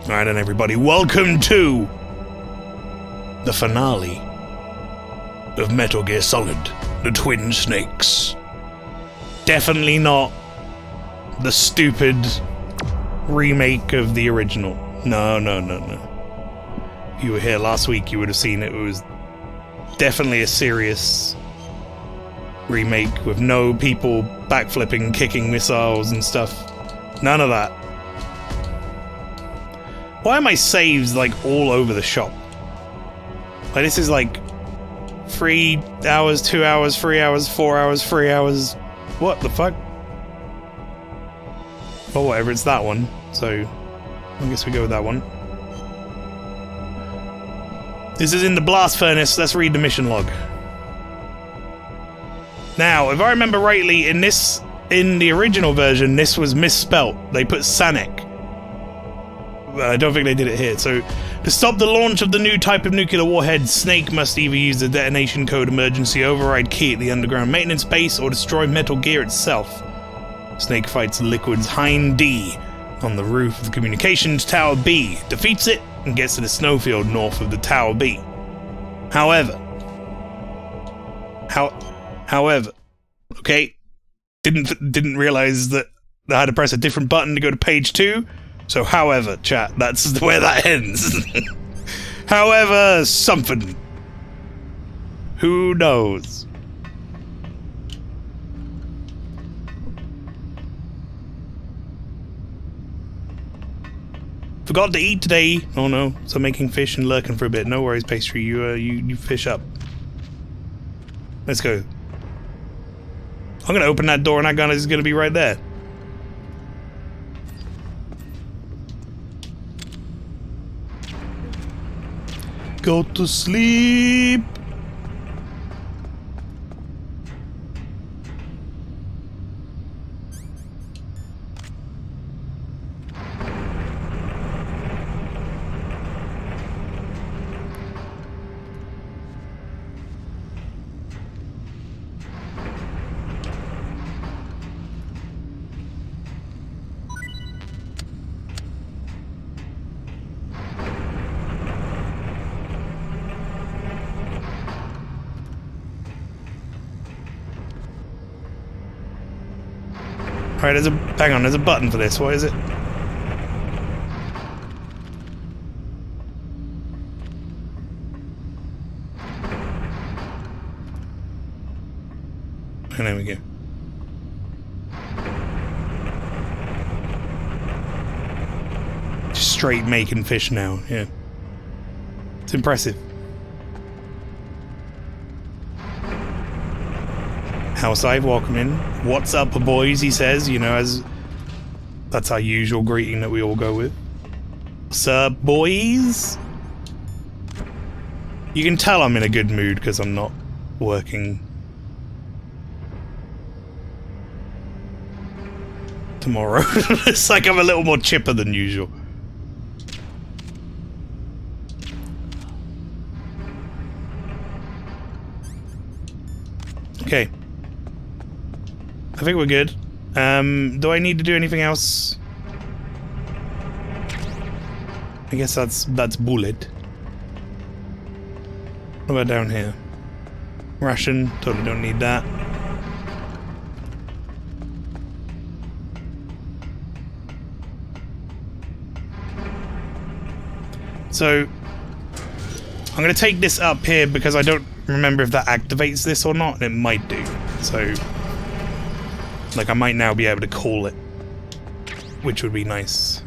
Alright then, everybody, welcome to the finale of Metal Gear Solid, the Twin Snakes. Definitely not the stupid remake of the original. No. If you were here last week, you would have seen it. It was definitely a serious remake with no people backflipping, kicking missiles and stuff. None of that. Why are my saves like all over the shop? Like this is like 3 hours, 2 hours, 3 hours, 4 hours, 3 hours. What the fuck? Or whatever, it's that one. So I guess we go with that one. This is in the blast furnace. Let's read the mission log. Now, if I remember rightly, in the original version, this was misspelt. They put Sanic. I don't think they did it here. So, to stop the launch of the new type of nuclear warhead, Snake must either use the detonation code emergency override key at the underground maintenance base or destroy Metal Gear itself. Snake fights Liquid's Hind D on the roof of the communications tower B, defeats it, and gets to the snowfield north of the tower B. However, okay, didn't realize that I had to press a different button to go to page 2. So, however, chat, that's where that ends. However, something. Who knows? Forgot to eat today. Oh no, so making fish and lurking for a bit. No worries, pastry. You fish up. Let's go. I'm gonna open that door and that gun is gonna be right there. Go to sleep. Alright, hang on, there's a button for this. What is it? And there we go. Just straight making fish now, yeah. It's impressive. Houseside, welcome in. What's up, boys, he says, you know, as that's our usual greeting that we all go with. Sir, boys? You can tell I'm in a good mood because I'm not working tomorrow. It's like I'm a little more chipper than usual. Okay. I think we're good. Do I need to do anything else? I guess that's bullet. What about down here? Ration, totally don't need that. So, I'm going to take this up here because I don't remember if that activates this or not, and it might do. So, like, I might now be able to call it, which would be nice.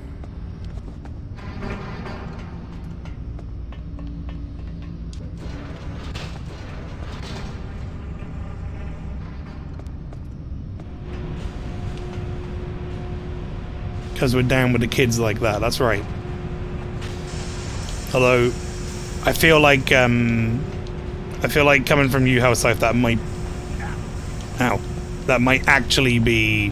Because we're down with the kids like that, that's right. Although, I feel like coming from you, House Life, that might... Ow. That might actually be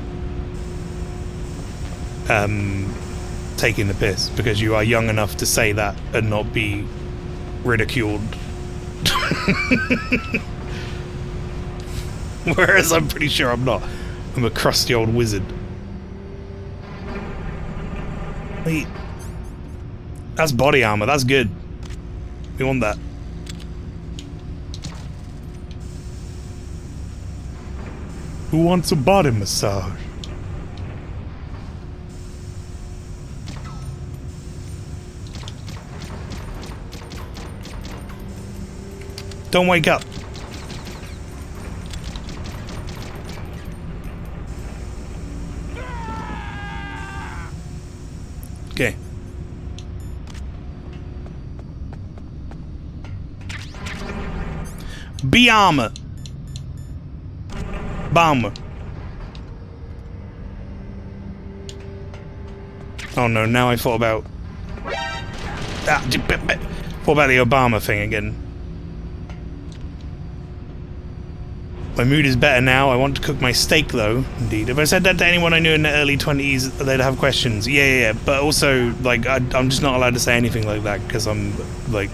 taking the piss, because you are young enough to say that and not be ridiculed. Whereas I'm pretty sure I'm not. I'm a crusty old wizard. Wait. That's body armor. That's good. We want that. Who wants a body massage? Don't wake up. Okay. B armor. Bomber. Oh no, now I thought about that. Thought about the Obama thing again. My mood is better now. I want to cook my steak though. Indeed. If I said that to anyone I knew in the early 20s, they'd have questions. Yeah. But also, like, I'm just not allowed to say anything like that because I'm, like,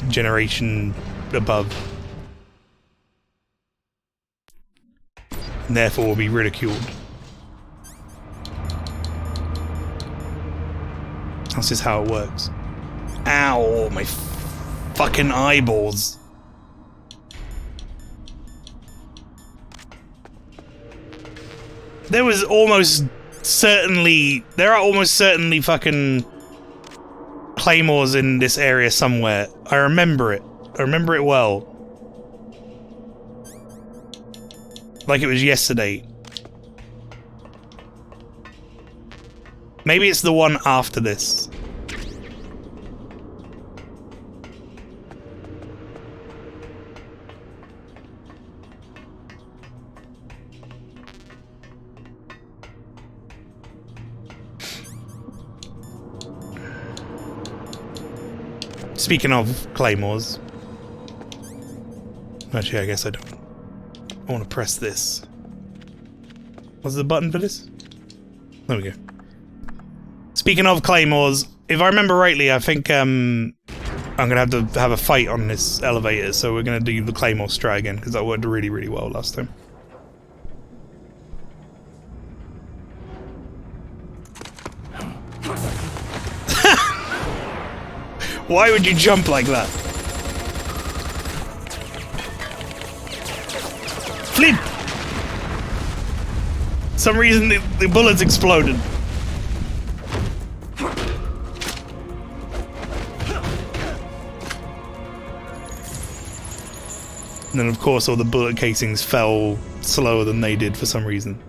generation above. And therefore will be ridiculed. That's just how it works. Ow, my fucking eyeballs. There are almost certainly fucking claymores in this area somewhere. I remember it. I remember it well. Like it was yesterday. Maybe it's the one after this. Speaking of claymores. Actually, I guess I don't. I want to press this. What's the button for this? There we go. Speaking of claymores, if I remember rightly, I think I'm gonna have to have a fight on this elevator, so we're gonna do the claymore strat again, because that worked really, really well last time. Why would you jump like that? Flip! For some reason the bullets exploded. And then of course all the bullet casings fell slower than they did for some reason.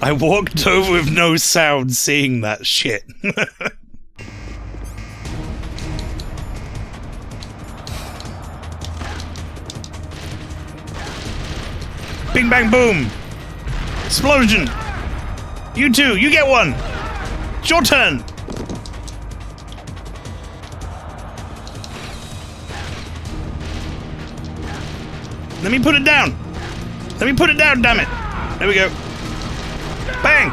I walked over with no sound seeing that shit. Bing bang boom! Explosion! You two, you get one! It's your turn! Let me put it down! Let me put it down, damn it! There we go. Bang!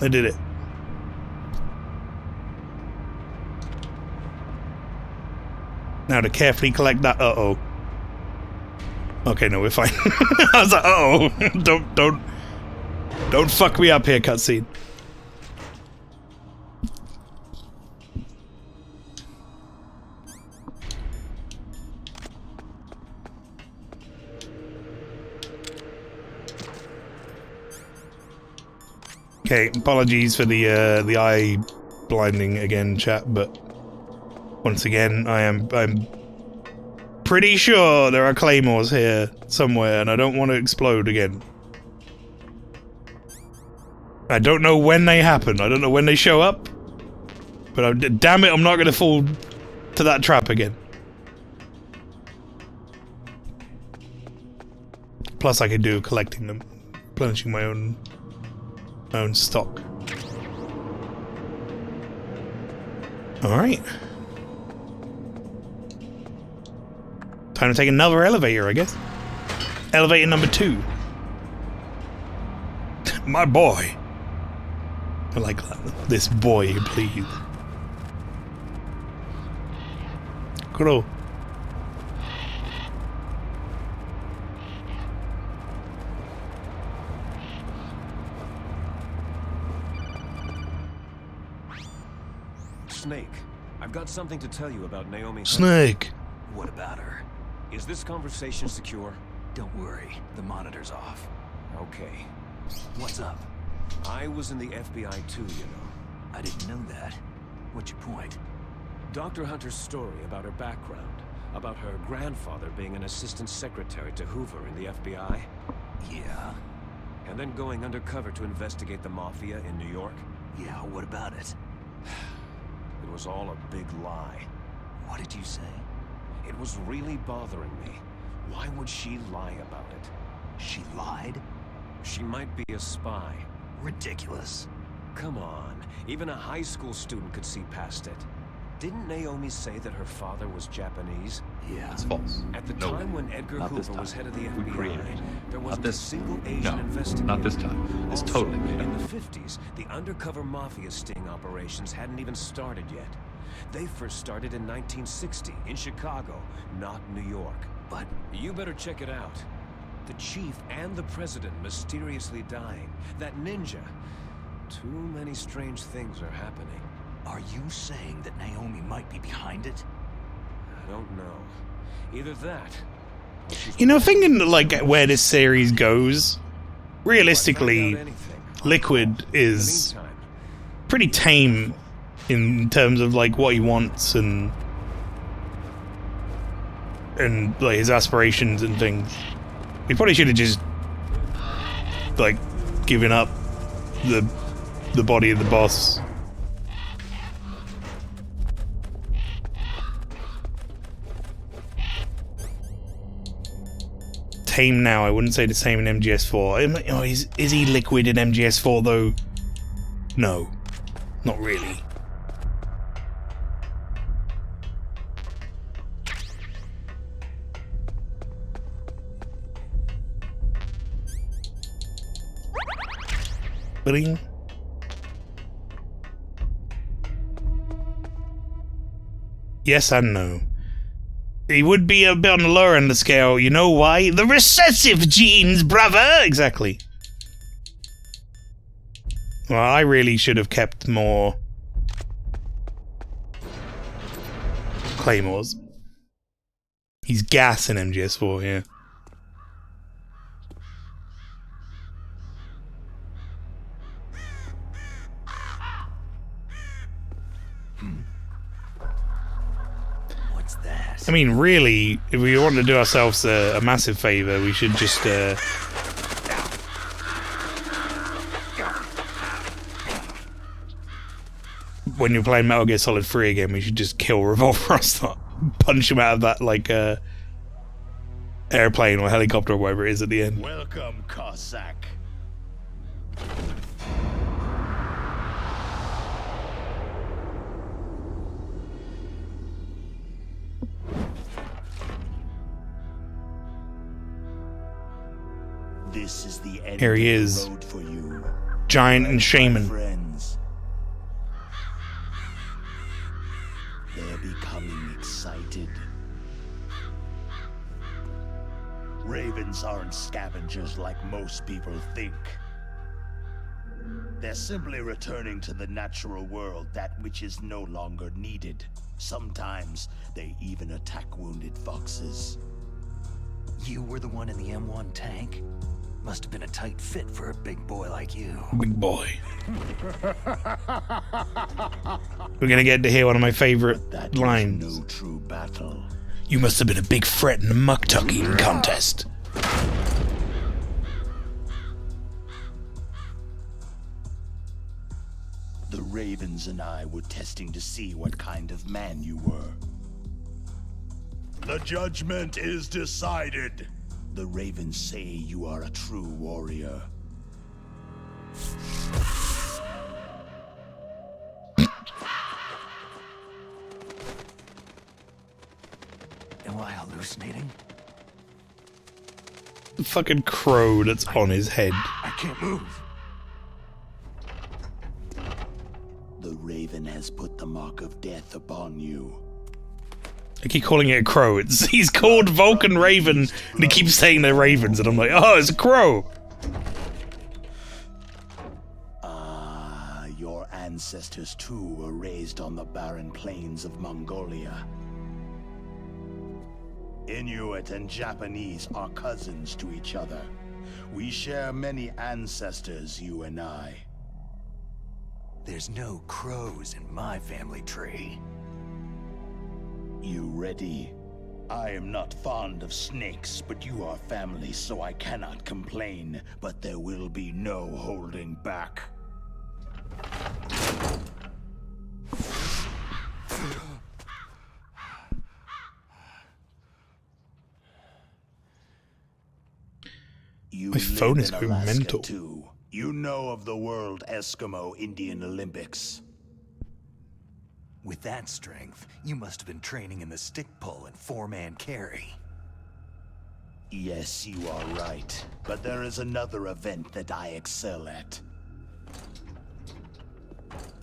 I did it. Now to carefully collect that. Uh-oh. Okay, no, we're fine. I was like, uh-oh. Don't fuck me up here, cutscene. Okay, apologies for the eye blinding again, chat, but once again, I'm pretty sure there are claymores here somewhere, and I don't want to explode again. I don't know when they happen. I don't know when they show up, but damn it, I'm not going to fall to that trap again. Plus, I could do collecting them, replenishing my own stock. Alright. Time to take another elevator, I guess. Elevator number 2. My boy. I like that. This boy, please. Grow. Snake, I've got something to tell you about Naomi. Snake. What about her? Is this conversation secure? Don't worry, the monitor's off. Okay. What's up? I was in the FBI too, you know. I didn't know that. What's your point? Dr. Hunter's story about her background, about her grandfather being an assistant secretary to Hoover in the FBI. Yeah? And then going undercover to investigate the Mafia in New York. Yeah, what about it? It was all a big lie. What did you say? It was really bothering me. Why would she lie about it? She lied? She might be a spy. Ridiculous. Come on, even a high school student could see past it. Didn't Naomi say that her father was Japanese? Yeah. It's false. At the No time way. when Edgar Not this Hoover was time. head of the We created FBI, it. there Not wasn't a this. single Asian No, investigator. not this time. It's Also, totally made in up. the 50s, the undercover Mafia sting operations hadn't even started yet. They first started in 1960, in Chicago, not New York. But You better check it out. The chief and the president mysteriously dying. That ninja. Too many strange things are happening. are you saying that Naomi might be behind it? I don't know. Either that, or she's You know, thinking like where this series goes, If I found realistically, out anything, Liquid in the is meantime, pretty tame in terms of like what he wants and like his aspirations and things. We probably should have just like given up the body of the boss. Tame now, I wouldn't say the same in MGS4. Oh, is he Liquid in MGS4 though? No, not really. Bling. Yes and no. He would be a bit on the lower end of the scale. You know why? The recessive genes, brother! Exactly. Well, I really should have kept more claymores. He's gas in MGS4 here. What's that? I mean, really, if we want to do ourselves a massive favor, we should just, when you're playing Metal Gear Solid 3 again, we should just kill Revolver Rostar. Punch him out of that, like, airplane or helicopter or whatever it is at the end. Welcome, Cossack. This is the end Here he of the is. road for you, Giant and Shaman. friends. They're becoming excited. Ravens aren't scavengers like most people think. They're simply returning to the natural world, that which is no longer needed. Sometimes they even attack wounded foxes. You were the one in the M1 tank? Must have been a tight fit for a big boy like you. Big boy. We're gonna get to hear one of my favorite That is lines. no true battle. You must have been a big threat in the muck-tuck eating contest. The Ravens and I were testing to see what kind of man you were. The judgment is decided. The Ravens say you are a true warrior. Am I hallucinating? The fucking crow that's on his head. I can't move. The Raven has put the mark of death upon you. I keep calling it a crow. He's called Vulcan Raven, and he keeps saying they're ravens, and I'm like, oh, it's a crow. Your ancestors too were raised on the barren plains of Mongolia. Inuit and Japanese are cousins to each other. We share many ancestors, you and I. There's no crows in my family tree. You ready? I am not fond of snakes, but you are family, so I cannot complain. But there will be no holding back. My phone is going mental. Too. You know of the World Eskimo Indian Olympics. With that strength, you must have been training in the stick pull and four-man carry. Yes, you are right. But there is another event that I excel at.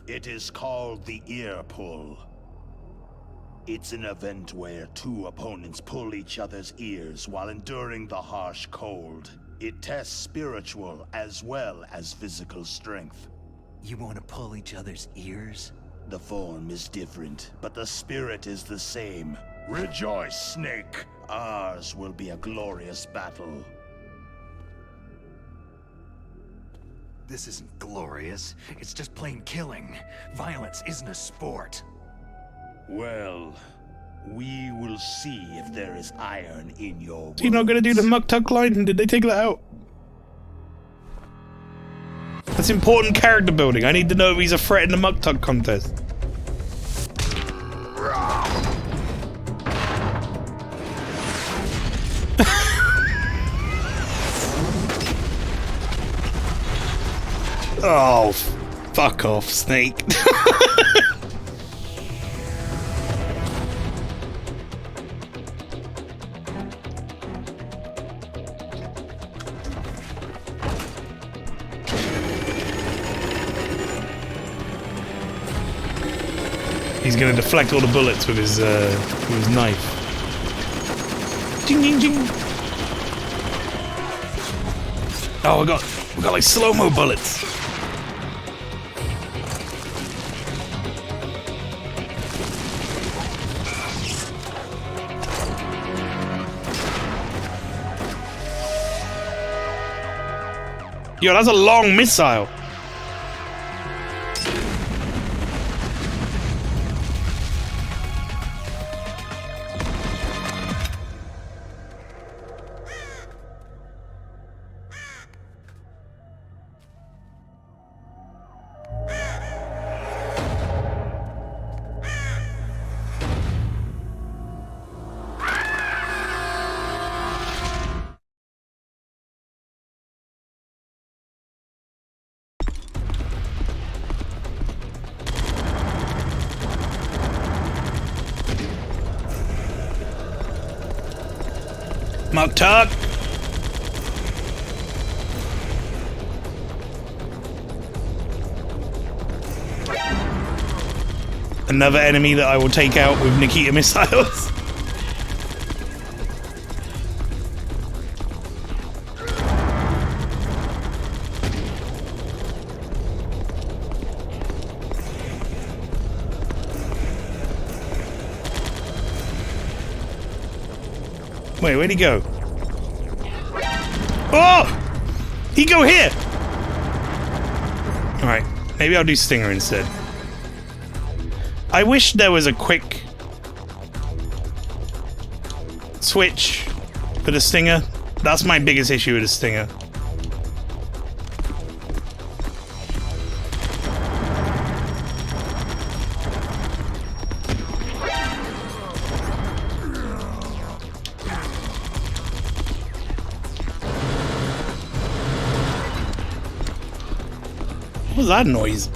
It is called the ear pull. It's an event where two opponents pull each other's ears while enduring the harsh cold. It tests spiritual as well as physical strength. You want to pull each other's ears? The form is different, but the spirit is the same. Rejoice, Snake! Ours will be a glorious battle. This isn't glorious. It's just plain killing. Violence isn't a sport. Well, we will see if there is iron in your words. So you're not going to do the Muktuk line? Did they take that out? That's important character building. I need to know if he's a threat in the Muktuk contest. Oh, fuck off, Snake. He's gonna deflect all the bullets with his knife. Ding ding ding. Oh, we got like slow-mo bullets. Yo, that's a long missile. Muktuk! Another enemy that I will take out with Nikita missiles. Wait, where'd he go? Oh! He go here! Alright, maybe I'll do Stinger instead. I wish there was a quick switch for the Stinger. That's my biggest issue with the Stinger. What was that noise?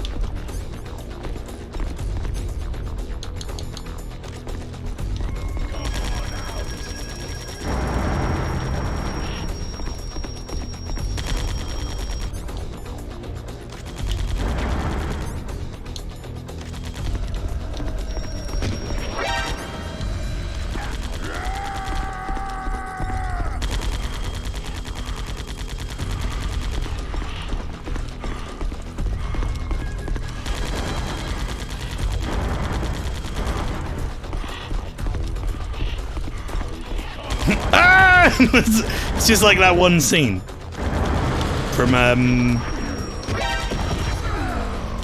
It's just like that one scene from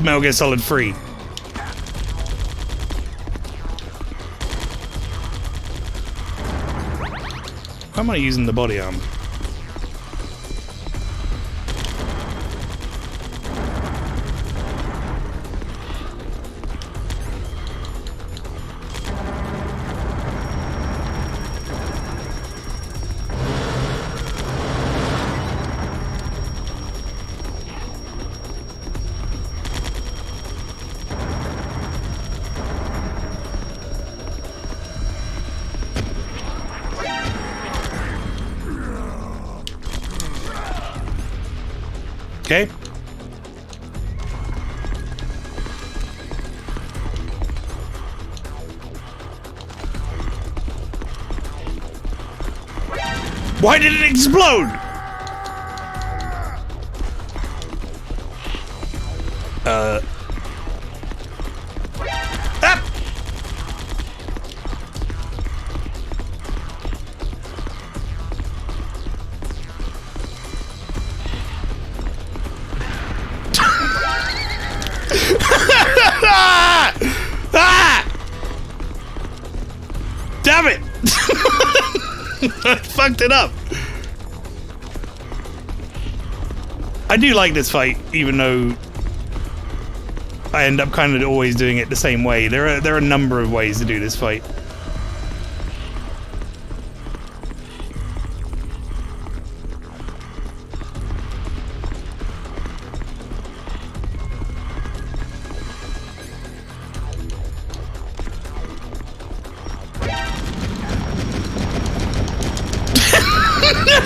Metal Gear Solid 3. Why am I using the body arm? Okay. Why did it explode? Ah! Ah! Damn it! I fucked it up. I do like this fight, even though I end up kind of always doing it the same way. There are a number of ways to do this fight.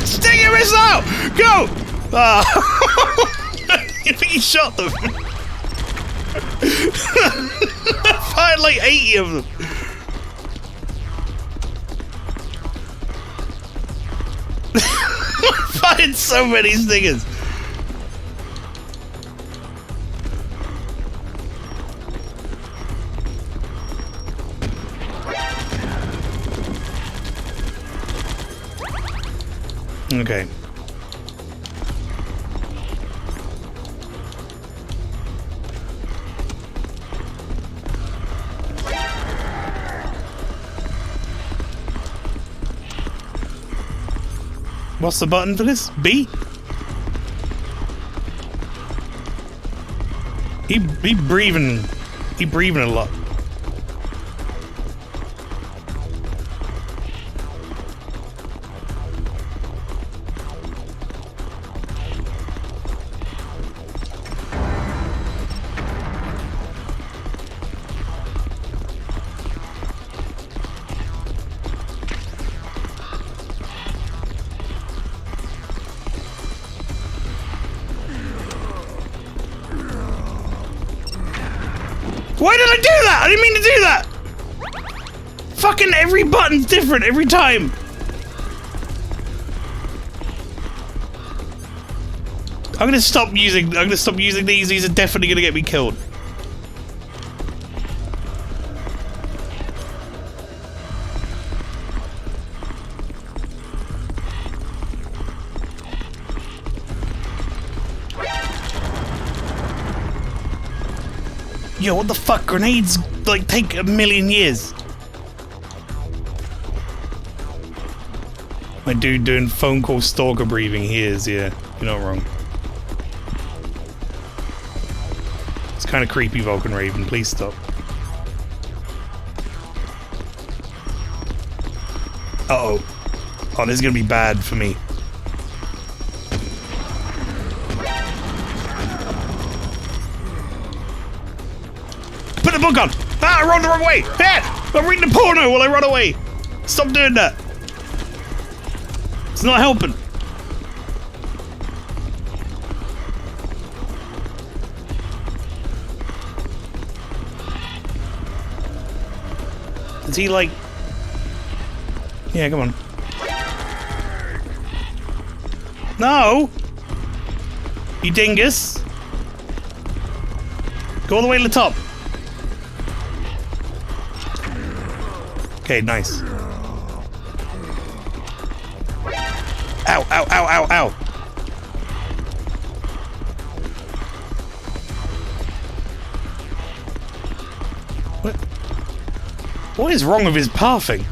Sting your missile! Go! Ah! I think he shot them. I fired like 80 of them. I fired so many stingers. Okay. What's the button for this? B? He breathing a lot. Why did I do that? I didn't mean to do that! Fucking every button's different every time! I'm gonna stop using these. These are definitely gonna get me killed. Yo, what the fuck? Grenades, like, take a million years. My dude doing phone call stalker breathing, he is, yeah. You're not wrong. It's kind of creepy, Vulcan Raven. Please stop. Uh-oh. Oh, this is gonna be bad for me. Put the book on! Ah, I ran the wrong way! Ah! I'm reading the porno while I run away! Stop doing that! It's not helping. Is he like... Yeah, come on. No! You dingus! Go all the way to the top. Okay, nice. Ow, ow, ow, ow, ow. What is wrong with his pathing?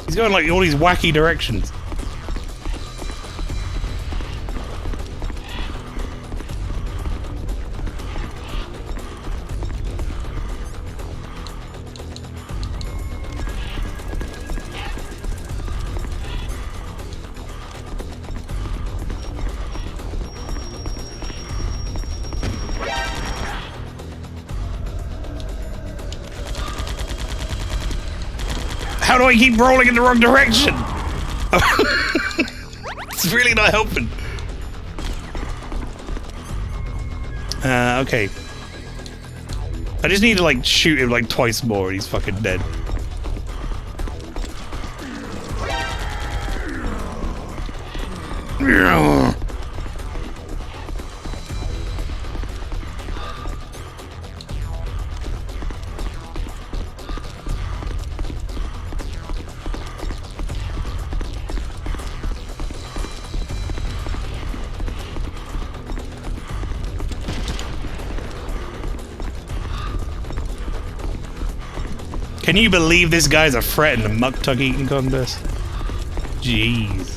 He's going like all these wacky directions. How do I keep rolling in the wrong direction? It's really not helping. Okay. I just need to like shoot him like twice more and he's fucking dead. Can you believe this guy's a threat in the muck tug eating contest? Jeez.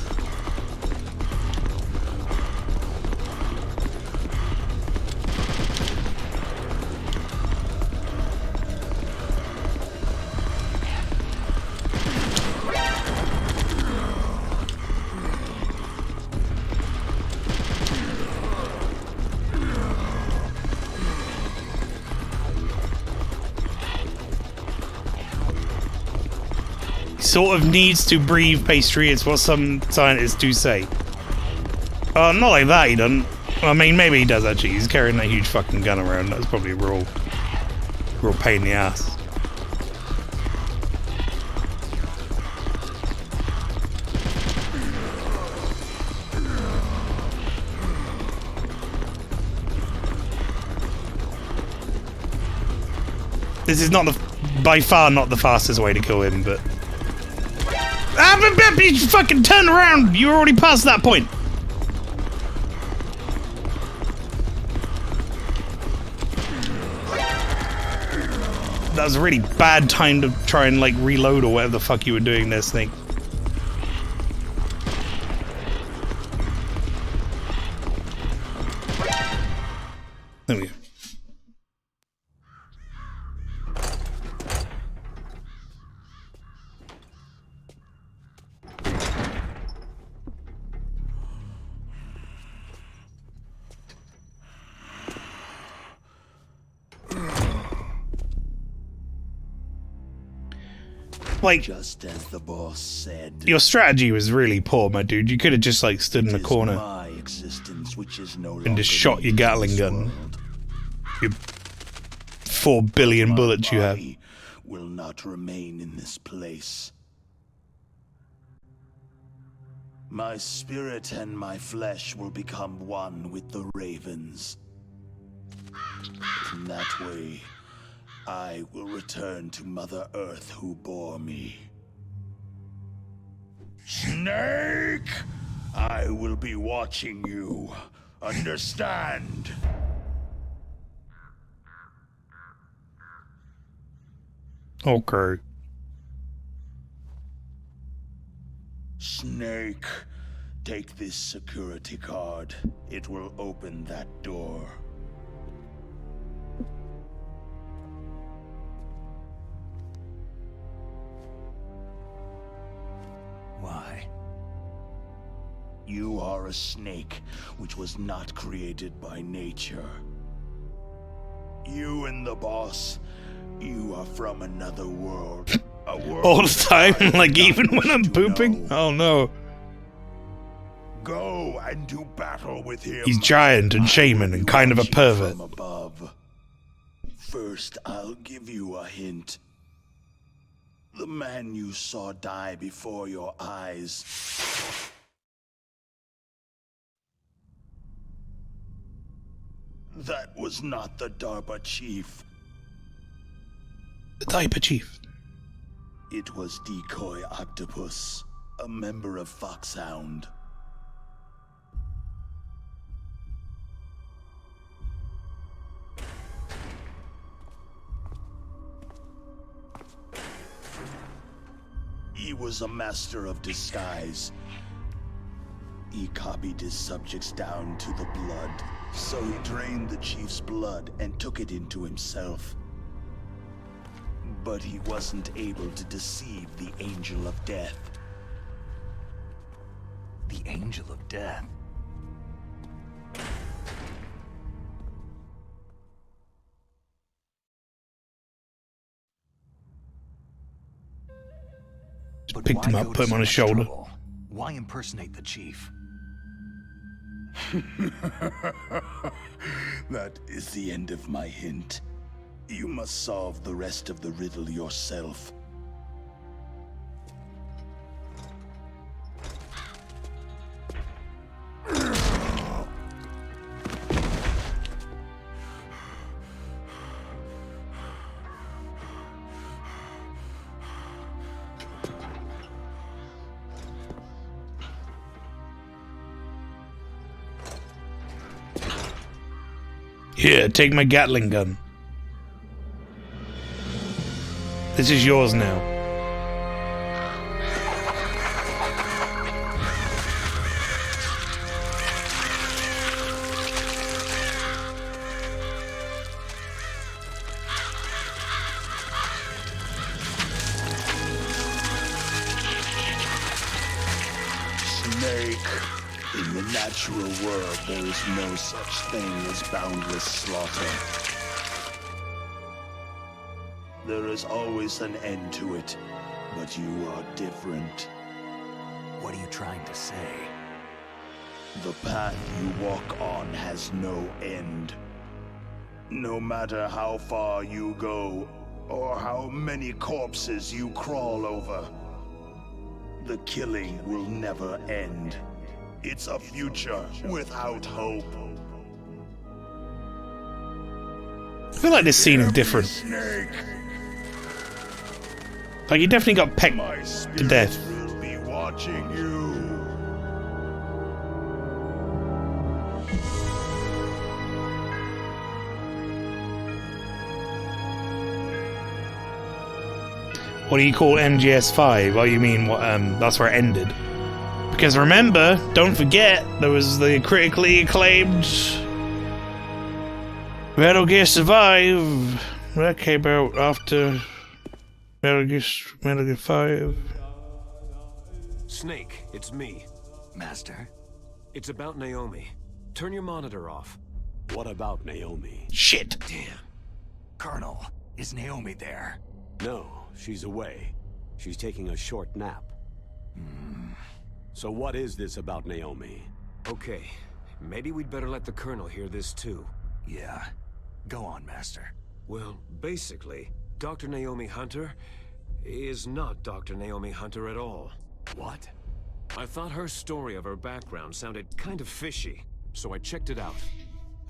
Sort of needs to breathe pastry, it's what some scientists do say. Not like that, he doesn't. I mean, maybe he does actually. He's carrying that huge fucking gun around. That's probably a real pain in the ass. This is not by far not the fastest way to kill him, but... you fucking turn around! You're already past that point! That was a really bad time to try and, like, reload or whatever the fuck you were doing there, Snake. There we go. Like, just as the boss said, your strategy was really poor, my dude. You could have just like stood in the corner and just shot your Gatling gun. Your 4 billion bullets you have. Will not remain in this place. My spirit and my flesh will become one with the ravens. In that way, I will return to Mother Earth who bore me. Snake! I will be watching you. Understand? Okay. Snake, take this security card. It will open that door. Why? You are a snake, which was not created by nature. You and the boss, you are from another world. A world all the time, like even when I'm pooping? Oh no. Go and do battle with him. He's giant and shaman and kind of a pervert. From above. First, I'll give you a hint. The man you saw die before your eyes. That was not the DARPA chief. The DARPA chief. It was Decoy Octopus, a member of Foxhound. He was a master of disguise. He copied his subjects down to the blood, so he drained the chief's blood and took it into himself. But he wasn't able to deceive the Angel of Death. The Angel of Death? But Picked him why up, go put to him so on his much shoulder. trouble? Why impersonate the chief? That is the end of my hint. You must solve the rest of the riddle yourself. Here, take my Gatling gun. This is yours now. Snake. In the natural world, there is no such thing as boundless slaughter. There is always an end to it, but you are different. What are you trying to say? The path you walk on has no end. No matter how far you go, or how many corpses you crawl over, the killing will never end. It's a future without hope. I feel like this scene is different. Snake, Like, he definitely got pecked my to spirit death. will be watching you. What do you call MGS 5? Oh, you mean what? That's where it ended. Because remember, don't forget, there was the critically acclaimed Metal Gear Survive. That came out after Metal Gear 5. Snake, it's me. Master? It's about Naomi. Turn your monitor off. What about Naomi? Shit. Damn. Colonel, is Naomi there? No, she's away. She's taking a short nap. So what is this about Naomi? Okay, maybe we'd better let the Colonel hear this too. Yeah. Go on, Master. Well, basically, Dr. Naomi Hunter is not Dr. Naomi Hunter at all. What? I thought her story of her background sounded kind of fishy, so I checked it out.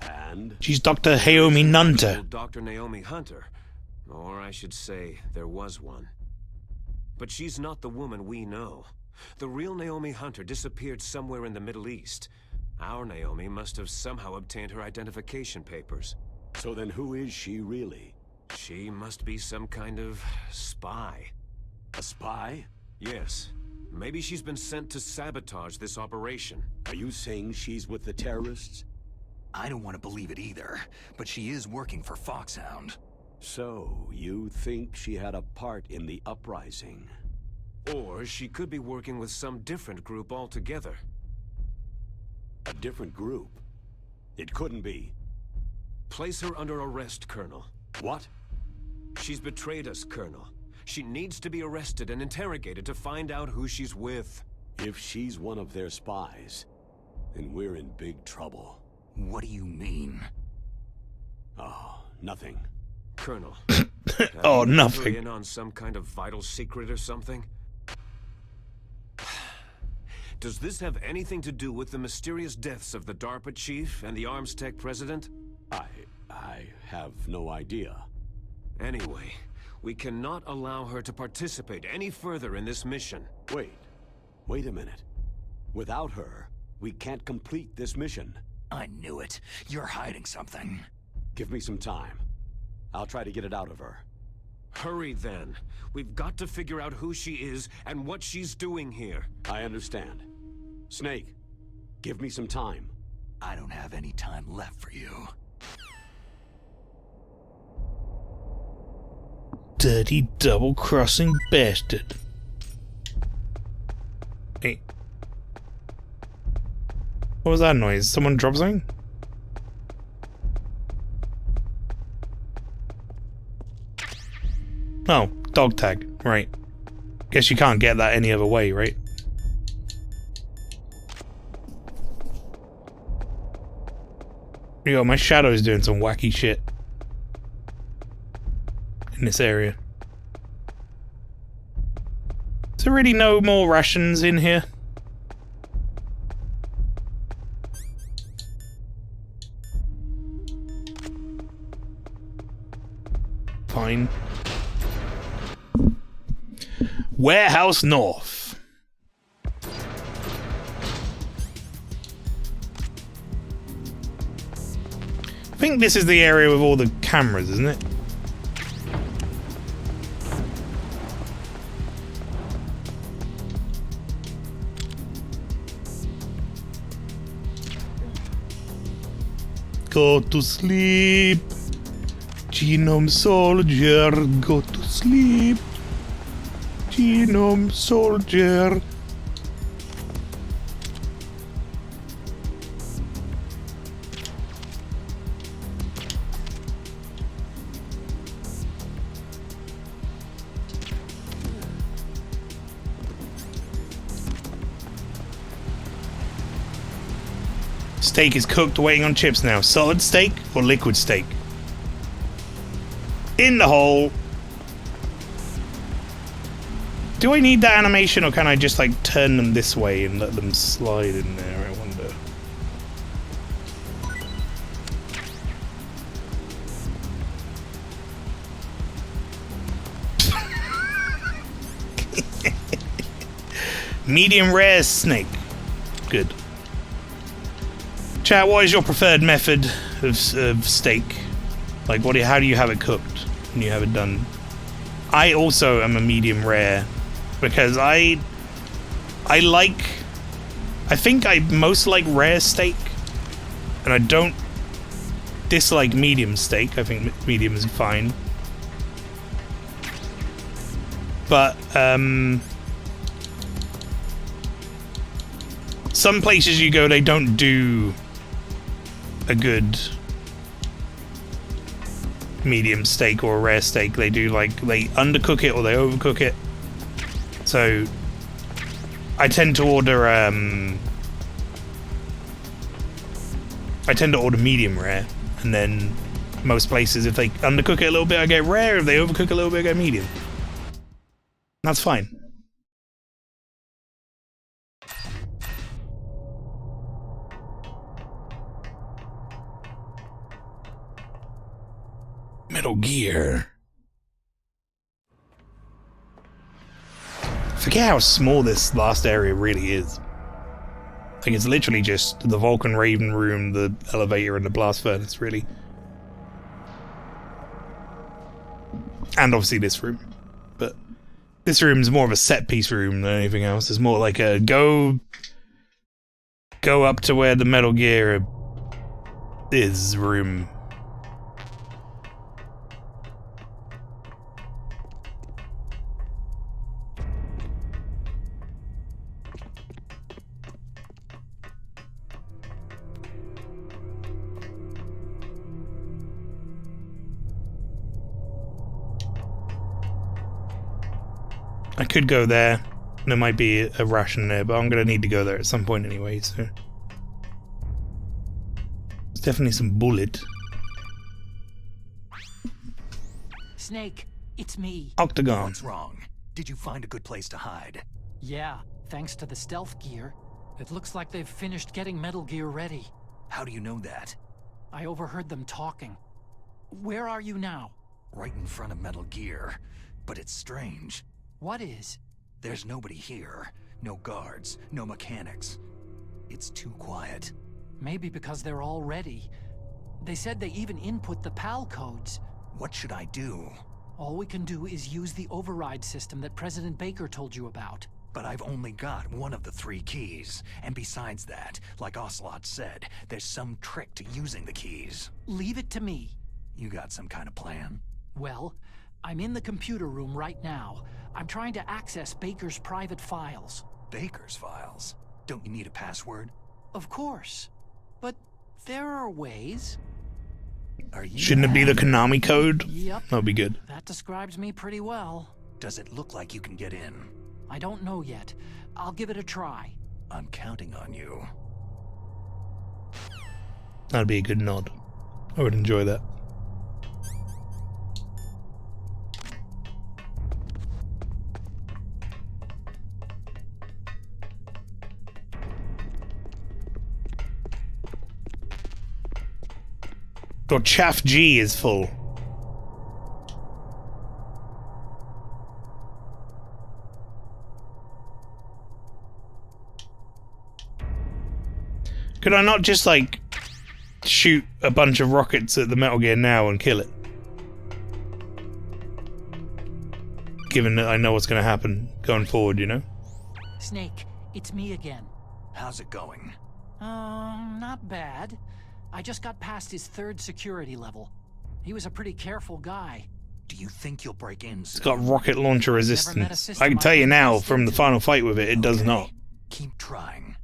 And? She's Dr. Naomi Nunter. Dr. Naomi Hunter, or I should say, there was one. But she's not the woman we know. The real Naomi Hunter disappeared somewhere in the Middle East. Our Naomi must have somehow obtained her identification papers. So then who is she really? She must be some kind of spy. A spy? Yes. Maybe she's been sent to sabotage this operation. Are you saying she's with the terrorists? I don't want to believe it either, but she is working for Foxhound. So, you think she had a part in the uprising? Or she could be working with some different group altogether. A different group? It couldn't be. Place her under arrest, Colonel. What? She's betrayed us, Colonel. She needs to be arrested and interrogated to find out who she's with. If she's one of their spies, then we're in big trouble. What do you mean? Oh, nothing. Colonel. Oh, have you let her nothing. in on some kind of vital secret or something? Does this have anything to do with the mysterious deaths of the DARPA chief and the Arms Tech president? I have no idea. Anyway, we cannot allow her to participate any further in this mission. Wait, Wait a minute. Without her, we can't complete this mission. I knew it. You're hiding something. Give me some time. I'll try to get it out of her. Hurry then. We've got to figure out who she is and what she's doing here. I understand. Snake, give me some time. I don't have any time left for you. Dirty double-crossing bastard. Hey. What was that noise? Someone dropped something? Oh, dog tag. Right. Guess you can't get that any other way, right? Yo, my shadow's doing some wacky shit in this area. Is there really no more rations in here? Fine. Warehouse North. I think this is the area with all the cameras, isn't it? Go to sleep. Genome soldier, go to sleep. Genome soldier. Steak is cooked, waiting on chips now. Solid steak or liquid steak? In the hole. Do I need that animation, or can I just like turn them this way and let them slide in there? I wonder. Medium rare snake. Good. Chat, what is your preferred method of steak? Like, how do you have it cooked when you have it done? I also am a medium rare because I think I most like rare steak, and I don't dislike medium steak. I think medium is fine. But some places you go, they don't do a good medium steak or a rare steak. They do they undercook it or they overcook it. So I tend to order medium rare, and then most places, if they undercook it a little bit, I get rare. If they overcook a little bit, I get medium. That's fine. Metal Gear. Forget how small this last area really is. Like, it's literally just the Vulcan Raven room, the elevator, and the blast furnace, really. And obviously this room. But this room is more of a set piece room than anything else. It's more like a go up to where the Metal Gear is room. I could go there. There might be a ration there, but I'm going to need to go there at some point anyway, so... There's definitely some bullet. Snake, it's me. Octagon. What's wrong? Did you find a good place to hide? Yeah, thanks to the stealth gear. It looks like they've finished getting Metal Gear ready. How do you know that? I overheard them talking. Where are you now? Right in front of Metal Gear. But it's strange. What is? There's nobody here. No guards, no mechanics. It's too quiet. Maybe because they're all ready. They said they even input the PAL codes. What should I do? All we can do is use the override system that President Baker told you about. But I've only got one of the 3 keys. And besides that, like Ocelot said, there's some trick to using the keys. Leave it to me. You got some kind of plan? Well, I'm in the computer room right now. I'm trying to access Baker's private files. Baker's files? Don't you need a password? Of course. But there are ways. Are you Shouldn't it be the Konami code? Yep. That'd be good. That describes me pretty well. Does it look like you can get in? I don't know yet. I'll give it a try. I'm counting on you. That'd be a good nod. I would enjoy that. Your chaff G is full. Could I not just, like, shoot a bunch of rockets at the Metal Gear now and kill it? Given that I know what's going to happen going forward, you know? Snake, it's me again. How's it going? Not bad. I just got past his 3rd security level. He was a pretty careful guy. Do you think you'll break in soon? It's got rocket launcher resistance. I can tell you now, from the final fight with it, it does not. Keep trying.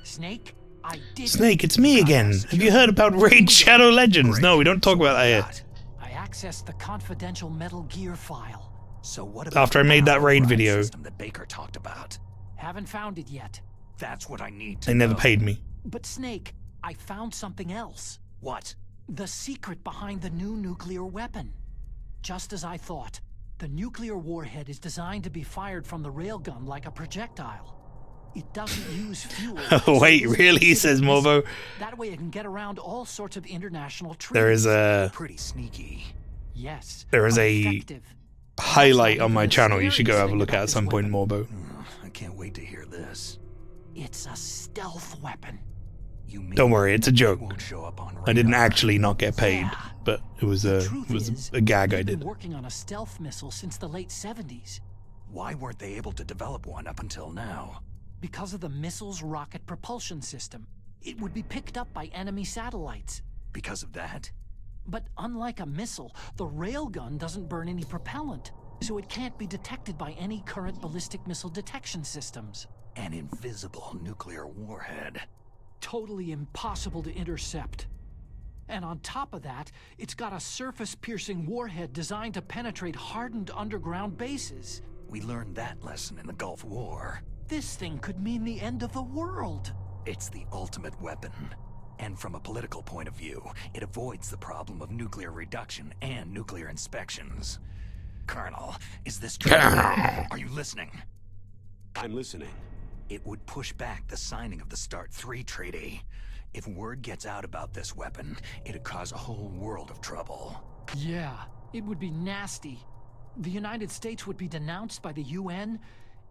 Snake, I did. Snake, it's me again. Have you heard about Raid Shadow Legends? No, we don't talk about that here. I accessed the confidential Metal Gear file. So what about After I made that raid override video. system that Baker talked about? Haven't found it yet. That's what I need to They never know. paid me. But Snake, I found something else. What? The secret behind the new nuclear weapon. Just as I thought, the nuclear warhead is designed to be fired from the railgun like a projectile. It doesn't use fuel. Wait, really? Says Morbo. That way it can get around all sorts of international treaties. There is a Pretty sneaky. Yes. there is a effective. highlight on my channel you should go have a look at some point, Morbo. I can't wait to hear this. It's a stealth weapon. You mean Don't worry, it's a it joke. won't show up on I didn't radar? actually not get paid, Yeah. but it was The a truth is, gag I they've been did. working on a stealth missile since the late 70s. Why weren't they able to develop one up until now? Because of the missile's rocket propulsion system, it would be picked up by enemy satellites. Because of that? But unlike a missile, the railgun doesn't burn any propellant, so it can't be detected by any current ballistic missile detection systems. An invisible nuclear warhead. Totally impossible to intercept. And on top of that, it's got a surface-piercing warhead designed to penetrate hardened underground bases. We learned that lesson in the Gulf War. This thing could mean the end of the world. It's the ultimate weapon. And from a political point of view, it avoids the problem of nuclear reduction and nuclear inspections. Colonel, is this true? Are you listening? I'm listening. It would push back the signing of the START 3 treaty. If word gets out about this weapon, it'd cause a whole world of trouble. Yeah, it would be nasty. The United States would be denounced by the UN.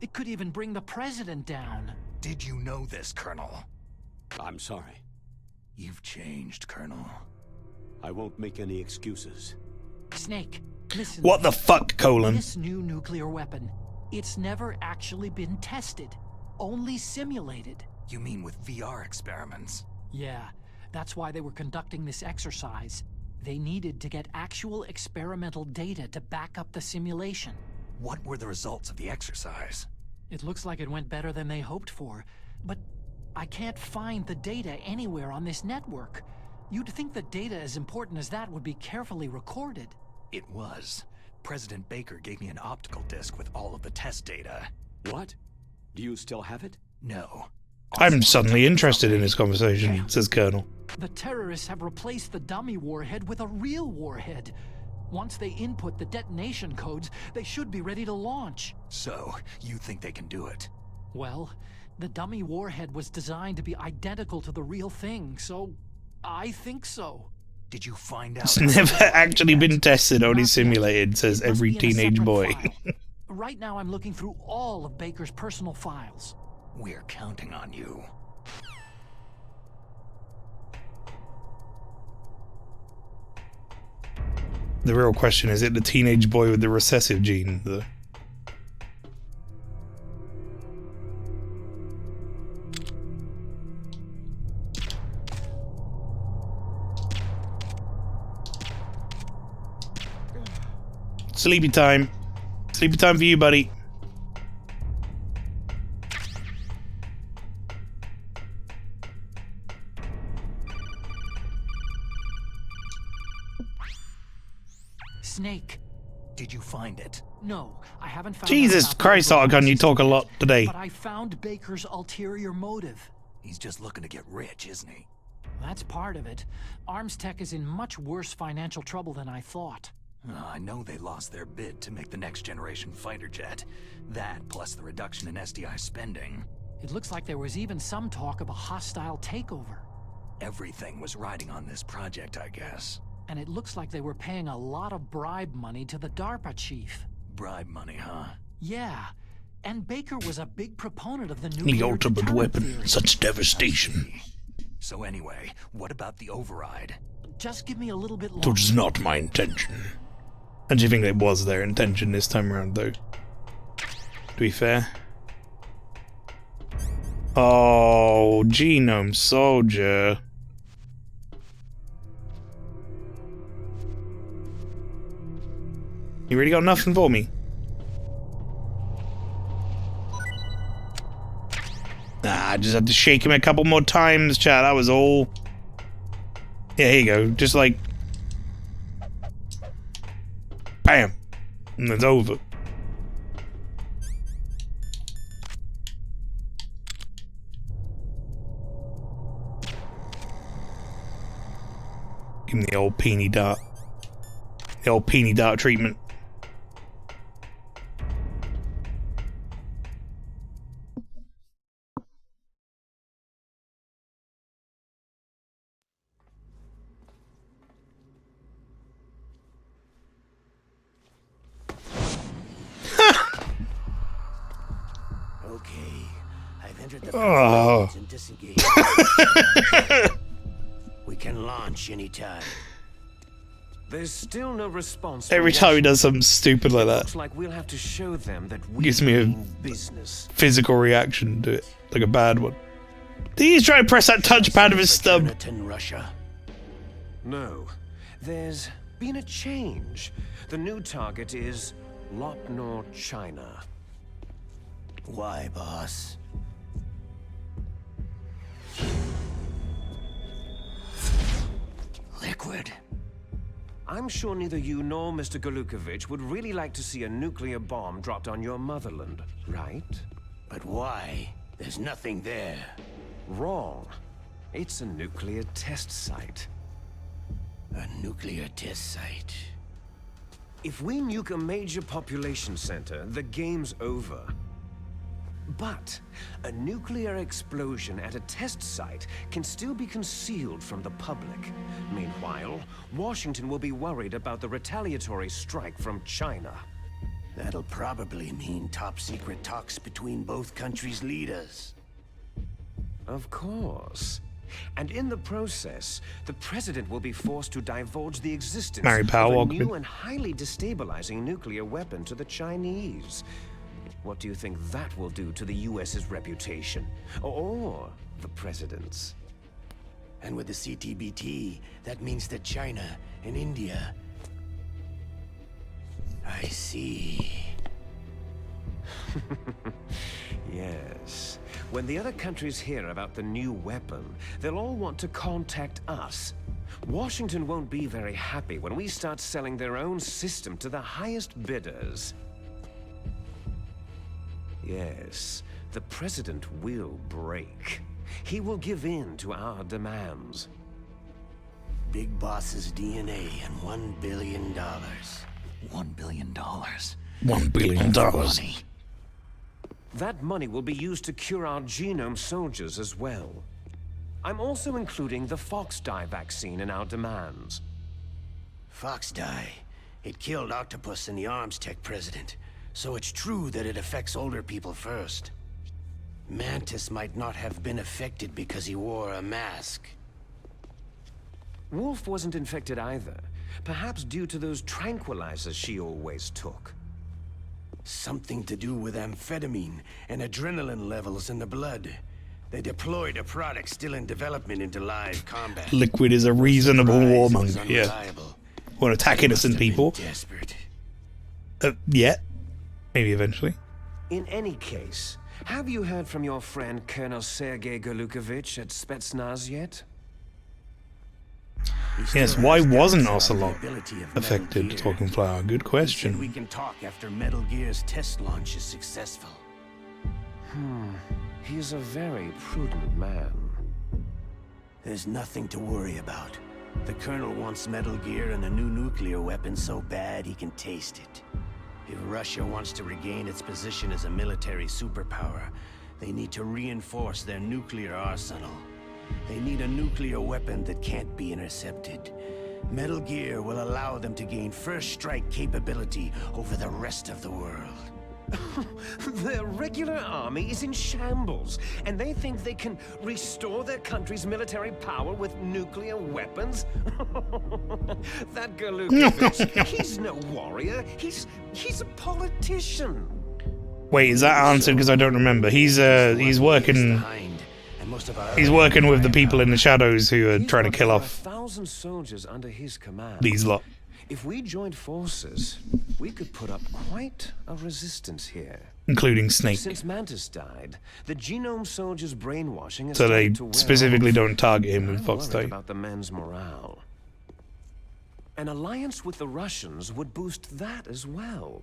It could even bring the president down. Did you know this, Colonel? I'm sorry. You've changed, Colonel. I won't make any excuses. Snake, listen. What the fuck, colon? This new nuclear weapon, it's never actually been tested. Only simulated. You mean with VR experiments? Yeah, that's why they were conducting this exercise. They needed to get actual experimental data to back up the simulation. What were the results of the exercise? It looks like it went better than they hoped for, but I can't find the data anywhere on this network. You'd think the data as important as that would be carefully recorded. It was. President Baker gave me an optical disc with all of the test data. What? Do you still have it? No. I'm suddenly interested in this conversation, says Colonel. The terrorists have replaced the dummy warhead with a real warhead. Once they input the detonation codes, they should be ready to launch. So, you think they can do it? Well, the dummy warhead was designed to be identical to the real thing, so I think so. Did you find out? It's never actually been tested, only Not yet. simulated, says It must every be in a teenage separate boy. file. Right now I'm looking through all of Baker's personal files. We're counting on you. The real question is it the teenage boy with the recessive gene? The... Sleepy time. Sleepy time for you, buddy. Snake. Did you find it? No, I haven't found Jesus out about Christ, the Argon, you overall talk a lot system, today. But I found Baker's ulterior motive. He's just looking to get rich, isn't he? That's part of it. Arms Tech is in much worse financial trouble than I thought. I know they lost their bid to make the next generation fighter jet. That, plus the reduction in SDI spending. It looks like there was even some talk of a hostile takeover. Everything was riding on this project, I guess. And it looks like they were paying a lot of bribe money to the DARPA chief. Bribe money, huh? Yeah. And Baker was a big proponent of the The nuclear ultimate deterrent weapon. theory. Such devastation. So anyway, what about the override? Just give me a little bit longer. Which is not my intention. And do you think it was their intention this time around, though? To be fair. Oh, Genome Soldier. You really got nothing for me? Nah, I just had to shake him a couple more times, chat, that was all. Yeah, here you go, just like... Bam! And it's over. Give him the old peony dart. The old peony dart treatment. Okay, I've entered the Oh. and disengaged. We can launch anytime. There's still no response. Every from time he does Washington. something stupid like that, Looks like we'll have to show them that we Gives me a- mean business. physical reaction to it, like a bad one. Did he try to press that touchpad with his stub? Jonathan, Russia. No, there's been a change. The new target is Lopnor, China. Why, boss? Liquid. I'm sure neither you nor Mr. Golukovich would really like to see a nuclear bomb dropped on your motherland, right? But why? There's nothing there. Wrong. It's a nuclear test site. A nuclear test site. If we nuke a major population center, the game's over. But a nuclear explosion at a test site can still be concealed from the public. Meanwhile, Washington will be worried about the retaliatory strike from China. That'll probably mean top-secret talks between both countries' leaders. Of course. And in the process, the president will be forced to divulge the existence Mary Powell, of a welcome new in. and highly destabilizing nuclear weapon to the Chinese. What do you think that will do to the US's reputation? Or the president's? And with the CTBT, that means that China and India... I see. Yes. When the other countries hear about the new weapon, they'll all want to contact us. Washington won't be very happy when we start selling their own system to the highest bidders. Yes, the president will break. He will give in to our demands. Big Boss's DNA and $1 billion. $1 billion. $1 billion. Money. That money will be used to cure our genome soldiers as well. I'm also including the Fox dye vaccine in our demands. Fox dye. It killed Octopus and the Arms Tech president. So it's true that it affects older people first. Mantis might not have been affected because he wore a mask. Wolf wasn't infected either. Perhaps due to those tranquilizers she always took. Something to do with amphetamine and adrenaline levels in the blood. They deployed a product still in development into live combat. Liquid is a reasonable Surprise, it was warmonger, yeah. unreliable. Won't attack innocent people. Desperate. Yet. Maybe eventually. In any case, have you heard from your friend Colonel Sergei Golukovich at Spetsnaz yet? Yes, why wasn't Ocelot Ability of affected? Metal Gear. Talking Flower, good He said we question. can talk after Metal Gear's test launch is successful. He's a very prudent man. There's nothing to worry about. The Colonel wants Metal Gear and a new nuclear weapon so bad he can taste it. If Russia wants to regain its position as a military superpower, they need to reinforce their nuclear arsenal. They need a nuclear weapon that can't be intercepted. Metal Gear will allow them to gain first strike capability over the rest of the world. Their regular army is in shambles, and they think they can restore their country's military power with nuclear weapons? That Golukovich, he's no warrior. He's a politician. Wait, is that answered? Because I don't remember. He's working. He's working with the people in the shadows who are trying to kill off 1,000 soldiers under his command. these lot. If we joined forces, we could put up quite a resistance here. Including Snake. Since Mantis died, the genome soldiers' brainwashing has So they started to wear specifically off. don't target him with I'm Fox worried Day. about the men's morale. An alliance with the Russians would boost that as well.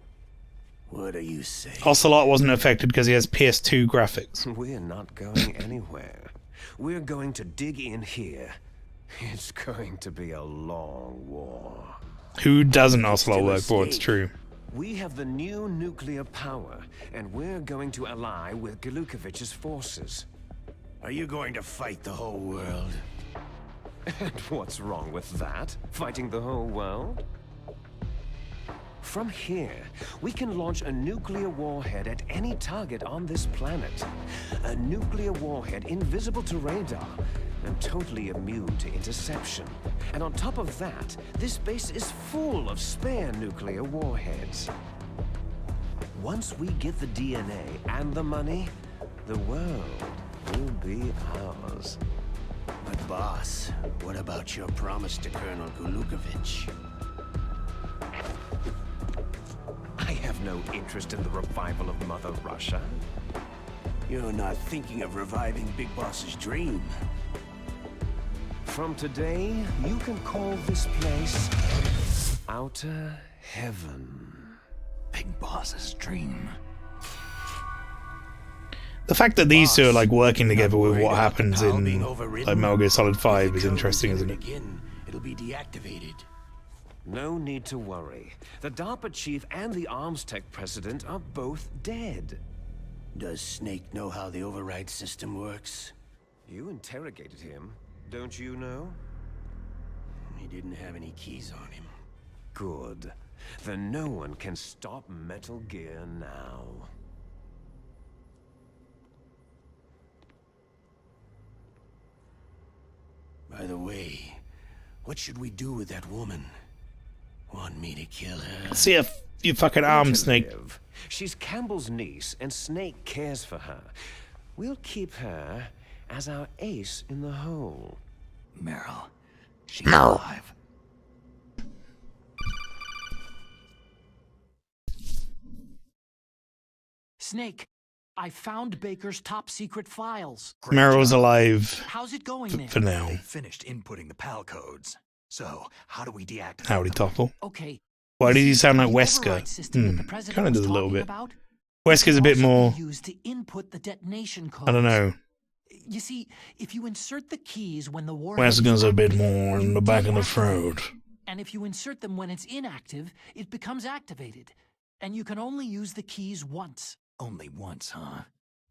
What do you say? Ocelot wasn't affected because he has PS2 graphics. We're not going anywhere. We're going to dig in here. It's going to be a long war. Who doesn't Ocelot work for? It's true. We have the new nuclear power, and we're going to ally with Golukovich's forces. Are you going to fight the whole world? And what's wrong with that? Fighting the whole world? From here, we can launch a nuclear warhead at any target on this planet. A nuclear warhead invisible to radar and totally immune to interception. And on top of that, this base is full of spare nuclear warheads. Once we get the DNA and the money, the world will be ours. But boss, what about your promise to Colonel Golukovich? I have no interest in the revival of Mother Russia. You're not thinking of reviving Big Boss's dream. From today, you can call this place Outer Heaven. Big Boss's dream. The fact that these two are like working together with what happens in like Metal Gear Solid 5 is interesting, isn't it? Again, it'll be deactivated. No need to worry. The DARPA chief and the Arms Tech president are both dead. Does Snake know how the override system works? You interrogated him, don't you know? He didn't have any keys on him. Good. Then no one can stop Metal Gear now. By the way, what should we do with that woman? Want me to kill her? See if you fucking arm, To Snake. live. She's Campbell's niece, and Snake cares for her. We'll keep her as our ace in the hole. Meryl. She's alive. Snake, I found Baker's top secret files. Meryl's alive How's it going there? for now. They finished inputting the PAL codes. So, how do we deactivate Howdy, them? Toffle. Okay. Why does he sound like The Wesker? override system that the president Kind of was does a little talking bit. about Wesker's a bit can also more, be used to input the detonation codes. I don't know. You see, if you insert the keys when the warhead Westerns a bit more in the back of the throat. and if you insert them when it's inactive, it becomes activated. And you can only use the keys once. Only once, huh?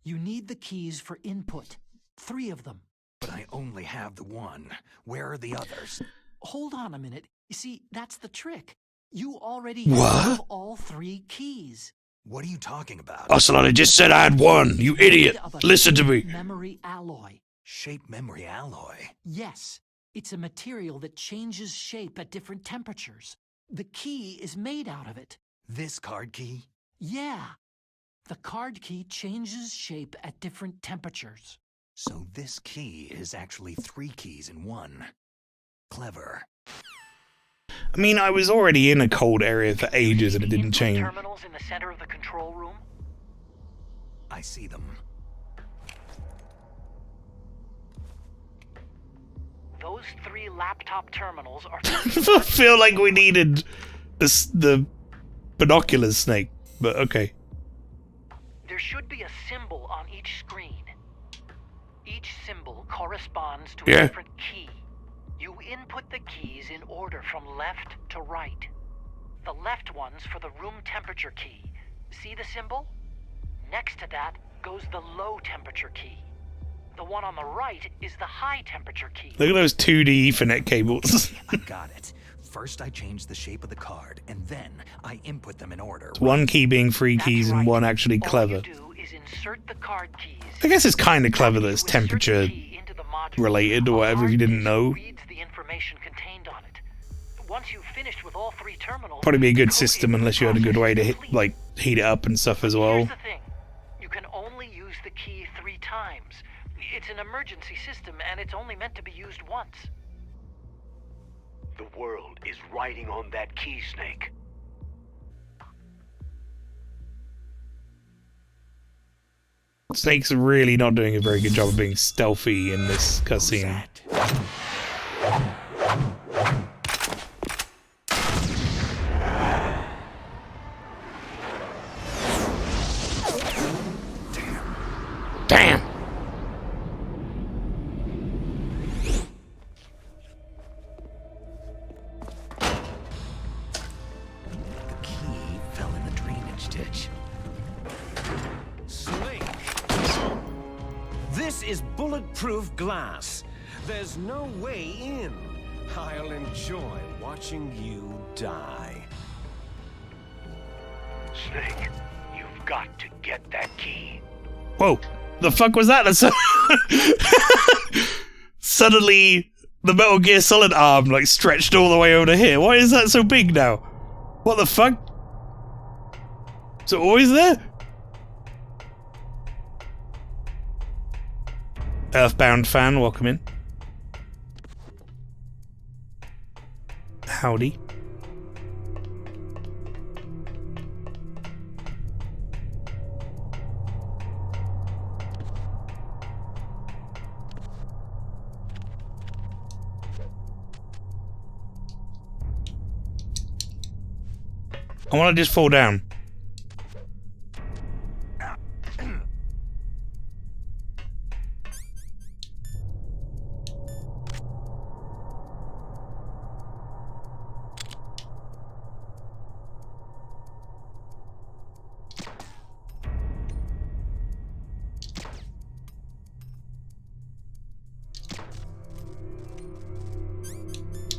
You need the keys for input. 3 of them. But I only have the one. Where are the others? Hold on a minute. You see, that's the trick. You already What? have all 3 keys. What are you talking about? Ocelot, I just said I had one, you idiot! Of a Listen to me! shape memory alloy. Shape memory alloy. Yes, it's a material that changes shape at different temperatures. The key is made out of it. This card key? Yeah. The card key changes shape at different temperatures. So this key is actually 3 keys in one. Clever. I mean, I was already in a cold area for ages and it didn't Input change. terminals in the center of the control room. I see them. Those 3 laptop terminals are. I feel like we needed the binoculars, Snake, but okay. There should be a symbol on each screen. Each symbol corresponds to a Yeah. different key. You input the keys in order from left to right. The left one's for the room temperature key. See the symbol? Next to that goes the low temperature key. The one on the right is the high temperature key. Look at those 2D Ethernet cables. I got it. First I change the shape of the card, and then I input them in order. One key being 3 That's keys and right. one actually clever. All you do is insert the card keys. I guess it's kind of clever that After it's you insert the temperature key into the module, related or a whatever if you hard didn't disk know. reads the information contained on it. Once you've finished with all 3 terminals, Probably be a the good code system input unless you had a good process way to is hit, complete. like heat it up and stuff as well. Here's the thing. You can only use the key 3 times. It's an emergency system, and it's only meant to be used once. The world is riding on that key, Snake. Snake's really not doing a very good job of being stealthy in this cutscene. Damn! The key fell in the drainage ditch. Snake! This is bulletproof glass. There's no way in. I'll enjoy watching you die. Snake, you've got to get that key. Whoa! The fuck was that? Suddenly, the Metal Gear Solid arm like stretched all the way over to here. Why is that so big now? What the fuck? Is it always there? Earthbound fan, welcome in. Howdy. I want to just fall down.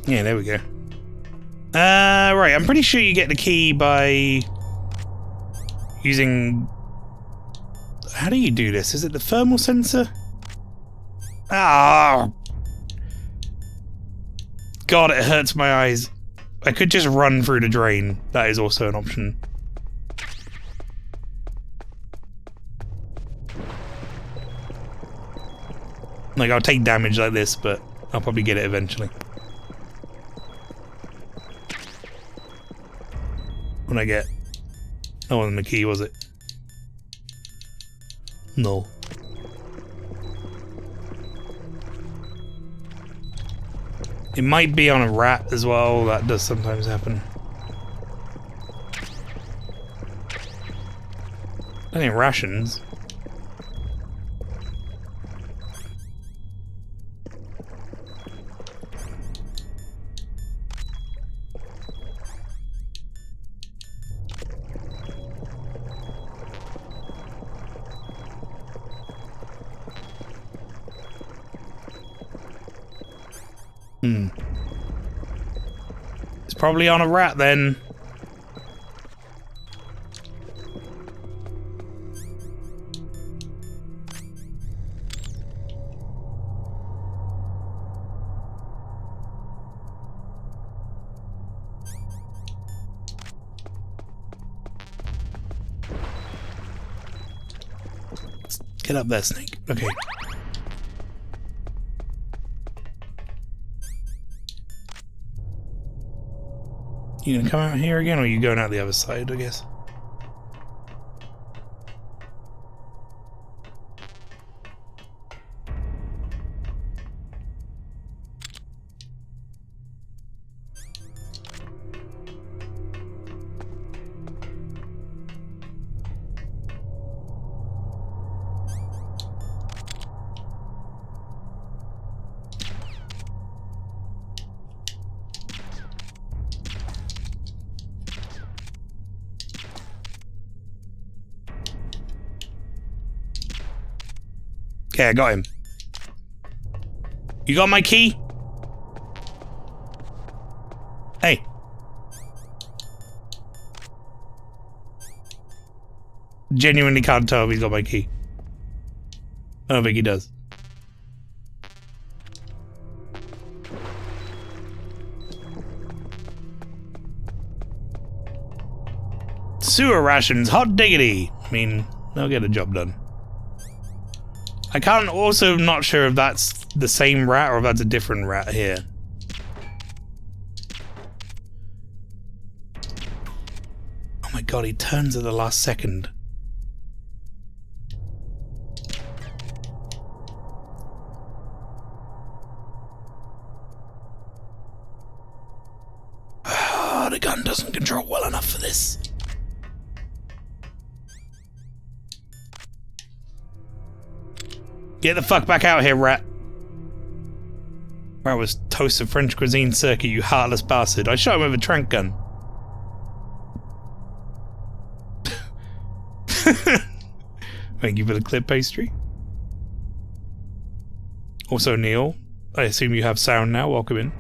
Yeah, there we go. Right, I'm pretty sure you get the key by using... How do you do this? Is it the thermal sensor? Ah! God, it hurts my eyes. I could just run through the drain. That is also an option. Like, I'll take damage like this, but I'll probably get it eventually. When I get... That wasn't the key, was it? No. It might be on a rat as well. That does sometimes happen. I think rations. It's probably on a rat then. Get up there, Snake. Okay. You gonna come out here again, or are you going out the other side, I guess? Okay, I got him. You got my key? Hey. Genuinely can't tell if he's got my key. I don't think he does. Sewer rations, hot diggity. I mean, they'll get the job done. I can't also not sure if that's the same rat or if that's a different rat here. Oh my god, he turns at the last second. The gun doesn't control well enough for this. Get the fuck back out here, rat. Rat was toast of French cuisine circuit, you heartless bastard. I shot him with a trank gun. Thank you for the clip pastry. Also, Neil, I assume you have sound now. Welcome in.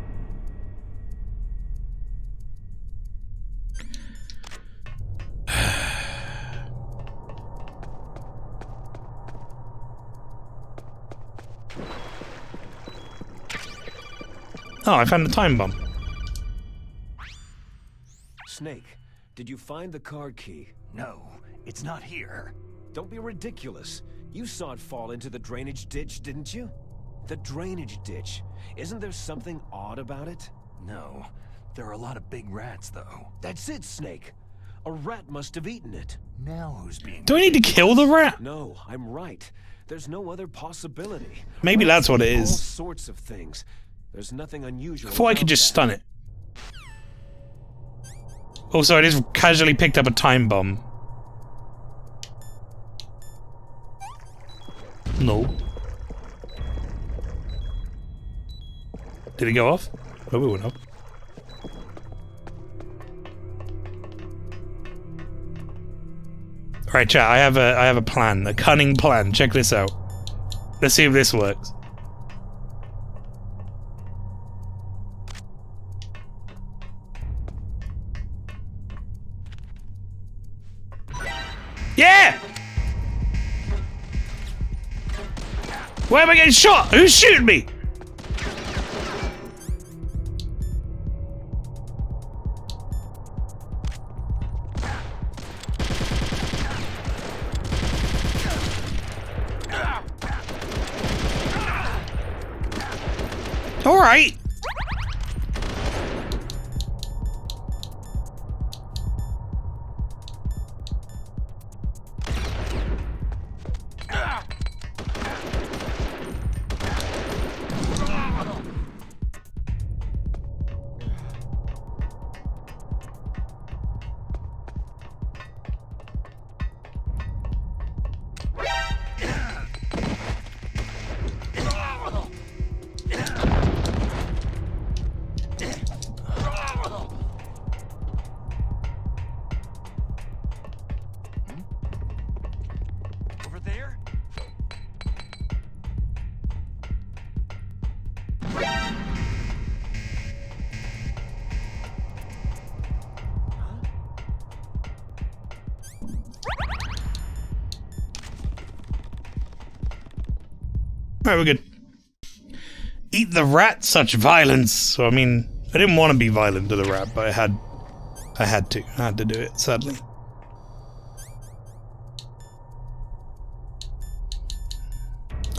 Oh, I found a time bomb. Snake, did you find the card key? No, it's not here. Don't be ridiculous. You saw it fall into the drainage ditch, didn't you? The drainage ditch. Isn't there something odd about it? No, there are a lot of big rats, though. That's it, Snake. A rat must have eaten it. Now who's being... Do I need to kill the rat? No, I'm right. There's no other possibility. Maybe that's what it All is. sorts of things. There's nothing unusual. I thought I could just stun it. Also, I just casually picked up a time bomb. No. Did it go off? Oh, it went off. Alright, chat, I have a plan. A cunning plan. Check this out. Let's see if this works. Yeah! Where am I getting shot? Who's shooting me? All right. Alright, we're good. Eat the rat, such violence. So, I mean, I didn't want to be violent to the rat, but I had to do it, sadly.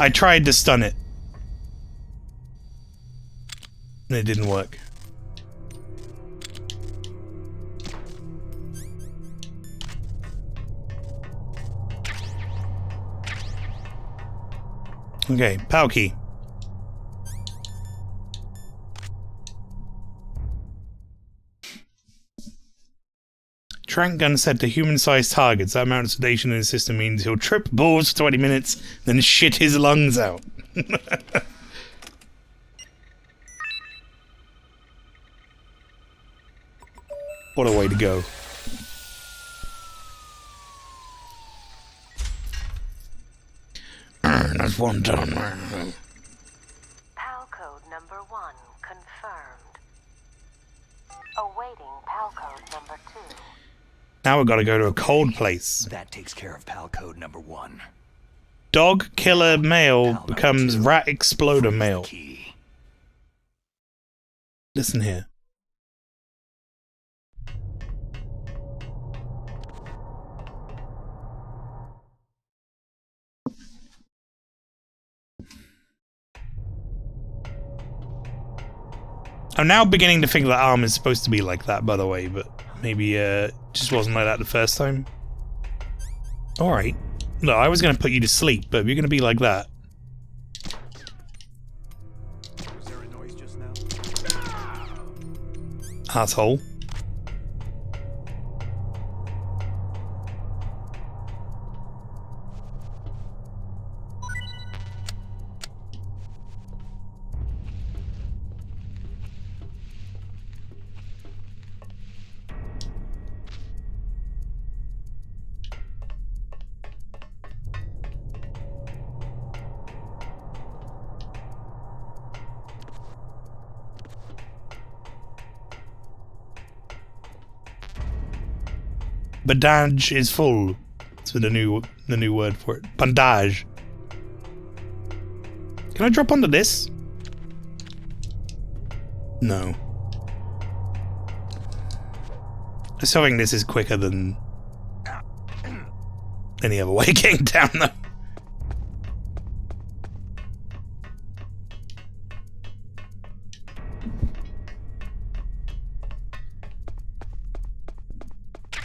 I tried to stun it. And it didn't work. Okay, POW key. Trank gun set to human-sized targets. That amount of sedation in the system means he'll trip balls for 20 minutes, then shit his lungs out. What a way to go. That's one done. PAL code number 1 confirmed. Awaiting PAL code number 2. Now we've got to go to a cold place. That takes care of PAL code number 1. Dog killer male becomes rat exploder male. Listen here. I'm now beginning to think that arm is supposed to be like that, by the way, but maybe just wasn't like that the first time. Alright. No, I was going to put you to sleep, but if you're going to be like that... Was there a noise just now? Asshole. Bandage is full. That's the new word for it. Bandage. Can I drop onto this? No. I still think this is quicker than any other way getting down though.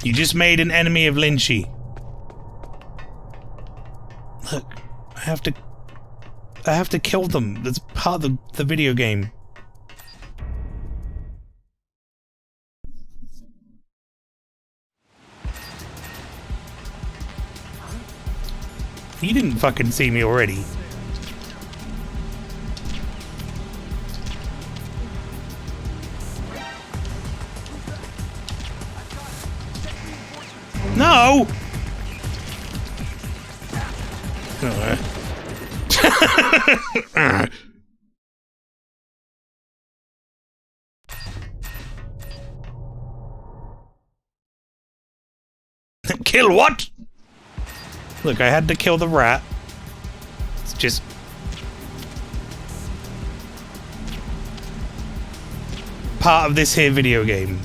You just made an enemy of Lynchy. Look, I have to kill them. That's part of the video game. You didn't fucking see me already. No! Kill what? Look, I had to kill the rat. It's just... part of this here video game.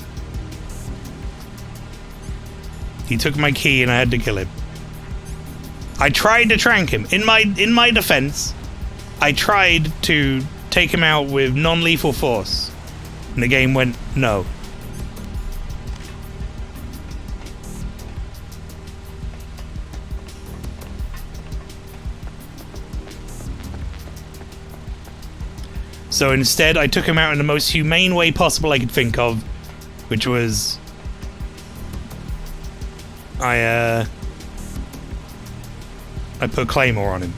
He took my key and I had to kill him. I tried to trank him. In my defense, I tried to take him out with non-lethal force. And the game went, no. So instead, I took him out in the most humane way possible I could think of, which was... I put Claymore on him.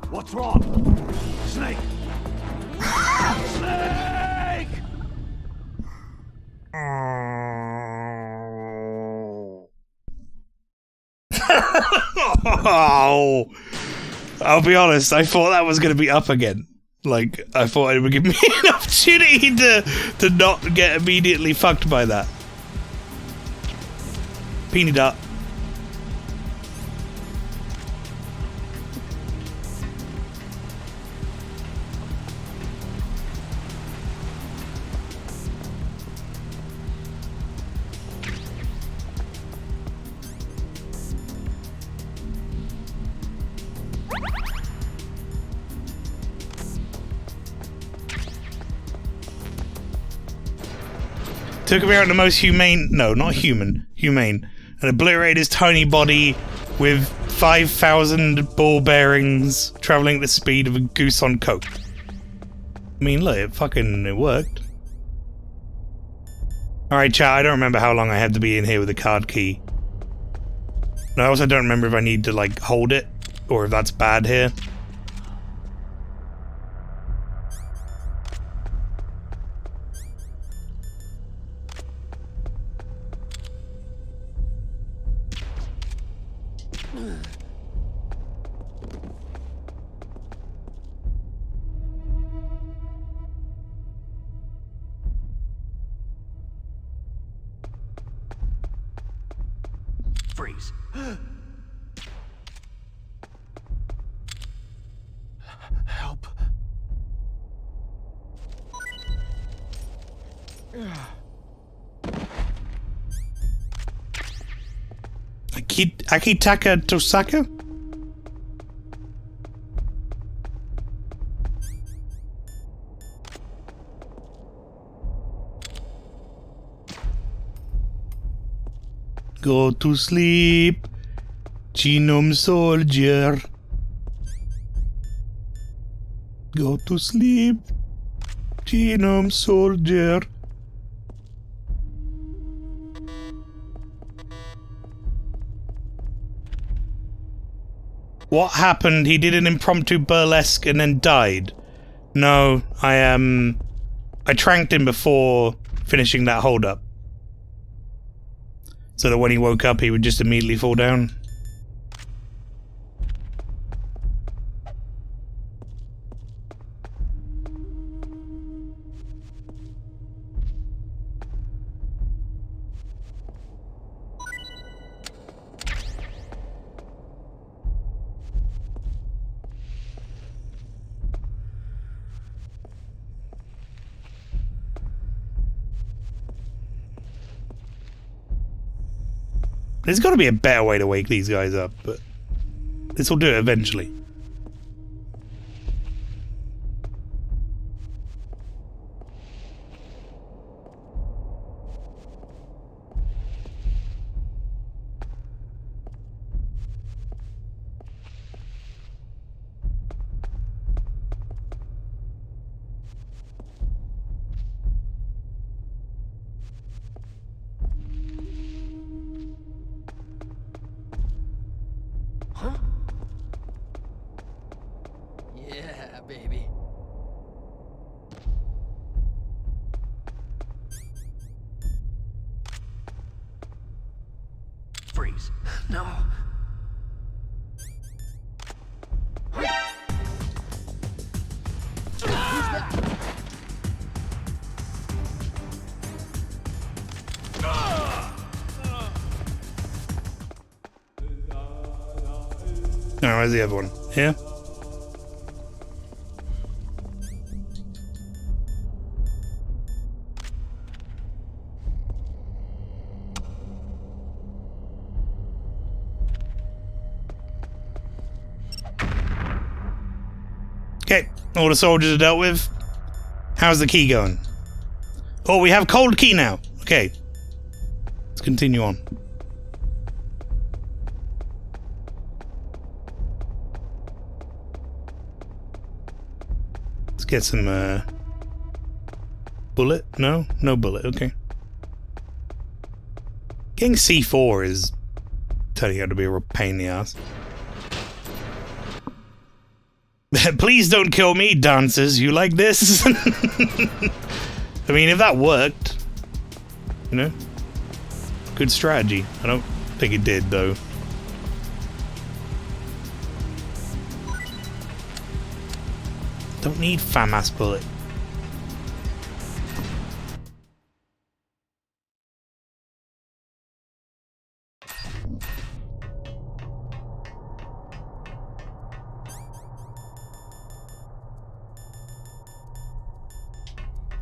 What's wrong? Snake! Snake! Oh, I'll be honest, I thought that was going to be up again. Like, I thought it would give me an opportunity to not get immediately fucked by that. Peony dart. Took him out the most humane, no, not human, humane, and obliterated his tiny body with 5,000 ball bearings, traveling at the speed of a goose on coke. I mean, look, it worked. Alright, chat, I don't remember how long I had to be in here with the card key. And I also don't remember if I need to, like, hold it, or if that's bad here. Freeze. Help. Akitaka Tosaka? Go to sleep, Genome Soldier. Go to sleep, Genome Soldier. What happened? He did an impromptu burlesque and then died. No, I tranked him before finishing that hold-up. So that when he woke up, he would just immediately fall down. There's got to be a better way to wake these guys up, but this will do it eventually. Yeah, baby. Freeze. No. No, where's the other one? Here? Okay, all the soldiers are dealt with. How's the key going? Oh, we have cold key now. Okay. Let's continue on. Let's get some, bullet? No? No bullet, okay. Getting C4 is turning out to be a real pain in the ass. Please don't kill me, dancers. You like this? I mean, if that worked, you know, good strategy. I don't think it did, though. Don't need FAMAS bullet.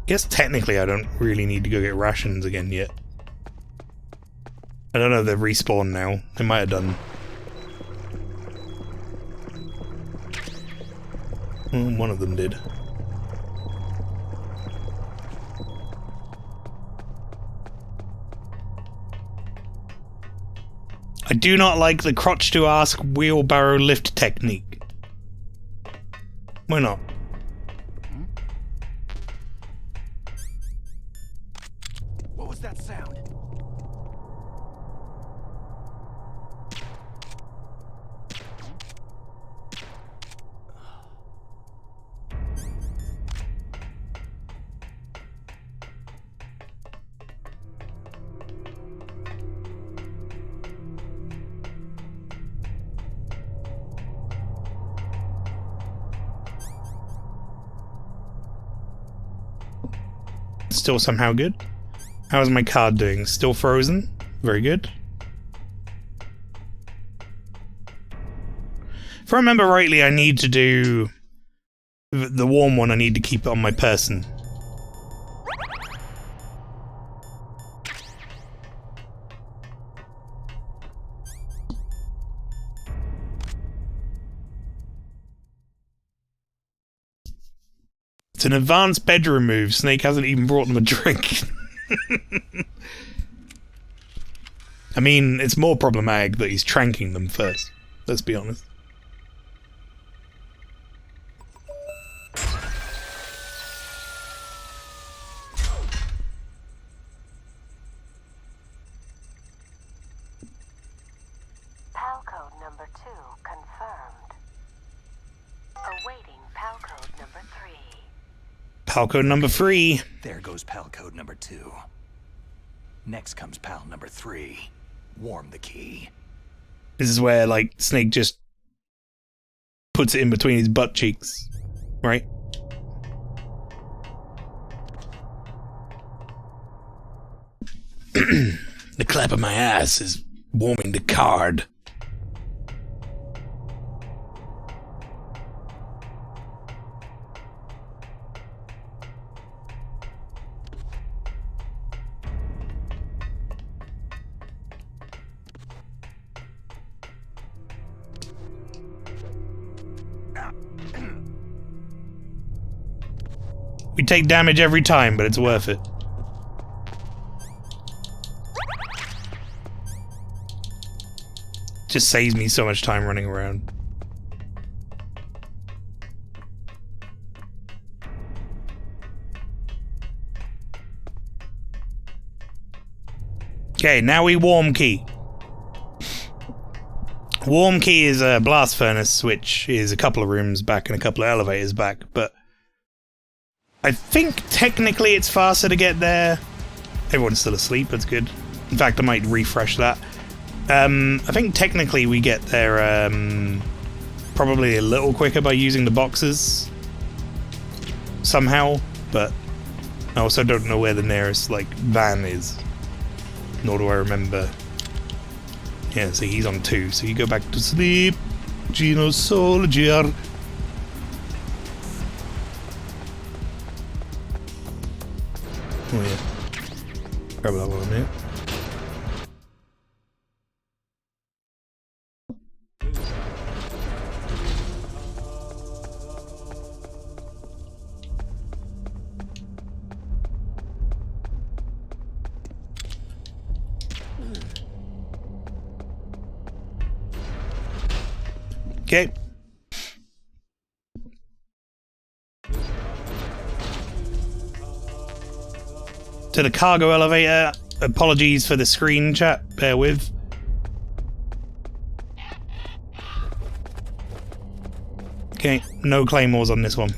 Guess technically I don't really need to go get rations again yet. I don't know if they've respawned now. They might have done. One of them did. I do not like the crotch to ask wheelbarrow lift technique. Why not? What was that sound? Still somehow good. How is my card doing? Still frozen? Very good. If I remember rightly, I need to do the warm one. I need to keep it on my person. It's an advanced bedroom move. Snake hasn't even brought them a drink. I mean, it's more problematic that he's tranking them first. Let's be honest. PAL code number 2 confirmed. Awaiting PAL code number 3. PAL code number 3. There goes PAL code number 2. Next comes PAL number 3. Warm the key. This is where, like, Snake just puts it in between his butt cheeks, right? The clap of my ass is warming the card. We take damage every time, but it's worth it. Just saves me so much time running around. Okay, now we warm key. Warm key is a blast furnace, which is a couple of rooms back and a couple of elevators back, but I think technically it's faster to get there. Everyone's still asleep, that's good. In fact, I might refresh that. I think technically we get there probably a little quicker by using the boxes somehow, but I also don't know where the nearest like van is, nor do I remember. Yeah, see, he's on 2, so you go back to sleep, Gino Soldier. Oh yeah, grab that one there. Okay. To the cargo elevator. Apologies for the screen chat. Bear with. Okay, no claymores on this one.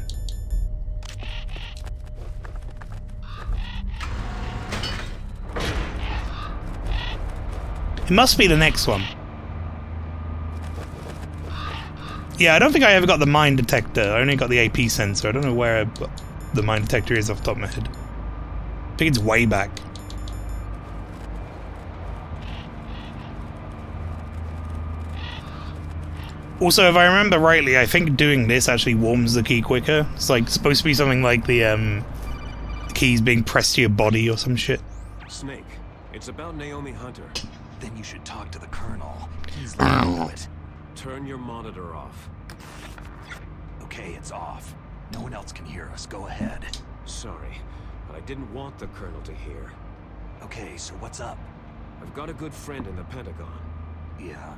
It must be the next one. Yeah, I don't think I ever got the mine detector. I only got the AP sensor. I don't know where the mine detector is off the top of my head. I think it's way back. Also, if I remember rightly, I think doing this actually warms the key quicker. It's like supposed to be something like the keys being pressed to your body or some shit. Snake, it's about Naomi Hunter. Then you should talk to the Colonel. He's looking into it. Turn your monitor off. Okay, it's off. No one else can hear us. Go ahead. Sorry, but I didn't want the Colonel to hear. Okay, so what's up? I've got a good friend in the Pentagon. Yeah.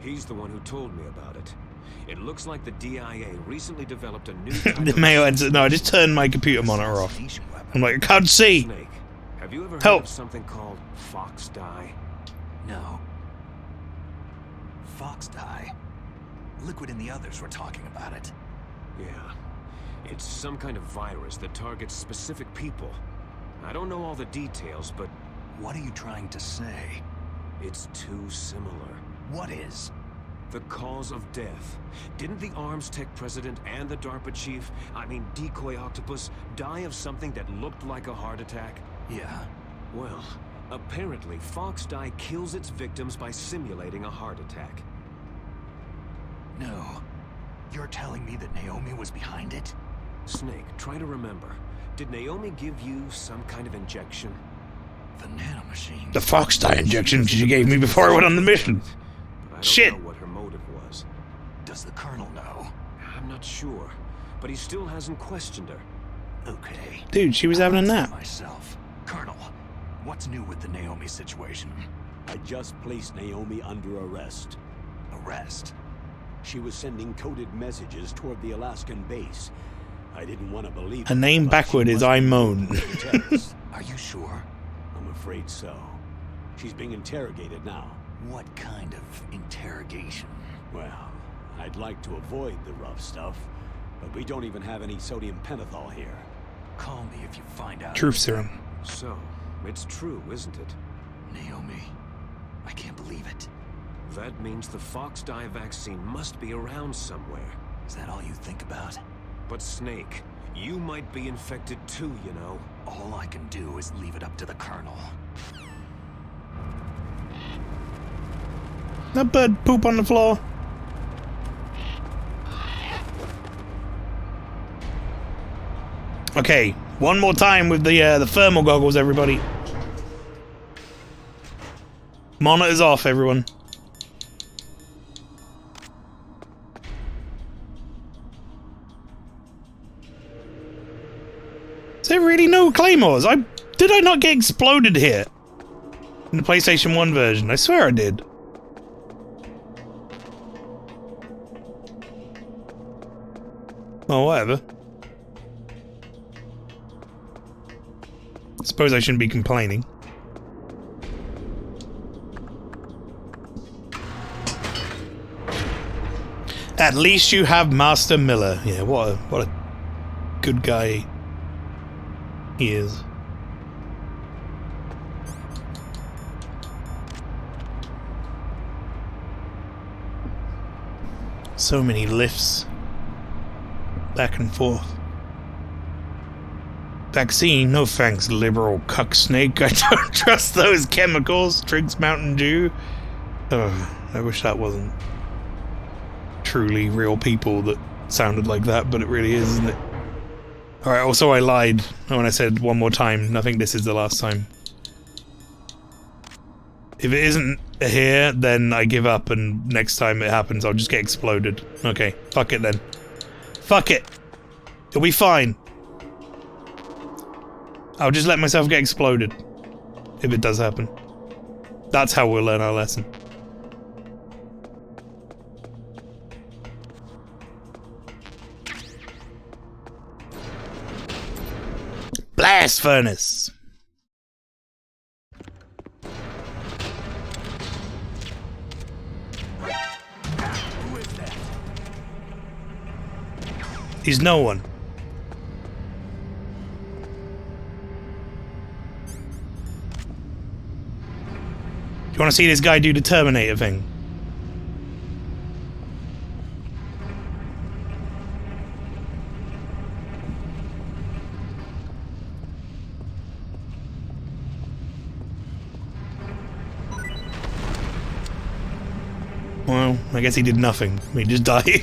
He's the one who told me about it. It looks like the DIA recently developed a new The mail ends. No, I just turned my computer monitor off. I'm like, I can't see. Snake, have you ever heard Help. of something called fox dye? No. Fox dye? Liquid and the others were talking about it. Yeah. It's some kind of virus that targets specific people. I don't know all the details, but What are you trying to say? it's too similar. What is? The cause of death. Didn't the Arms Tech president and the DARPA chief, Decoy Octopus, die of something that looked like a heart attack? Yeah. Well, apparently Fox dye kills its victims by simulating a heart attack. No. You're telling me that Naomi was behind it? Snake, try to remember. Did Naomi give you some kind of injection? The nanomachine. The fox dye injection she gave me before I went on the mission. But I don't Shit. know what her motive was. Does the Colonel know? I'm not sure, but he still hasn't questioned her. Okay. Dude, she was having a I'll nap. answer myself. Colonel, what's new with the Naomi situation? I just placed Naomi under arrest. Arrest? She was sending coded messages toward the Alaskan base. I didn't want to believe Her it, name but backward she is must I be Moan. a terrorist. Are you sure? I'm afraid so. She's being interrogated now. What kind of interrogation? Well, I'd like to avoid the rough stuff, but we don't even have any sodium pentothal here. Call me if you find out. Truth serum. So, it's true, isn't it? Naomi, I can't believe it. That means the fox dye vaccine must be around somewhere. Is that all you think about? But Snake, you might be infected too, you know. All I can do is leave it up to the Colonel. That bird poop on the floor. Okay, one more time with the thermal goggles, everybody. Monitors off, everyone. Is there really no claymores? Did I not get exploded here? In the PlayStation 1 version? I swear I did. Oh, whatever. Suppose I shouldn't be complaining. At least you have Master Miller. Yeah, what a good guy he is. So many lifts. Back and forth. Vaccine? No thanks, liberal cuck snake. I don't trust those chemicals. Drinks Mountain Dew. Ugh, I wish that wasn't truly real people that sounded like that, but it really is, isn't it? Alright, also I lied when I said one more time. I think this is the last time. If it isn't here, then I give up, and next time it happens, I'll just get exploded. Okay, fuck it then. Fuck it! It'll be fine. I'll just let myself get exploded. If it does happen. That's how we'll learn our lesson. Blast furnace! Who is that? He's no one. You want to see this guy do the Terminator thing? Well, I guess he did nothing. He just died.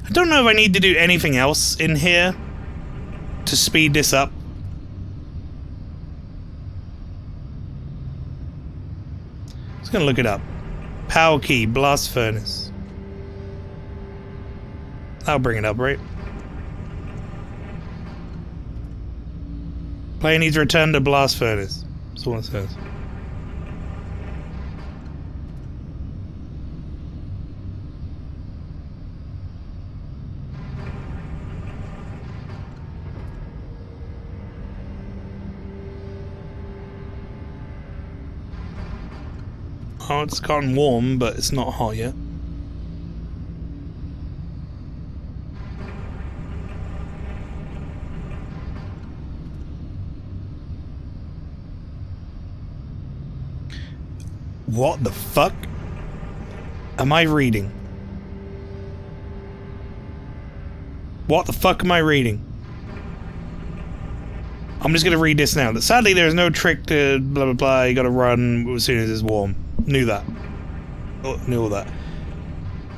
I don't know if I need to do anything else in here to speed this up. Just gonna look it up. Power key, blast furnace. That'll bring it up, right? Player needs to return to blast furnace. That's all it says. Oh, it's gotten warm, but it's not hot yet. What the fuck am I reading? What the fuck am I reading? I'm just gonna read this now. Sadly, there's no trick to blah blah blah. You gotta run as soon as it's warm. Knew that. Oh, knew all that.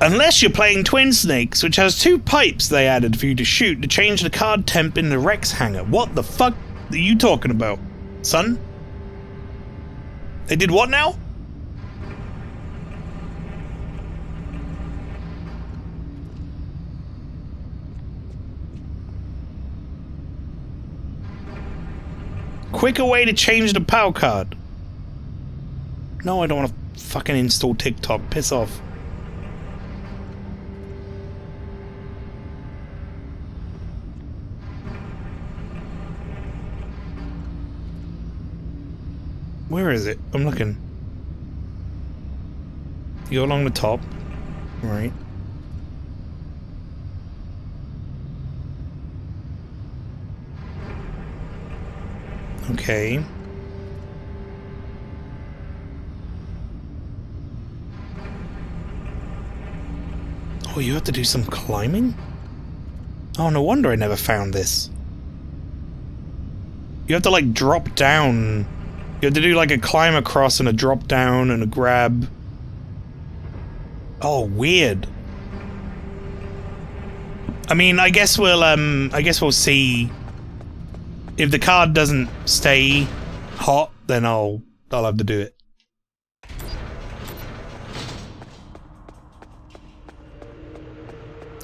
Unless you're playing Twin Snakes, which has 2 pipes they added for you to shoot to change the card temp in the Rex hangar. What the fuck are you talking about, son? They did what now? Quicker way to change the power card. No, I don't want to fucking install TikTok. Piss off. Where is it? I'm looking. You go along the top. Right. Okay. Oh, you have to do some climbing? Oh, no wonder I never found this. You have to, like, drop down. You have to do, like, a climb across and a drop down and a grab. Oh, weird. I mean, I guess we'll see. If the card doesn't stay hot, then I'll have to do it.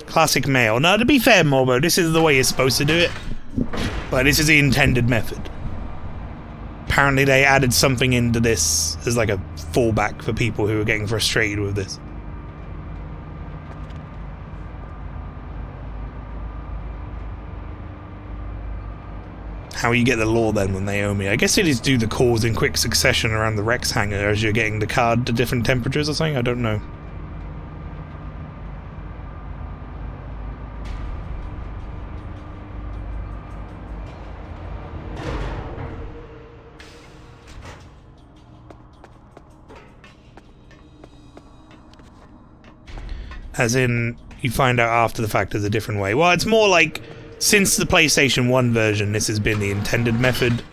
Classic Mael. Now, to be fair, Morbo, this is the way you're supposed to do it. But this is the intended method. Apparently they added something into this as like a fallback for people who are getting frustrated with this. How you get the lore then with Naomi? I guess it is do the calls in quick succession around the Rex hangar as you're getting the card to different temperatures or something? I don't know. As in, you find out after the fact there's a different way. Well, it's more like, since the PlayStation 1 version, this has been the intended method.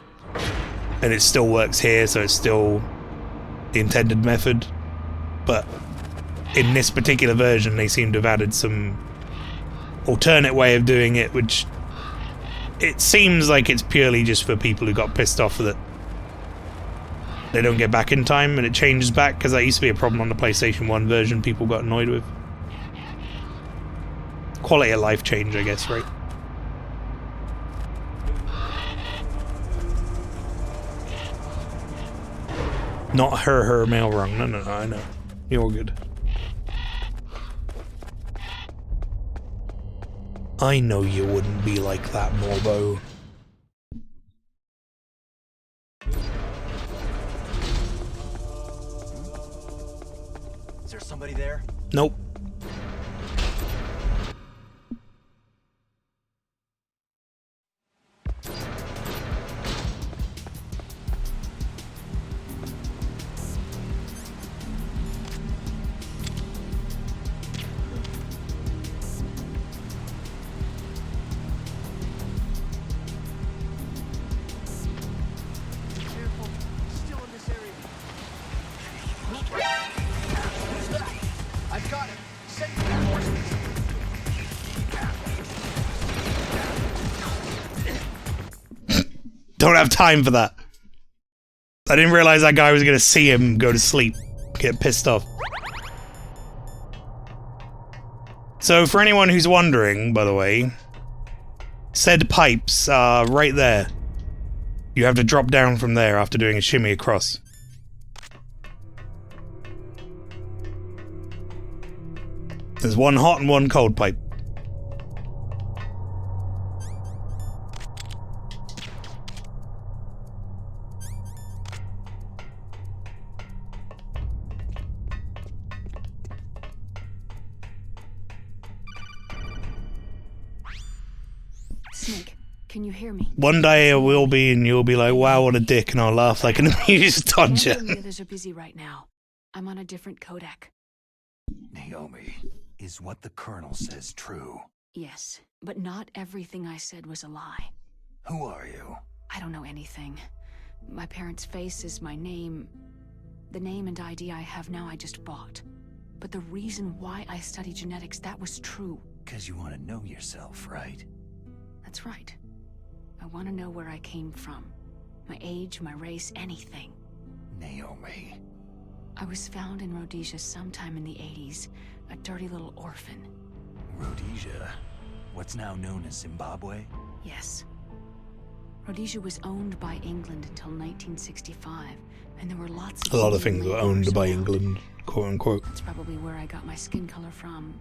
And it still works here, so it's still the intended method. But in this particular version, they seem to have added some alternate way of doing it, which it seems like it's purely just for people who got pissed off that they don't get back in time and it changes back, because that used to be a problem on the PlayStation 1 version people got annoyed with. Quality of life change, I guess, right? Not her mail wrong. No, I know. You're good. I know you wouldn't be like that, Morbo. Is there somebody there? Nope. don't have time for that. I didn't realize that guy was gonna see him go to sleep, get pissed off. So for anyone who's wondering, by the way, said pipes are right there. You have to drop down from there after doing a shimmy across. There's one hot and one cold pipe. Snake, can you hear me? One day I will be, and you'll be like, wow, what a dick, and I'll laugh like an amused dodger. The others are busy right now. I'm on a different codec. Naomi, is what the Colonel says true? Yes, but not everything I said was a lie. Who are you? I don't know anything. My parents' face is my name. The name and ID I have now I just bought. But the reason why I study genetics, that was true. 'Cause you want to know yourself, right? That's right. I want to know where I came from. My age, my race, anything. Naomi. I was found in Rhodesia sometime in the 80s. A dirty little orphan. Rhodesia? What's now known as Zimbabwe? Yes. Rhodesia was owned by England until 1965, and there were lots of... A lot of things were owned by England, quote unquote. That's probably where I got my skin color from.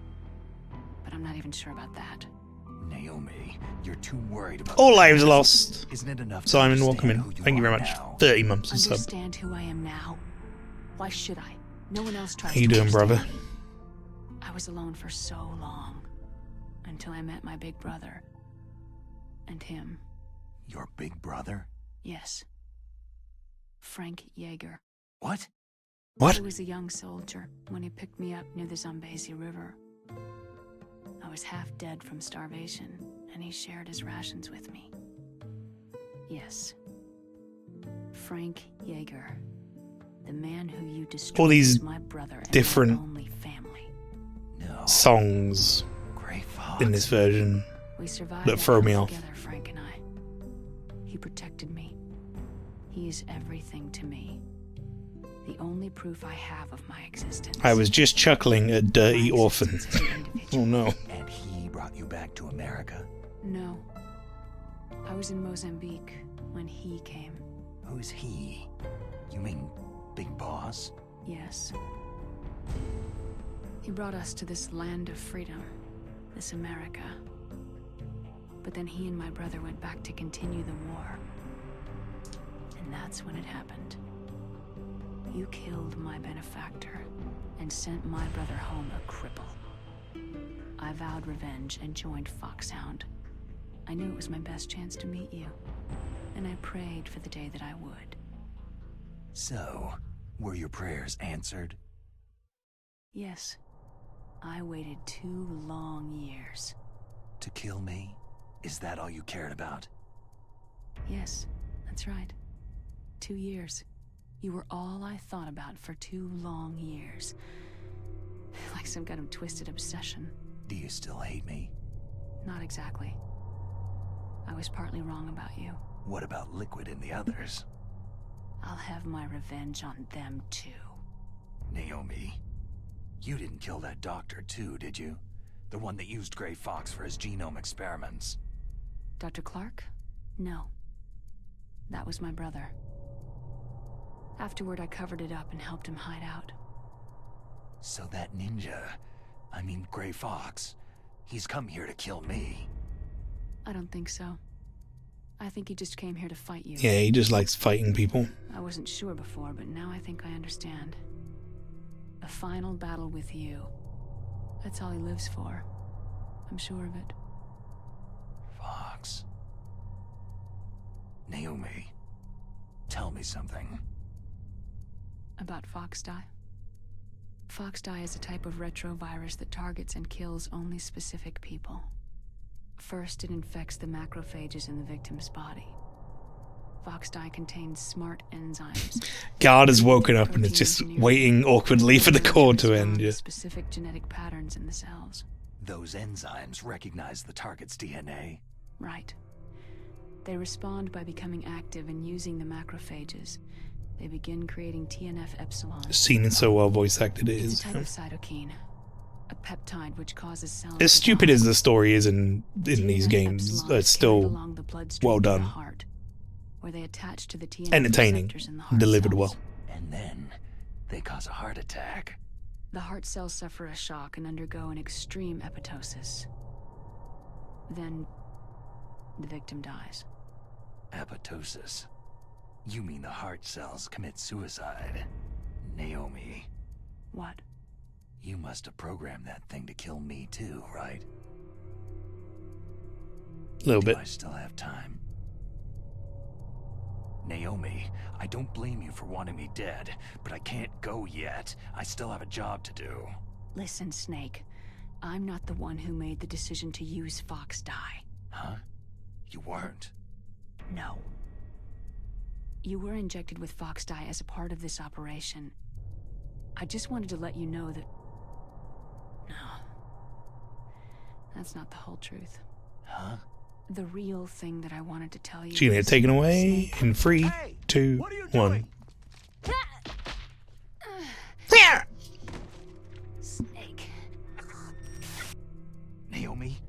But I'm not even sure about that. Naomi, you're too worried about... All lives lost. Isn't it enough? Simon, welcome in. Thank you very much. Now? 30 months or so. Understand who I am now? Why should I? No one else tries How you to doing, understand brother? me. I was alone for so long. Until I met my big brother. And him. Your big brother? Yes. Frank Yeager. What? What? He was a young soldier when he picked me up near the Zambezi River. I was half dead from starvation, and he shared his rations with me. Yes. Frank Yeager. The man who you destroyed All these was my brother and different my only family. No. songs Gray Fox. in this version We survived that throw that me night off. together, Frank and I. He protected me. He is everything to me. The only proof I have of my existence. I was just chuckling at Dirty My Orphan. existence as an individual. Oh no. And he brought you back to America? No. I was in Mozambique when he came. Who's he? You mean Big Boss? Yes. He brought us to this land of freedom, this America. But then he and my brother went back to continue the war. And that's when it happened. You killed my benefactor and sent my brother home a cripple. I vowed revenge and joined Foxhound. I knew it was my best chance to meet you, and I prayed for the day that I would. So, were your prayers answered? Yes. I waited 2 long years. To kill me? Is that all you cared about? Yes, that's right. 2 years. You were all I thought about for 2 long years. Like some kind of twisted obsession. Do you still hate me? Not exactly. I was partly wrong about you. What about Liquid and the others? I'll have my revenge on them too. Naomi, you didn't kill that doctor too, did you? The one that used Gray Fox for his genome experiments. Dr. Clark? No. That was my brother. Afterward, I covered it up and helped him hide out. So that ninja, I mean Gray Fox, he's come here to kill me. I don't think so. I think he just came here to fight you. Yeah, he just likes fighting people. I wasn't sure before, but now I think I understand. A final battle with you. That's all he lives for. I'm sure of it. Fox. Naomi, tell me something. About Foxdie? Foxdie is a type of retrovirus that targets and kills only specific people. First, it infects the macrophages in the victim's body. Foxdie contains smart enzymes. Guard has woken up and is just waiting awkwardly for the call to end. Yeah. Specific genetic patterns in the cells. Those enzymes recognize the target's DNA. Right. They respond by becoming active and using the macrophages. They begin creating TNF-epsilon. Seen it so well voice acted it It's is. a type of cytokine, a peptide which causes cells. As stupid as the story is in these games, it's still well done. Heart, where they attach to the TNF Entertaining, receptors in the heart delivered cells. well. And then they cause a heart attack. The heart cells suffer a shock and undergo an extreme apoptosis. Then the victim dies. Apoptosis. You mean the heart cells commit suicide? Naomi, What? you must have programmed that thing to kill me too, right? A little bit. Do I still have time? Naomi, I don't blame you for wanting me dead, but I can't go yet. I still have a job to do. Listen, Snake. I'm not the one who made the decision to use Fox dye. Huh? You weren't? No. You were injected with Fox dye as a part of this operation. I just wanted to let you know that... No. That's not the whole truth. Huh? The real thing that I wanted to tell you She's gonna get is, taken away Snake, in 3, 2, 1. Snake. Naomi?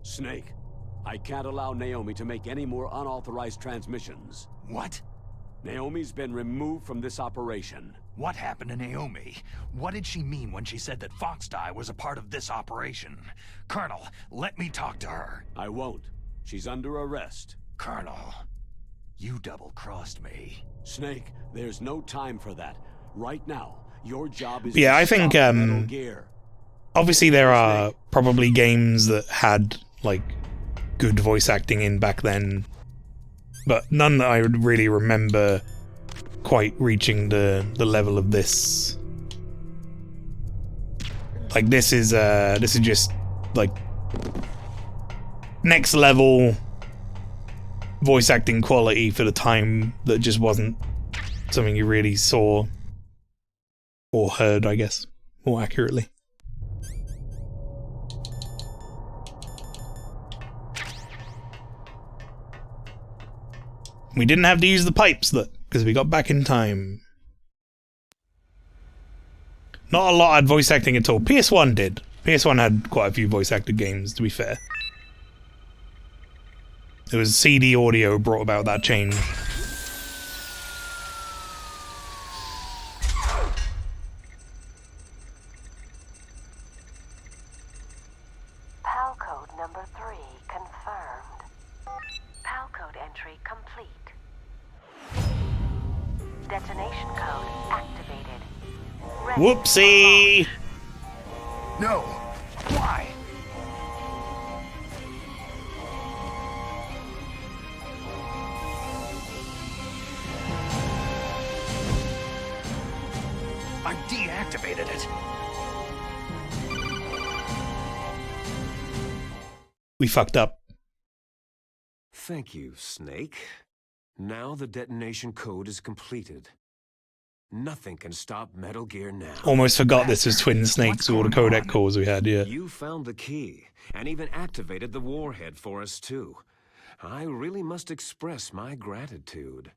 Snake, I can't allow Naomi to make any more unauthorized transmissions. What? Naomi's been removed from this operation. What happened to Naomi? What did she mean when she said that Fox dye was a part of this operation? Colonel, let me talk to her. I won't. She's under arrest. Colonel, you double-crossed me. Snake, there's no time for that. Right now, your job is Yeah, to I think, stop Metal Gear. Obviously there are probably games that had, like, good voice acting in back then, but none that I would really remember quite reaching the level of this. Like, this is just, like, next level voice acting quality for the time that just wasn't something you really saw or heard, I guess, more accurately. We didn't have to use the pipes, though, because we got back in time. Not a lot had voice acting at all. PS1 did. PS1 had quite a few voice acted games, to be fair. It was CD audio brought about that change. PAL code number 3 confirmed. PAL code entry complete. Detonation code activated. Ready. Whoopsie! No! Why? I deactivated it. We fucked up. Thank you, Snake. Now the detonation code is completed. Nothing can stop Metal Gear now. Almost forgot this was Twin Snakes, all the codec calls we had, yeah. You found the key, and even activated the warhead for us, too. I really must express my gratitude.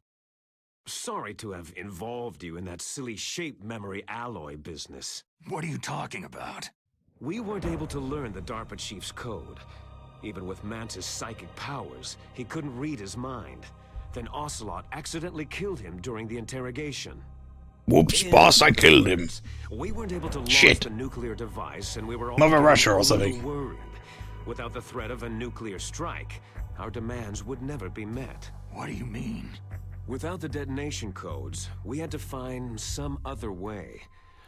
Sorry to have involved you in that silly shape memory alloy business. What are you talking about? We weren't able to learn the DARPA chief's code. Even with Mantis' psychic powers, he couldn't read his mind. Then Ocelot accidentally killed him during the interrogation. Whoops, boss, I killed him. We weren't able to launch Shit. the nuclear device, and we were all Mother Russia or a little something. worried. Without the threat of a nuclear strike, our demands would never be met. What do you mean? Without the detonation codes, we had to find some other way.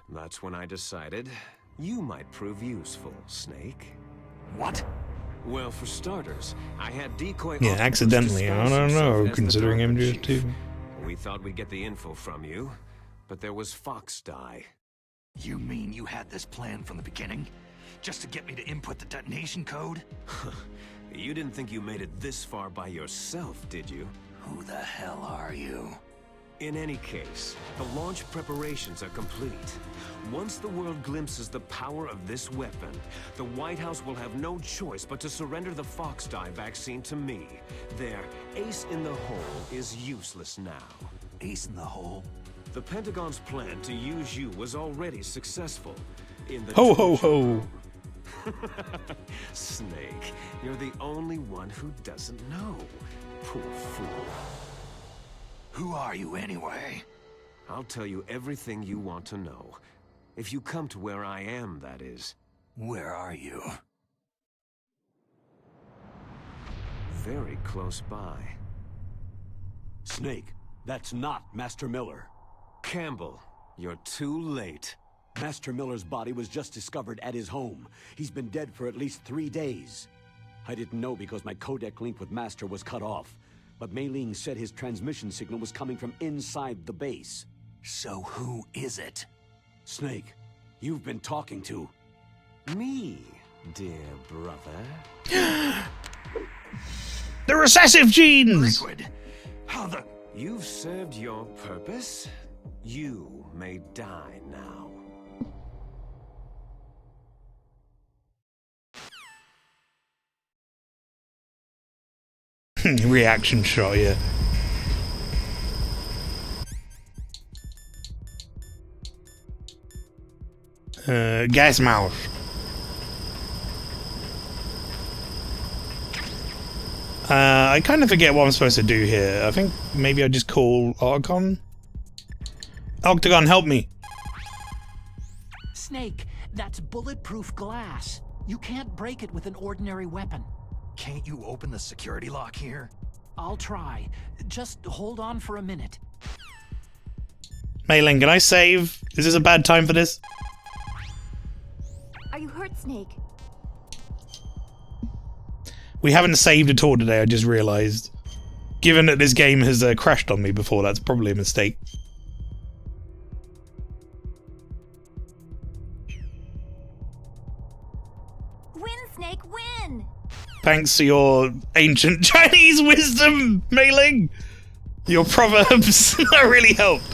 That's when I decided you might prove useful, Snake. What? Well, for starters, I had decoy Yeah, Octopus accidentally, I disguise don't himself know, as the considering him DARPA just chief. too. We thought we'd get the info from you, but there was Fox dye. You mean you had this plan from the beginning? Just to get me to input the detonation code? You didn't think you made it this far by yourself, did you? Who the hell are you? In any case, the launch preparations are complete. Once the world glimpses the power of this weapon, the White House will have no choice but to surrender the Fox-Die vaccine to me. Their ace in the hole is useless now. Ace in the hole? The Pentagon's plan to use you was already successful. In the Ho ho ho! Snake, you're the only one who doesn't know. Poor fool. Who are you anyway? I'll tell you everything you want to know. If you come to where I am, that is. Where are you? Very close by. Snake, that's not Master Miller. Campbell, you're too late. Master Miller's body was just discovered at his home. He's been dead for at least 3 days. I didn't know because my codec link with Master was cut off. But Mei Ling said his transmission signal was coming from inside the base. So who is it? Snake, you've been talking to... Me, dear brother. The recessive genes! Liquid. How the... You've served your purpose. You may die now. Reaction shot, yeah. Gas mouth. I kind of forget what I'm supposed to do here. I think maybe I just call Octagon. Octagon, help me. Snake, that's bulletproof glass. You can't break it with an ordinary weapon. Can't you open the security lock here? I'll try. Just hold on for a minute. Mei Ling, can I save? Is this a bad time for this? Are you hurt, Snake? We haven't saved at all today, I just realised. Given that this game has crashed on me before, that's probably a mistake. Win, Snake, win! Thanks to your ancient Chinese wisdom, Mei Ling! Your proverbs, that really helped.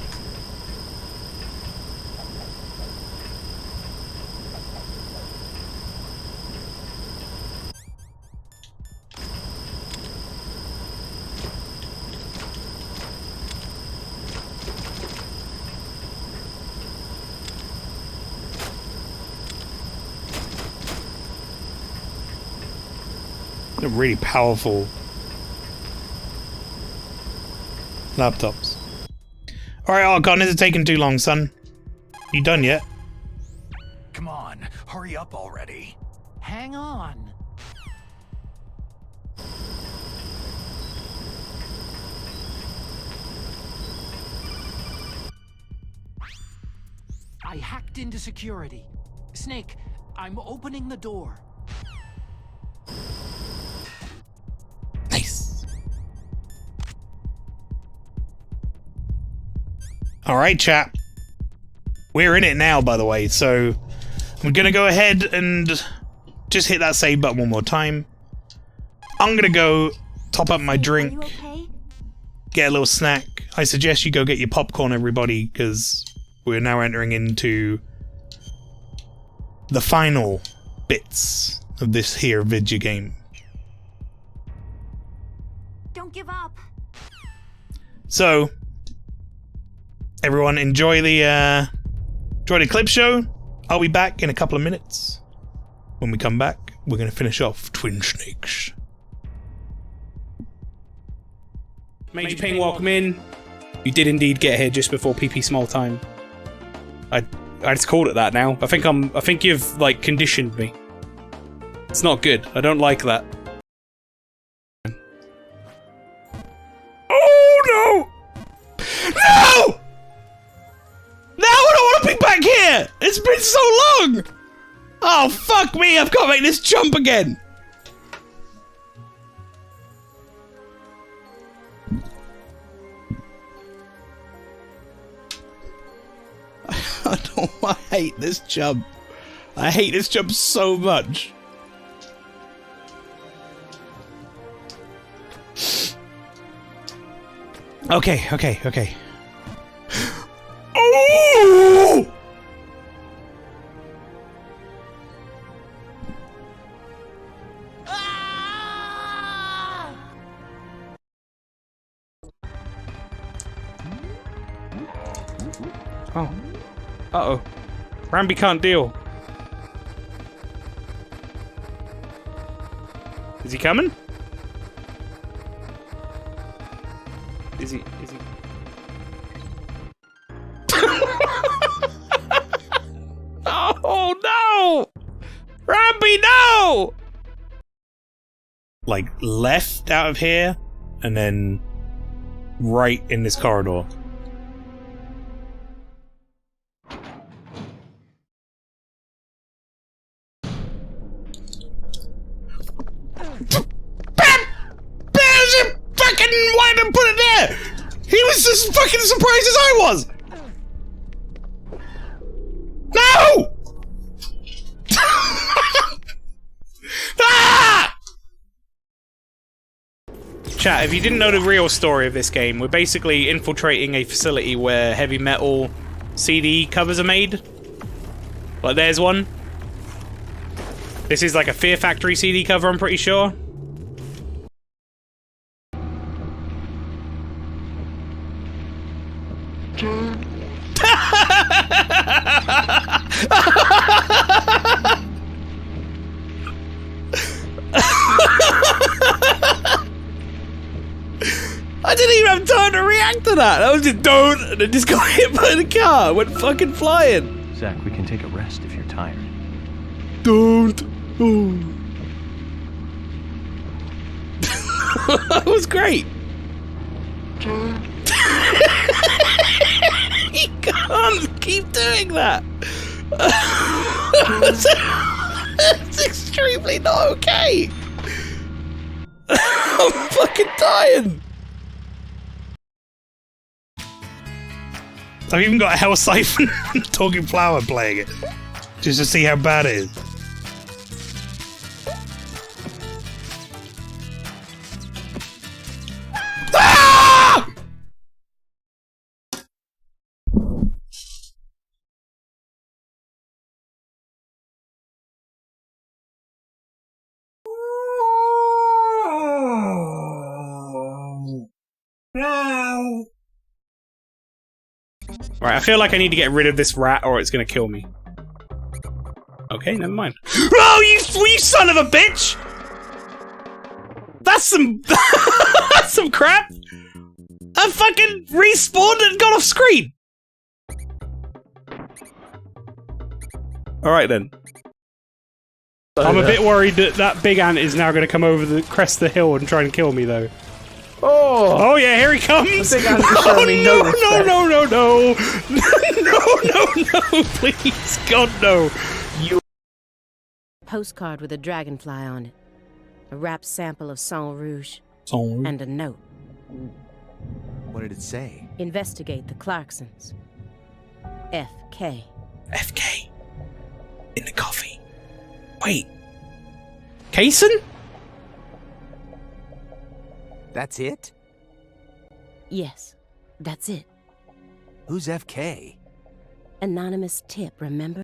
They're really powerful laptops. Alright, Archon, is it taking too long, son? You done yet? Come on, hurry up already. Hang on. I hacked into security. Snake, I'm opening the door. Nice. Alright, chat. We're in it now, by the way, so I'm gonna go ahead and just hit that save button one more time. I'm gonna go top up my drink, Are you okay? get a little snack. I suggest you go get your popcorn, everybody, because we're now entering into the final bits of this here video game. Don't give up. So, everyone enjoy the clip show. I'll be back in a couple of minutes. When we come back, we're going to finish off Twin Snakes. Major Ping, welcome in. You did indeed get here just before PP small time. I just called it that now. I think you've like conditioned me. It's not good. I don't like that. Oh no! No! No, I don't want to be back here! It's been so long! Oh fuck me, I've got to make this jump again! I hate this jump. I hate this jump so much. Okay. Oh. Uh-oh. Rambi can't deal. Is he coming? Is he? Oh no! Rambi, no! Like left out of here, and then right in this corridor. Why did I put it there? He was as fucking surprised as I was! No! Ah! Chat, if you didn't know the real story of this game, we're basically infiltrating a facility where heavy metal CD covers are made. Like, there's one. This is like a Fear Factory CD cover, I'm pretty sure. I didn't even have time to react to that. I was just don't, and then just got hit by the car. Went fucking flying. Zach, we can take a rest if you're tired. Don't. Oh. That was great. He can't keep doing that. It's extremely not okay. I'm fucking dying. I've even got a Hell Siphon and a Talking Flower playing it, just to see how bad it is. Ah! No. Right, I feel like I need to get rid of this rat or it's gonna kill me. Okay, never mind. Oh, you son of a bitch! That's some... that's some crap! I fucking respawned and got off screen! Alright then. I'm a bit worried that that big ant is now gonna come over the crest of the hill and try and kill me though. Oh yeah, here he comes! Oh no, no, please, God no! Postcard with a dragonfly on it, a wrapped sample of Sang Rouge, and a note. What did it say? Investigate the Clarksons. FK. FK? In the coffee. Wait. Kaysen? That's it? Yes, that's it. Who's FK? Anonymous tip, remember?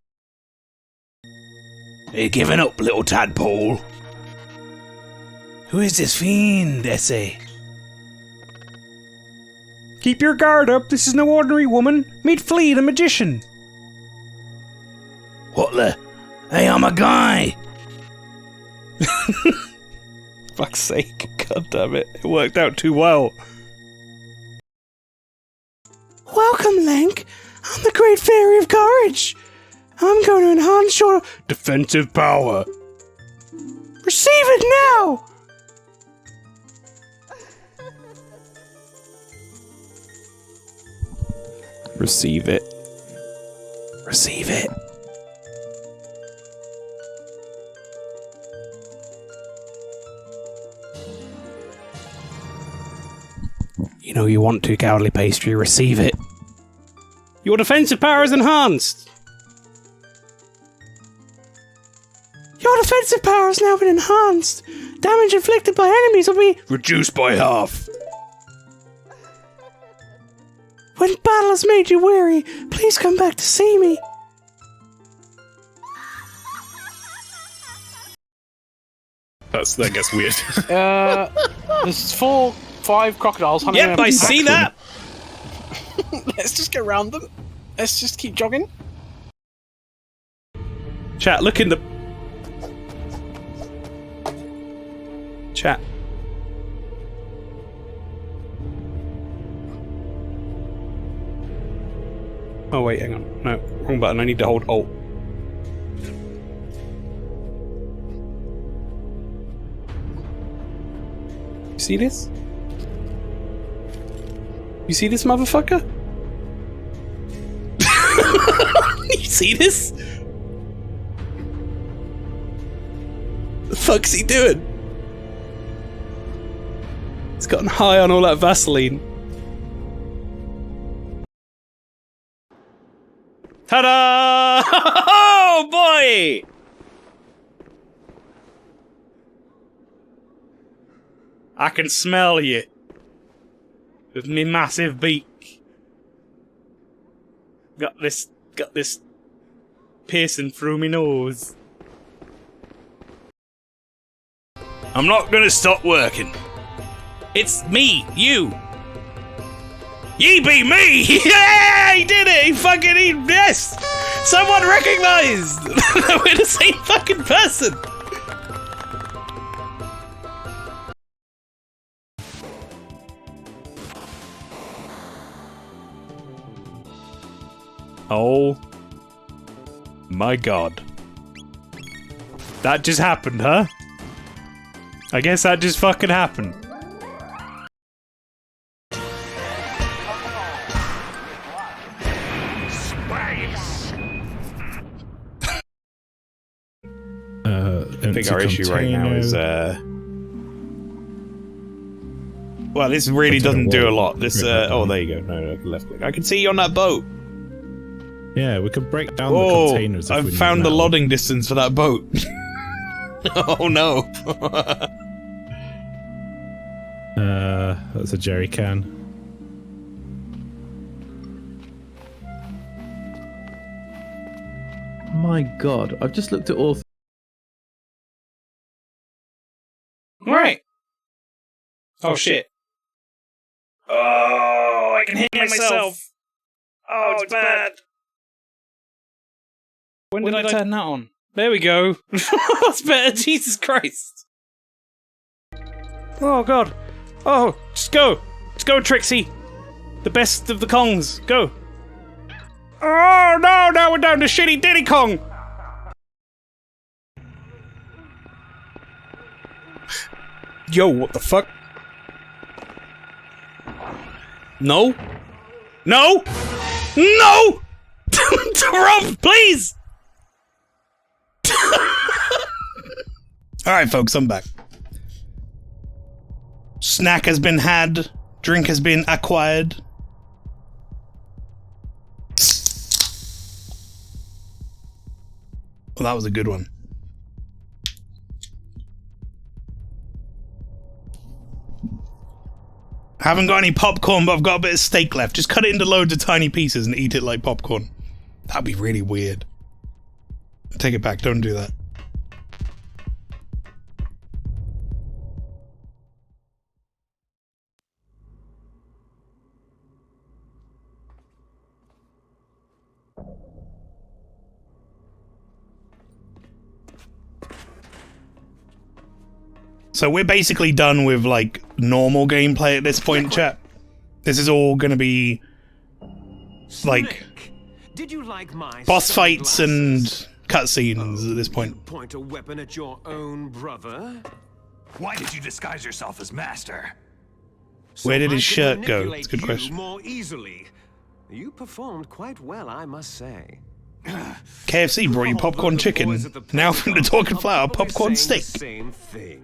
You're giving up, little tadpole. Who is this fiend, Essie? Keep your guard up, this is no ordinary woman. Meet Flea the magician. What the? Hey, I'm a guy! Fuck's sake, god damn it. It worked out too well. Welcome, Link. I'm the Great Fairy of Courage. I'm going to enhance your defensive power. Receive it now! Receive it. Receive it. You know you want to, cowardly pastry. Receive it. Your defensive power is enhanced. Your defensive power has now been enhanced. Damage inflicted by enemies will be reduced by half. When battle has made you weary, please come back to see me. That gets weird. There's 5 crocodiles hunting. Yep, I see that. Let's just get around them. Let's just keep jogging. Chat, look in the... Chat. Oh wait, hang on. No, wrong button. I need to hold Alt. You see this? You see this, motherfucker? You see this? The fuck's he doing? He's gotten high on all that Vaseline. Ta-da! Oh boy! I can smell you with me massive beak. Got this piercing through me nose. I'm not gonna stop working. It's me, you. Ye be me! Yeah, he did it! Yes! Someone recognized! We're the same fucking person! Oh my god. That just happened, huh? I guess that just fucking happened. I think our issue right now is well, this really doesn't do a lot. This oh, there you go. No, left click. I can see you on that boat. Yeah, we could break down the containers. I've found the loading distance for that boat. Oh no. That's a jerry can. My god, I've just looked at all. Right. Oh shit. Oh, I can hear myself. Oh, it's bad. When did I turn that on? There we go. That's better. Jesus Christ. Oh god. Oh, just go. Let's go, Trixie. The best of the Kongs. Go. Oh no, now we're down to shitty Diddy Kong. Yo, what the fuck? No? No? No! Rob, please! Alright, folks, I'm back. Snack has been had. Drink has been acquired. Well, that was a good one. I haven't got any popcorn, but I've got a bit of steak left. Just cut it into loads of tiny pieces and eat it like popcorn. That'd be really weird. Take it back, don't do that. So we're basically done with, like, normal gameplay at this point, chat. This is all gonna be, like, did you like my boss fights and cutscenes at this point. Point a weapon at your own brother? Why did you disguise yourself as Master? Where did his shirt go? It's a good question. More easily. You performed quite well, I must say. KFC brought you popcorn chicken. Now from the talking flour, popcorn steak. Same thing.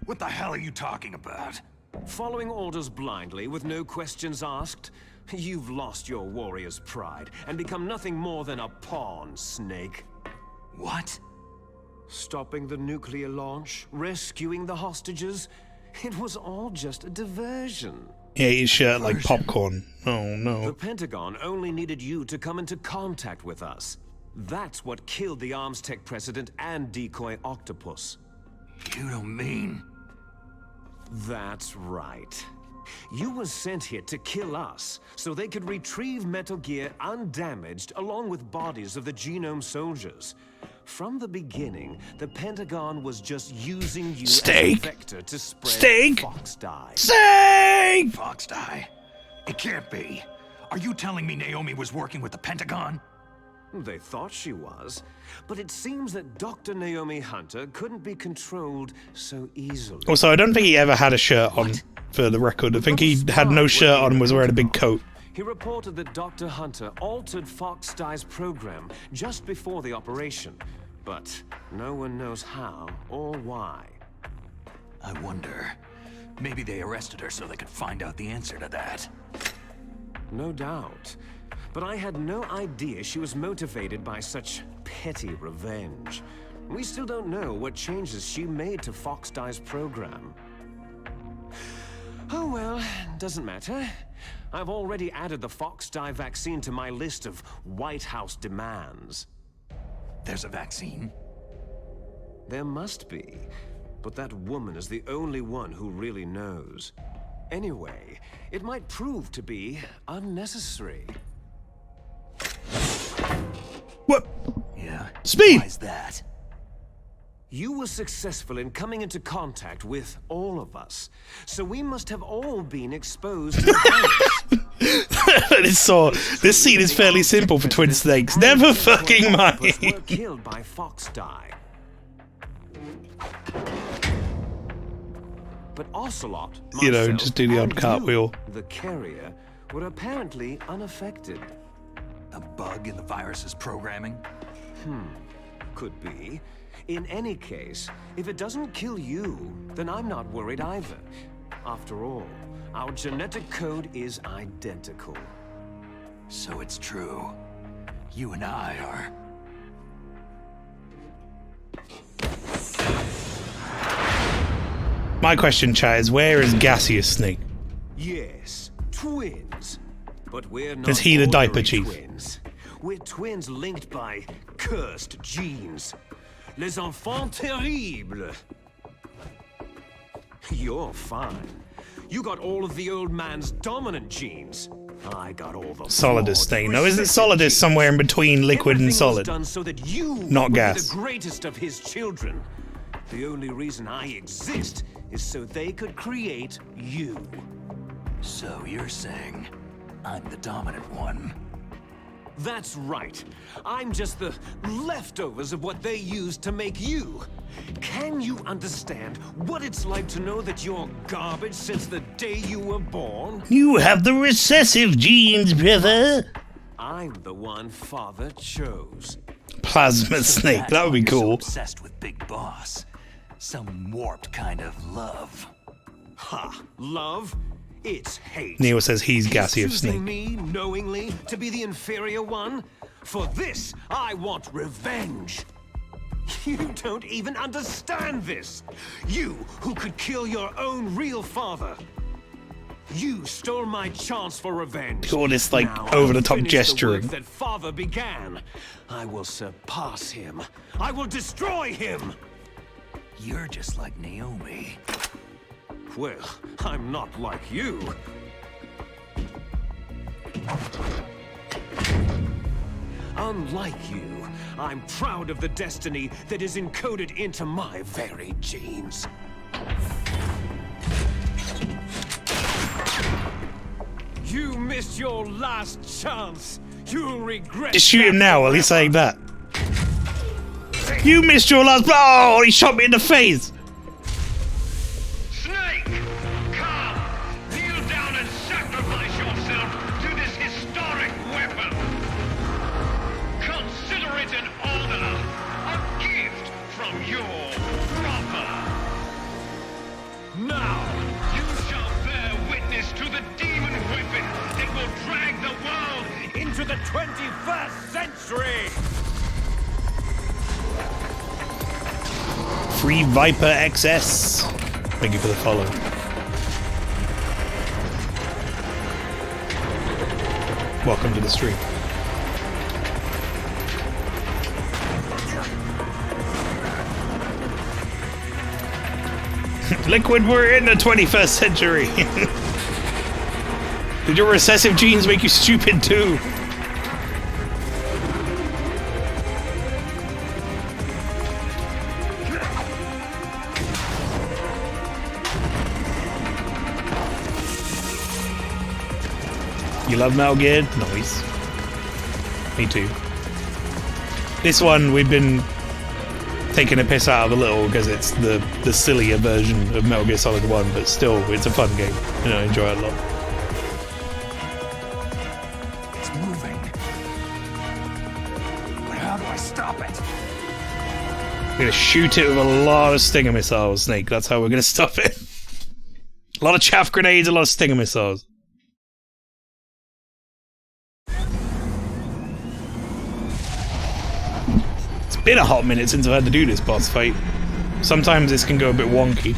What the hell are you talking about? Following orders blindly with no questions asked, you've lost your warrior's pride and become nothing more than a pawn, Snake. What? Stopping the nuclear launch, rescuing the hostages, it was all just a diversion. Yeah, his shirt like popcorn. Oh no. The Pentagon only needed you to come into contact with us. That's what killed the Arms Tech president and decoy Octopus. You don't mean... That's right. You were sent here to kill us, so they could retrieve Metal Gear undamaged along with bodies of the Genome soldiers. From the beginning, the Pentagon was just using you as a vector to spread Fox dye. Steak! Fox dye? It can't be. Are you telling me Naomi was working with the Pentagon? They thought she was, but it seems that Dr. Naomi Hunter couldn't be controlled so easily. Also, I don't think he ever had a shirt on, for the record. I think he had no shirt on and was wearing a big coat. He reported that Dr. Hunter altered Fox Dye's program just before the operation, but no one knows how or why. I wonder, maybe they arrested her so they could find out the answer to that. No doubt. But I had no idea she was motivated by such petty revenge. We still don't know what changes she made to Fox Dye's program. Oh well, doesn't matter. I've already added the Fox Dye vaccine to my list of White House demands. There's a vaccine? There must be, but that woman is the only one who really knows. Anyway, it might prove to be unnecessary. What? Yeah. Speed! Why is that? You were successful in coming into contact with all of us, so we must have all been exposed to the virus. This scene is fairly simple for Twin Snakes. Never fucking mind. Were killed by Fox Dye. But Ocelot, You know, myself, just do the odd and cartwheel. you, the carrier, were apparently unaffected. A bug in the virus's programming? Could be. In any case, if it doesn't kill you, then I'm not worried either. After all, our genetic code is identical. So it's true. You and I are... My question, chat, is where is Gaseous Snake? Yes, twins. But we're not Is he the diaper ordinary chief? Twins. We're twins linked by cursed genes. Les enfants terribles. You're fine. You got all of the old man's dominant genes. I got all the Solidus thing. No, isn't Solidus somewhere in between liquid and solid? Done so that you Not would gas. be the greatest of his children. The only reason I exist is so they could create you. So you're saying I'm the dominant one? That's right. I'm just the leftovers of what they used to make you. Can you understand what it's like to know that you're garbage since the day you were born? You have the recessive genes, brother. I'm the one Father chose. Plasma Snake, that would be cool. Obsessed with Big Boss. Some warped kind of love. Ha! Love? It's hate. Neo says he's Gaseous Choosing Snake. me knowingly to be the inferior one? For this, I want revenge. You don't even understand this. You who could kill your own real father. You stole my chance for revenge. All this, like, Now over-the-top I'll finish gesturing. The work that father began. I will surpass him. I will destroy him. You're just like Naomi. Well, I'm not like you. Unlike you, I'm proud of the destiny that is encoded into my very genes. You missed your last chance. You'll regret. Just shoot him now while he's saying that. You missed your last. Oh, he shot me in the face. Snake, come! Kneel down and sacrifice yourself to this historic weapon. Consider it an honor, a gift from your brother. Now, You shall bear witness to the demon weapon that will drag the world into the 21st century. Free Viper XS. Thank you for the follow. Welcome to the stream. Liquid, we're in the 21st century. Did your recessive genes make you stupid too? You love Metal Gear? Nice. Me too. This one we've been taking a piss out of a little because it's the sillier version of Metal Gear Solid 1, but still, it's a fun game, and I enjoy it a lot. It's moving. But how do I stop it? We're gonna shoot it with a lot of stinger missiles, Snake. That's how we're gonna stop it. A lot of chaff grenades, a lot of stinger missiles. It's been a hot minute since I've had to do this boss fight. Sometimes this can go a bit wonky.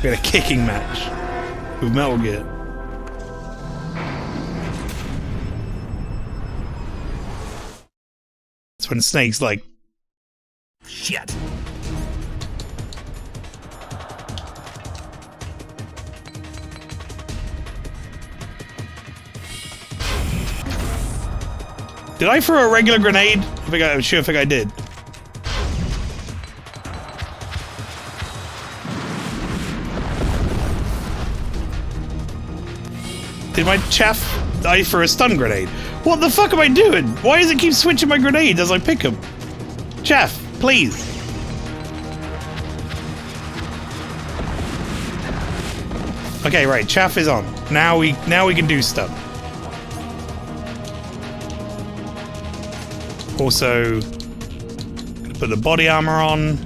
We had a kicking match with Metal Gear. That's when Snake's like, shit. Did I throw a regular grenade? I'm sure I did. Did my chaff die for a stun grenade? What the fuck am I doing? Why does it keep switching my grenades as I pick them? Chaff, please. Okay, right, chaff is on. Now we can do stuff. Also, gonna put the body armor on.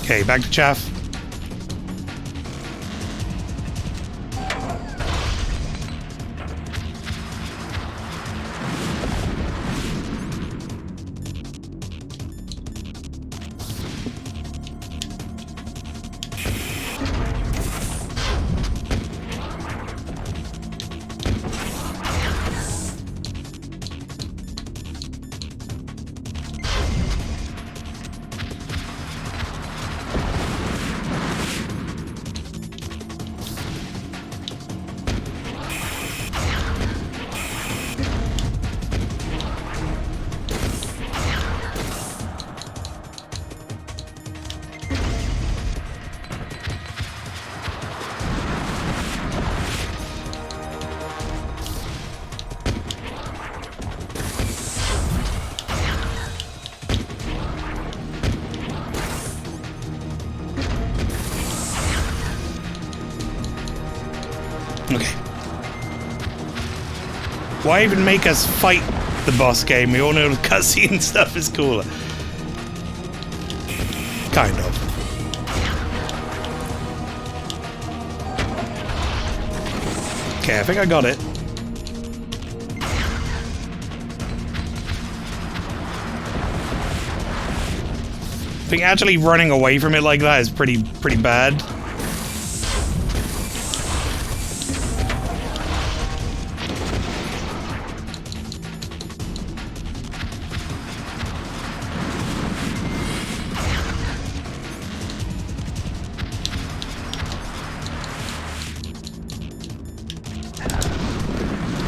Okay, back to chaff. Okay. Why even make us fight the boss game? We all know the cutscene stuff is cooler. Kind of. Okay, I think I got it. I think actually running away from it like that is pretty bad.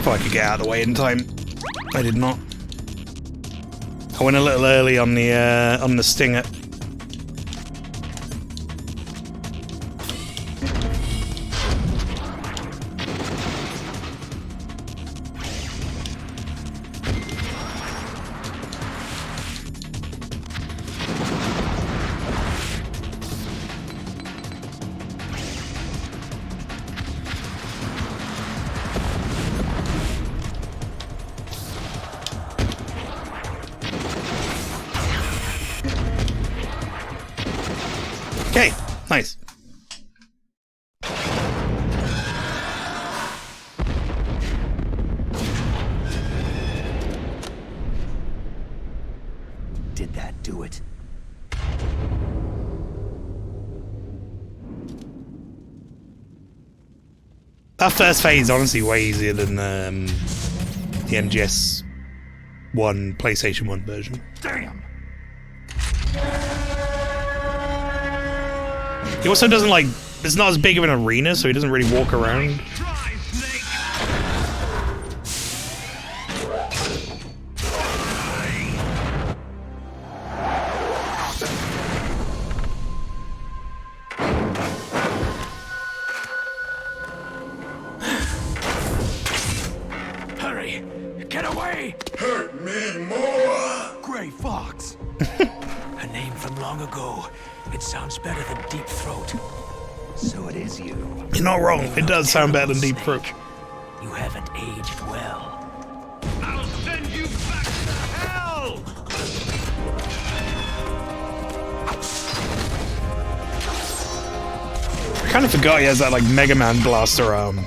I could get out of the way in time. I did not. I went a little early on the stinger. Okay, nice. Did that do it? That first phase is honestly way easier than the MGS 1 PlayStation 1 version. Damn! He also doesn't like... It's not as big of an arena, so he doesn't really walk around. Hurry! Get away! Hurt me more! Gray Fox! A name from long ago. It sounds better than Deep Throat. So it is you. You're not wrong. It does sound better than Deep Throat. You haven't aged well. I'll send you back to hell! I kind of forgot he has that like Mega Man blaster arm.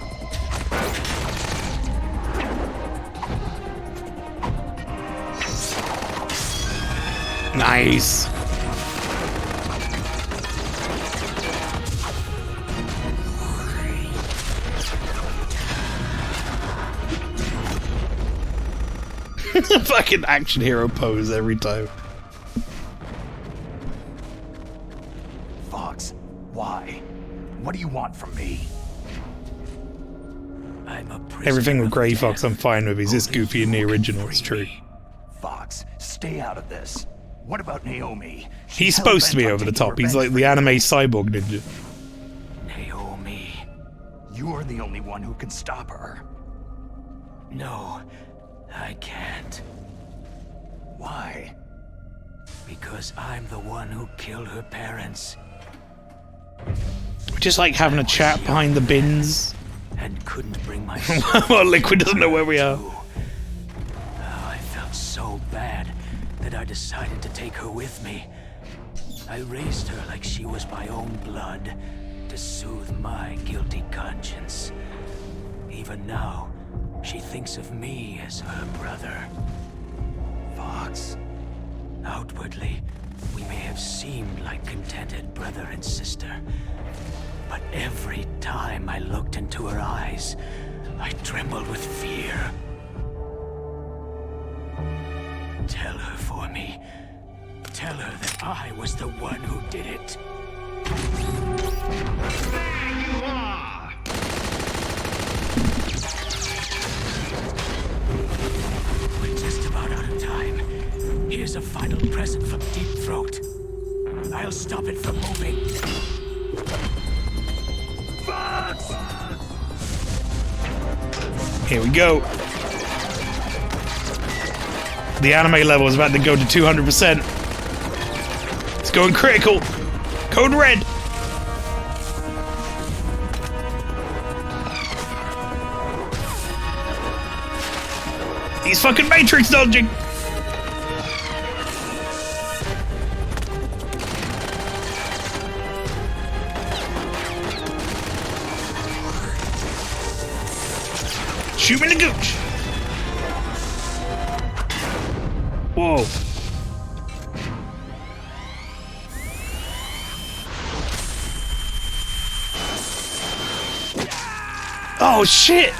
Nice. Fucking action hero pose every time. Fox, why? What do you want from me? I'm a prisoner. Everything with Grey Fox I'm fine with. He's this goofy in the original, it's true. Fox, stay out of this. What about Naomi? He's supposed to be over the top. He's like the anime cyborg ninja. Naomi, you're the only one who can stop her. No, I can't. Why? Because I'm the one who killed her parents. Just like having a chat behind the bins. And couldn't bring myself. Well, Liquid doesn't know where we are. Oh, I felt so bad that I decided to take her with me. I raised her like she was my own blood to soothe my guilty conscience. Even now, she thinks of me as her brother. Fox, outwardly, we may have seemed like contented brother and sister, but every time I looked into her eyes, I trembled with fear. Tell her for me. Tell her that I was the one who did it. There you are! We're just about out of time. Here's a final present from Deep Throat. I'll stop it from moving. Fox! Here we go. The anime level is about to go to 200%. It's going critical. Code red. He's fucking Matrix dodging. Shoot me in the gooch. Whoa. Oh shit.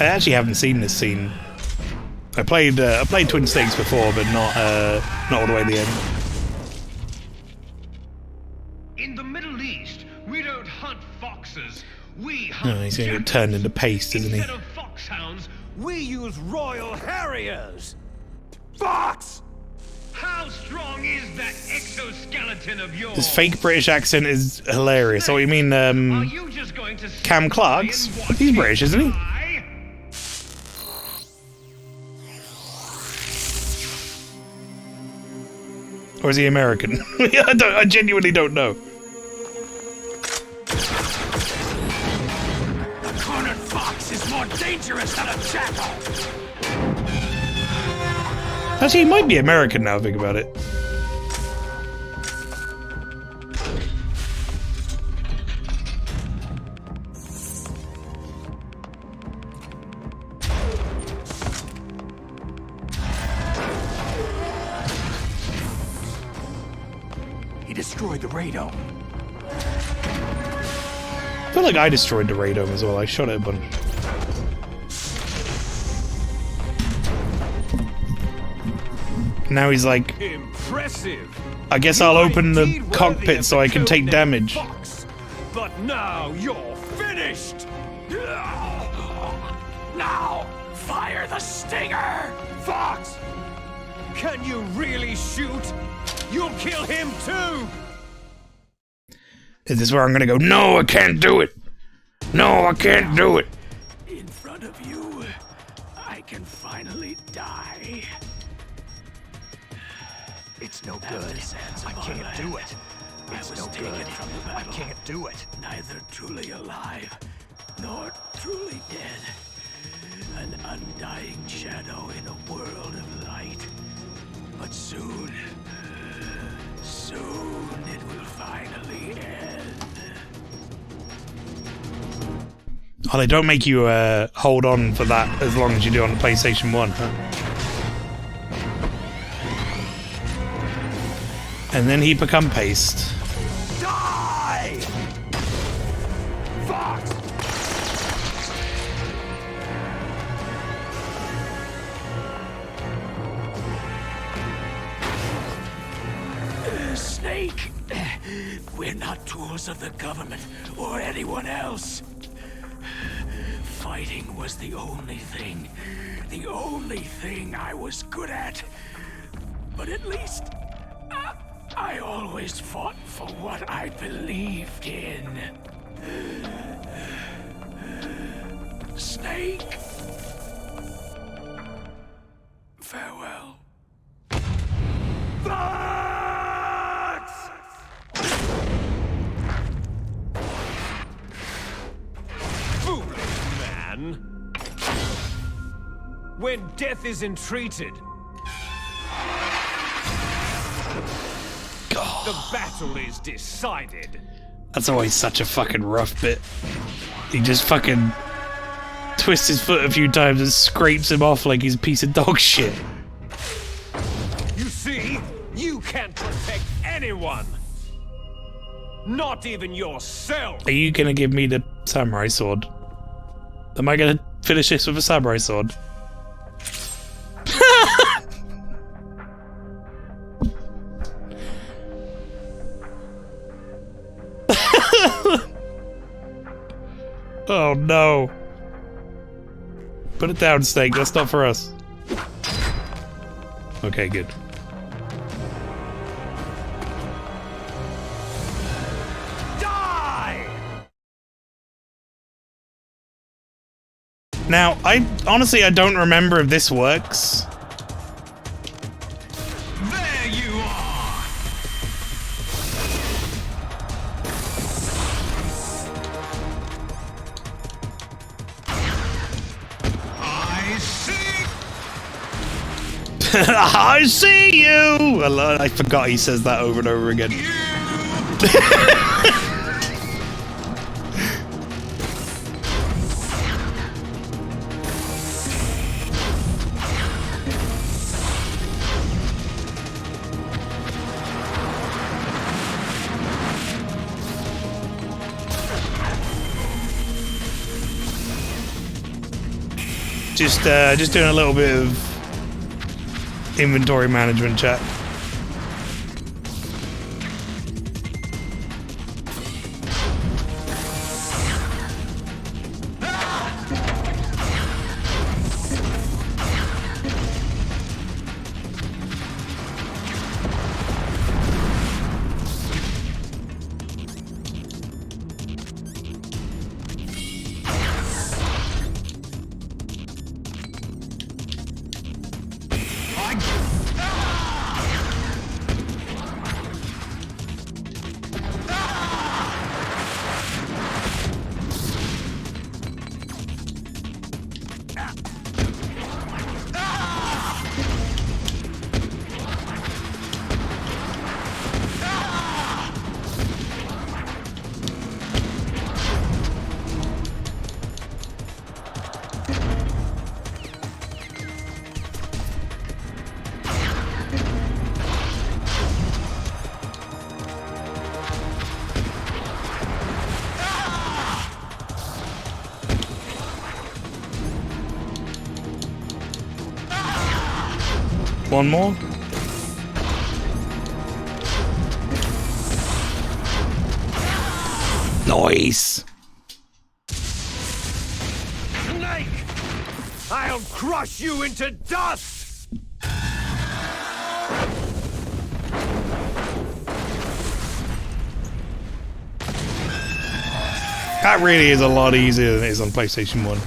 I actually haven't seen this scene. I played Twin Snakes before, but not all the way to the end. In the Middle East, we don't hunt foxes. We hunt Oh, he's gonna get turned into paste, isn't he? Instead of foxhounds, We use Royal Harriers! Fox! how strong is that exoskeleton of yours? His fake British accent is hilarious. Oh, you mean Are you just going to Cam Clark's? He's British, isn't he? Or is he American? I genuinely don't know. A cornered fox is more dangerous than a jackal! Actually, he might be American now, think about it. He destroyed the radome. I feel like I destroyed the radome as well. I shot it a bunch. Now he's like, impressive. I guess I'll open the cockpit so I can take damage. Fox. But now you're finished. Now, fire the stinger! Fox! Can you really shoot? You'll kill him too! Is this where I'm gonna go? No, I can't do it! No, I can't do it! In front of you, I can finally die. It's no good. I can't do it. It's no good. I can't do it. Neither truly alive, nor truly dead. An undying shadow in a world of light. But soon it will finally end. Oh, they don't make you hold on for that as long as you do on the PlayStation 1, huh? And then he become paste. Die! Fox! Snake, we're not tools of the government or anyone else. Fighting was the only thing I was good at. But at least I always fought for what I believed in. Snake. Farewell. Fox! Foolish man! When death is entreated, the battle is decided. That's always such a fucking rough bit. He just fucking twists his foot a few times and scrapes him off like he's a piece of dog shit. You see, you can't protect anyone. Not even yourself. Are you gonna give me the samurai sword? Am I gonna finish this with a samurai sword? Oh no. Put it down, Snake. That's not for us. Okay, good. Die! Now, I don't remember if this works. There you are! I see! I see you! I forgot he says that over and over again. Just doing a little bit of inventory management, chat. One more. Nice. Snake! I'll crush you into dust! That really is a lot easier than it is on PlayStation 1.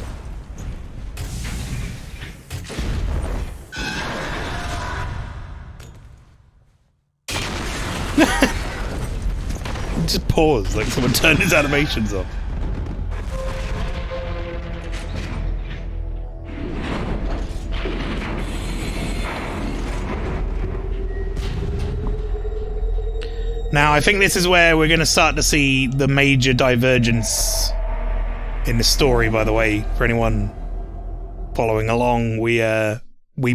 Just pause, like someone turned his animations off. Now, I think this is where we're going to start to see the major divergence in the story, by the way, for anyone following along. We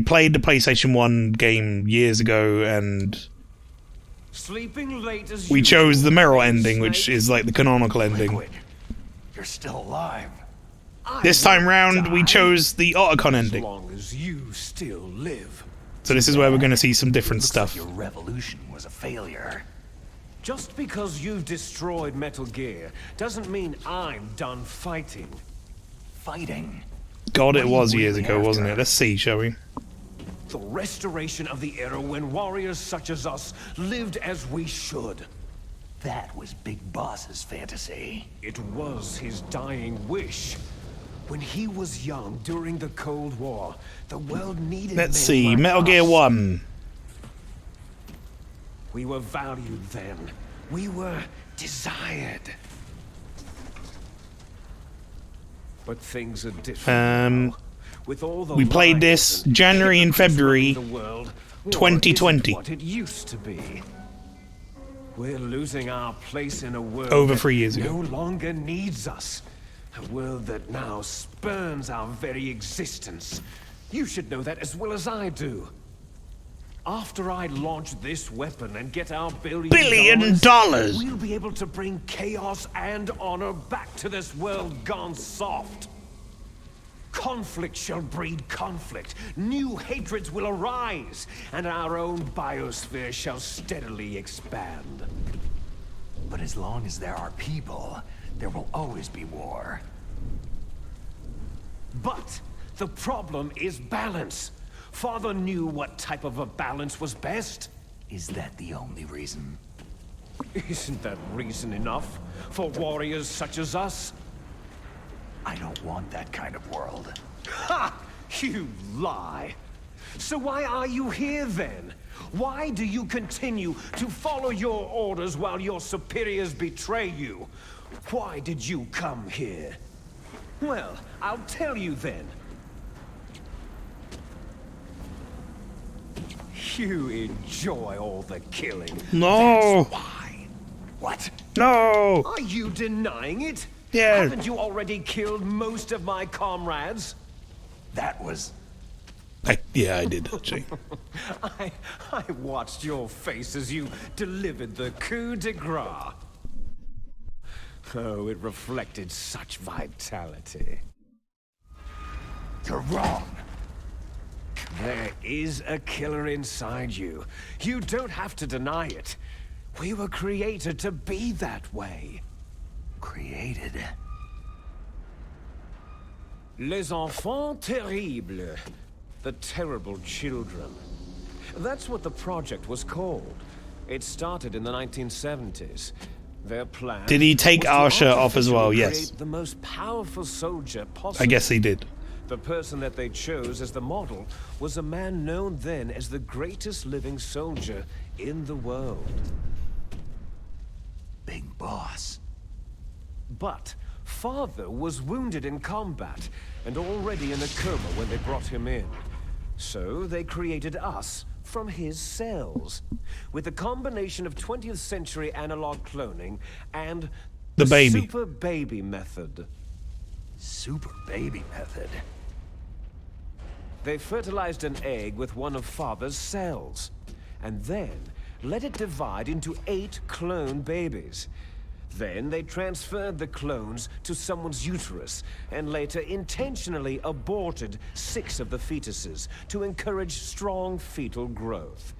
played the PlayStation 1 game years ago, and we chose the Meryl ending, which is like the canonical ending. You're still alive. This time round, we chose the Otacon ending. As long as you still live. So this is where we're going to see some different stuff. Your revolution was a failure. Just because you've destroyed Metal Gear doesn't mean I'm done fighting. Fighting? God, it was years ago, wasn't it? Let's see, shall we? The restoration of the era when warriors such as us lived as we should. That was Big Boss's fantasy. It was his dying wish. When he was young during the Cold War, the world needed Let's men see, like Metal Gear us. 1. We were valued then. We were desired. But things are different now. With all the We played this January and February 2020. What it used to be. We're losing our place in a world Over 3 years that ago. no longer needs us. A world that now spurns our very existence. You should know that as well as I do. After I launch this weapon and get our $1 billion, we'll be able to bring chaos and honor back to this world gone soft. Conflict shall breed conflict. New hatreds will arise, and our own biosphere shall steadily expand. But as long as there are people, there will always be war. But the problem is balance. Father knew what type of a balance was best. Is that the only reason? Isn't that reason enough for warriors such as us? I don't want that kind of world. Ha! You lie. So why are you here then? Why do you continue to follow your orders while your superiors betray you? Why did you come here? Well, I'll tell you then. You enjoy all the killing. No! That's why. What? No! Are you denying it? Yeah. Haven't you already killed most of my comrades? That was... Yeah, I did, actually. I watched your face as you delivered the coup de grace. Oh, it reflected such vitality. You're wrong. There is a killer inside you. You don't have to deny it. We were created to be that way. Created? Les enfants terribles. The terrible children. That's what the project was called. It started in the 1970s. Their plan... Did he take our shirt off as well? Yes. Create the most powerful soldier possible. I guess he did. The person that they chose as the model was a man known then as the greatest living soldier in the world. Big Boss. But Father was wounded in combat and already in a coma when they brought him in. So they created us from his cells with a combination of 20th century analog cloning and the baby. Super baby method. Super baby method? They fertilized an egg with one of Father's cells, and then let it divide into 8 clone babies. Then they transferred the clones to someone's uterus and later intentionally aborted 6 of the fetuses to encourage strong fetal growth.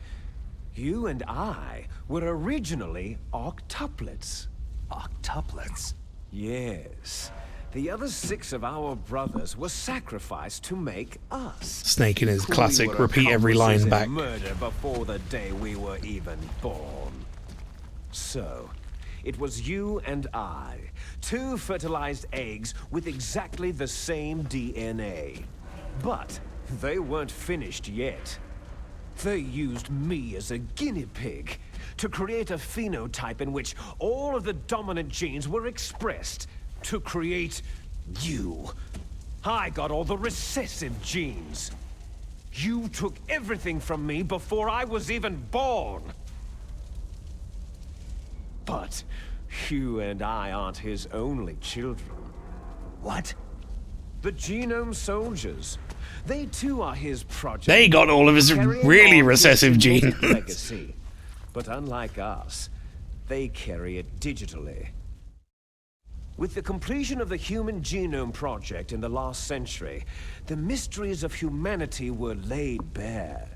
You and I were originally octuplets. Octuplets? Yes. The other 6 of our brothers were sacrificed to make us. Snake in his classic We were repeat every line accomplices in back. Murder before the day we were even born. So, it was you and I, 2 fertilized eggs with exactly the same DNA. But they weren't finished yet. They used me as a guinea pig to create a phenotype in which all of the dominant genes were expressed to create you. I got all the recessive genes. You took everything from me before I was even born. But you and I aren't his only children. What? The Genome Soldiers. They too are his project. They got all of his really recessive genes. Legacy. But unlike us, they carry it digitally. With the completion of the Human Genome Project in the last century, the mysteries of humanity were laid bare.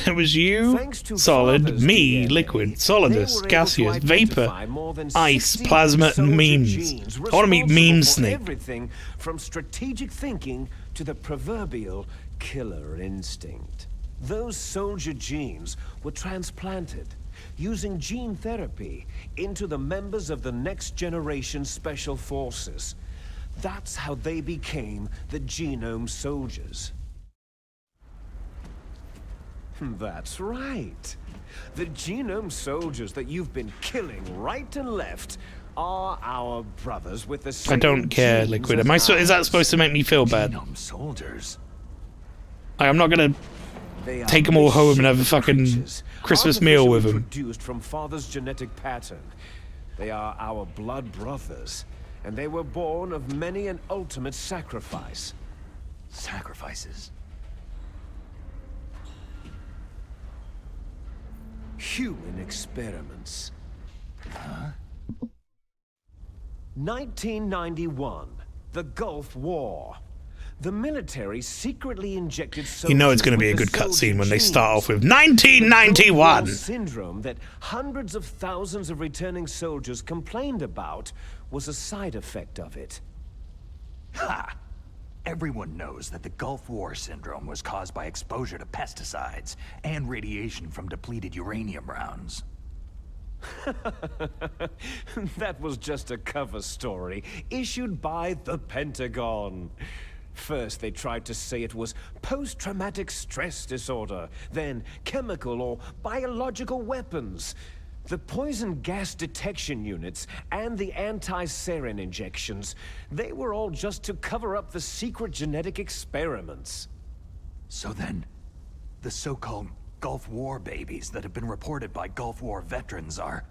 It was you, solid, me, liquid, solidus, gaseous, vapor, ice, plasma, and memes. I want to meet Meme Snake. Everything from strategic thinking to the proverbial killer instinct. Those soldier genes were transplanted using gene therapy into the members of the next generation special forces. That's how they became the Genome Soldiers. That's right. The Genome Soldiers that you've been killing right and left are our brothers with the same I don't care, genes Liquid. as Am I is that ours. supposed to make me feel bad? Genome Soldiers? I'm not gonna They are take them all home and have a machine fucking creatures, Christmas meal with them. produced from father's genetic pattern. They are our blood brothers, and they were born of many an ultimate sacrifice. Sacrifices? Human experiments. Huh? 1991, the Gulf War. The military secretly injected soldiers You know it's going to be a good cutscene when they start off with 1991. Syndrome that hundreds of thousands of returning soldiers complained about was a side effect of it. Ha! Everyone knows that the Gulf War syndrome was caused by exposure to pesticides and radiation from depleted uranium rounds. That was just a cover story issued by the Pentagon. First, they tried to say it was post-traumatic stress disorder, then chemical or biological weapons. The poison gas detection units and the anti-sarin injections, they were all just to cover up the secret genetic experiments. So then, the so-called Gulf War babies that have been reported by Gulf War veterans are...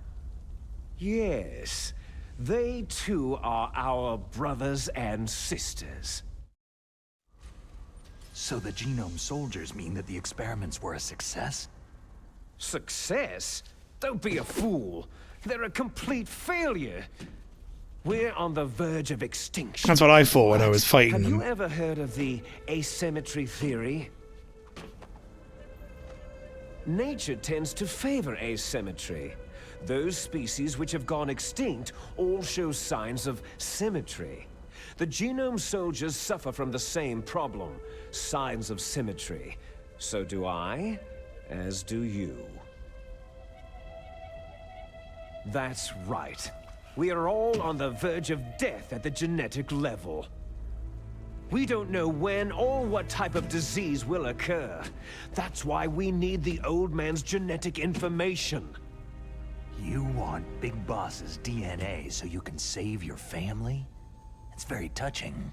Yes, they too are our brothers and sisters. So the Genome Soldiers mean that the experiments were a success? Success? Don't be a fool. They're a complete failure. We're on the verge of extinction. That's what I thought when I was fighting Have them. you ever heard of the asymmetry theory? Nature tends to favor asymmetry. Those species which have gone extinct all show signs of symmetry. The Genome Soldiers suffer from the same problem, signs of symmetry. So do I, as do you. That's right. We are all on the verge of death at the genetic level. We don't know when or what type of disease will occur. That's why we need the old man's genetic information. You want Big Boss's DNA so you can save your family? It's very touching.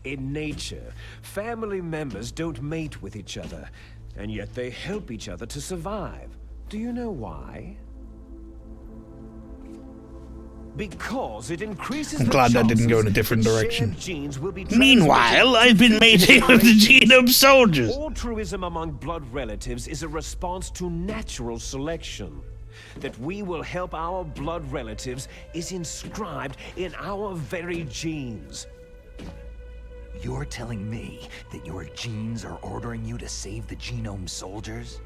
In nature, family members don't mate with each other, and yet they help each other to survive. Do you know why? Because it increases I'm the glad that didn't go in a chances different that direction. shared genes will be Meanwhile, I've been mating with the Genome Soldiers. Altruism among blood relatives is a response to natural selection. that we will help our blood relatives is inscribed in our very genes. You're telling me that your genes are ordering you to save the genome soldiers?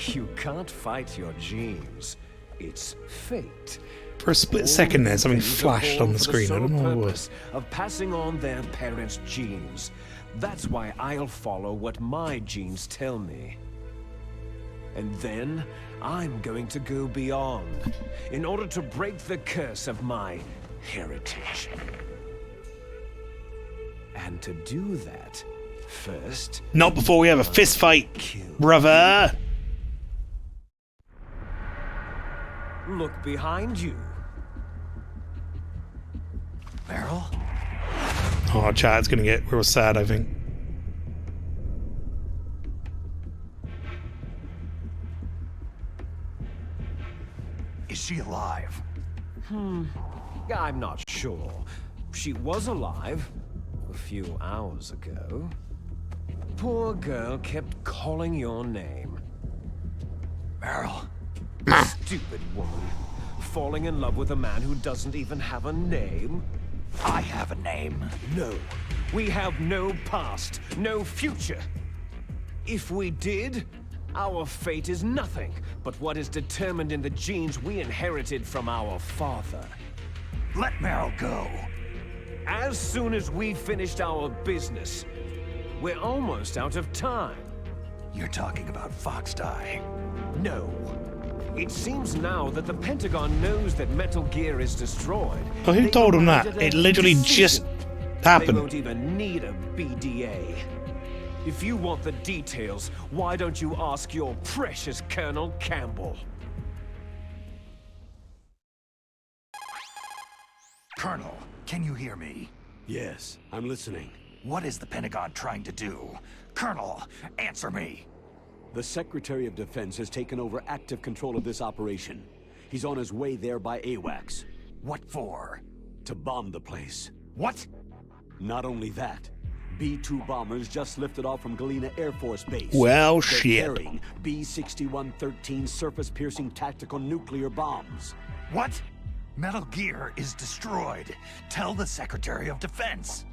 You can't fight your genes. It's fate. For a split second there, something flashed on the screen. I don't know what it was. Of passing on their parents' genes. That's why I'll follow what my genes tell me. And then I'm going to go beyond in order to break the curse of my heritage. And to do that, first... Not before we have a fist fight, brother! Look behind you. Meryl? Oh, chat's gonna get real sad, I think. Is she alive? I'm not sure. She was alive a few hours ago. Poor girl kept calling your name. Meryl. Stupid woman. Falling in love with a man who doesn't even have a name? I have a name. No. We have no past, no future. If we did, our fate is nothing but what is determined in the genes we inherited from our father. Let Meryl go. As soon as we finished our business, we're almost out of time. You're talking about Fox Die. No. It seems now that the Pentagon knows that Metal Gear is destroyed. Oh, who told them that? It literally just happened. They won't even need a BDA. If you want the details, why don't you ask your precious Colonel Campbell? Colonel, can you hear me? Yes, I'm listening. What is the Pentagon trying to do? Colonel, answer me. The Secretary of Defense has taken over active control of this operation. He's on his way there by AWACS. What for? To bomb the place. What? Not only that, B-2 bombers just lifted off from Galena Air Force Base. Well, They're shit. carrying B-6113 surface-piercing tactical nuclear bombs. What? Metal Gear is destroyed. Tell the Secretary of Defense.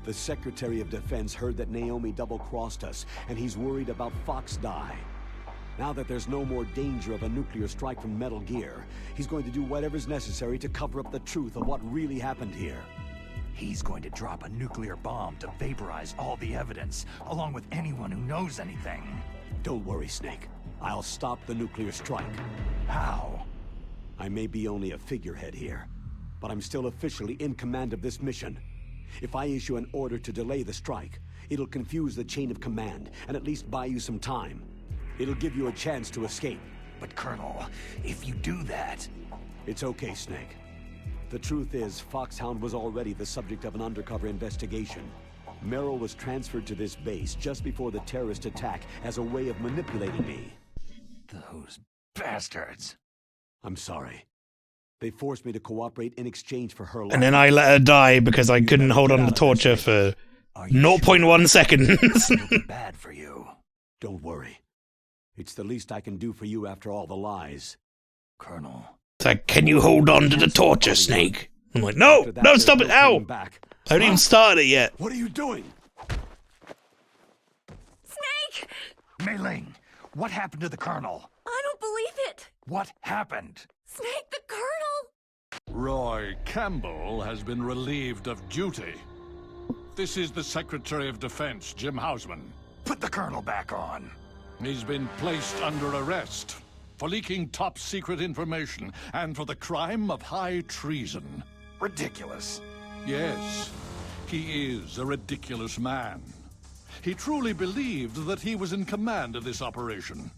The Secretary of Defense heard that Naomi double-crossed us, and he's worried about Fox Die. Now that there's no more danger of a nuclear strike from Metal Gear, he's going to do whatever's necessary to cover up the truth of what really happened here. He's going to drop a nuclear bomb to vaporize all the evidence, along with anyone who knows anything. Don't worry, Snake. I'll stop the nuclear strike. How? I may be only a figurehead here, but I'm still officially in command of this mission. If I issue an order to delay the strike, it'll confuse the chain of command and at least buy you some time. It'll give you a chance to escape. But Colonel, if you do that... It's okay, Snake. The truth is, Foxhound was already the subject of an undercover investigation. Meryl was transferred to this base just before the terrorist attack as a way of manipulating me. Those bastards. I'm sorry. They forced me to cooperate in exchange for her life. And then I let her die because I couldn't hold on to the torture for 0.1 seconds. It'll be bad for you. Don't worry. It's the least I can do for you after all the lies. Colonel. It's like, can you hold on to the torture, Snake? I'm like, no, no, stop it, ow! I haven't even started it yet. What are you doing? Snake! Mei Ling, what happened to the Colonel? I don't believe it! What happened? Snake, the Colonel! Roy Campbell has been relieved of duty. This is the Secretary of Defense, Jim Hausman. Put the Colonel back on. He's been placed under arrest for leaking top-secret information and for the crime of high treason. Ridiculous. Yes, he is a ridiculous man. He truly believed that he was in command of this operation.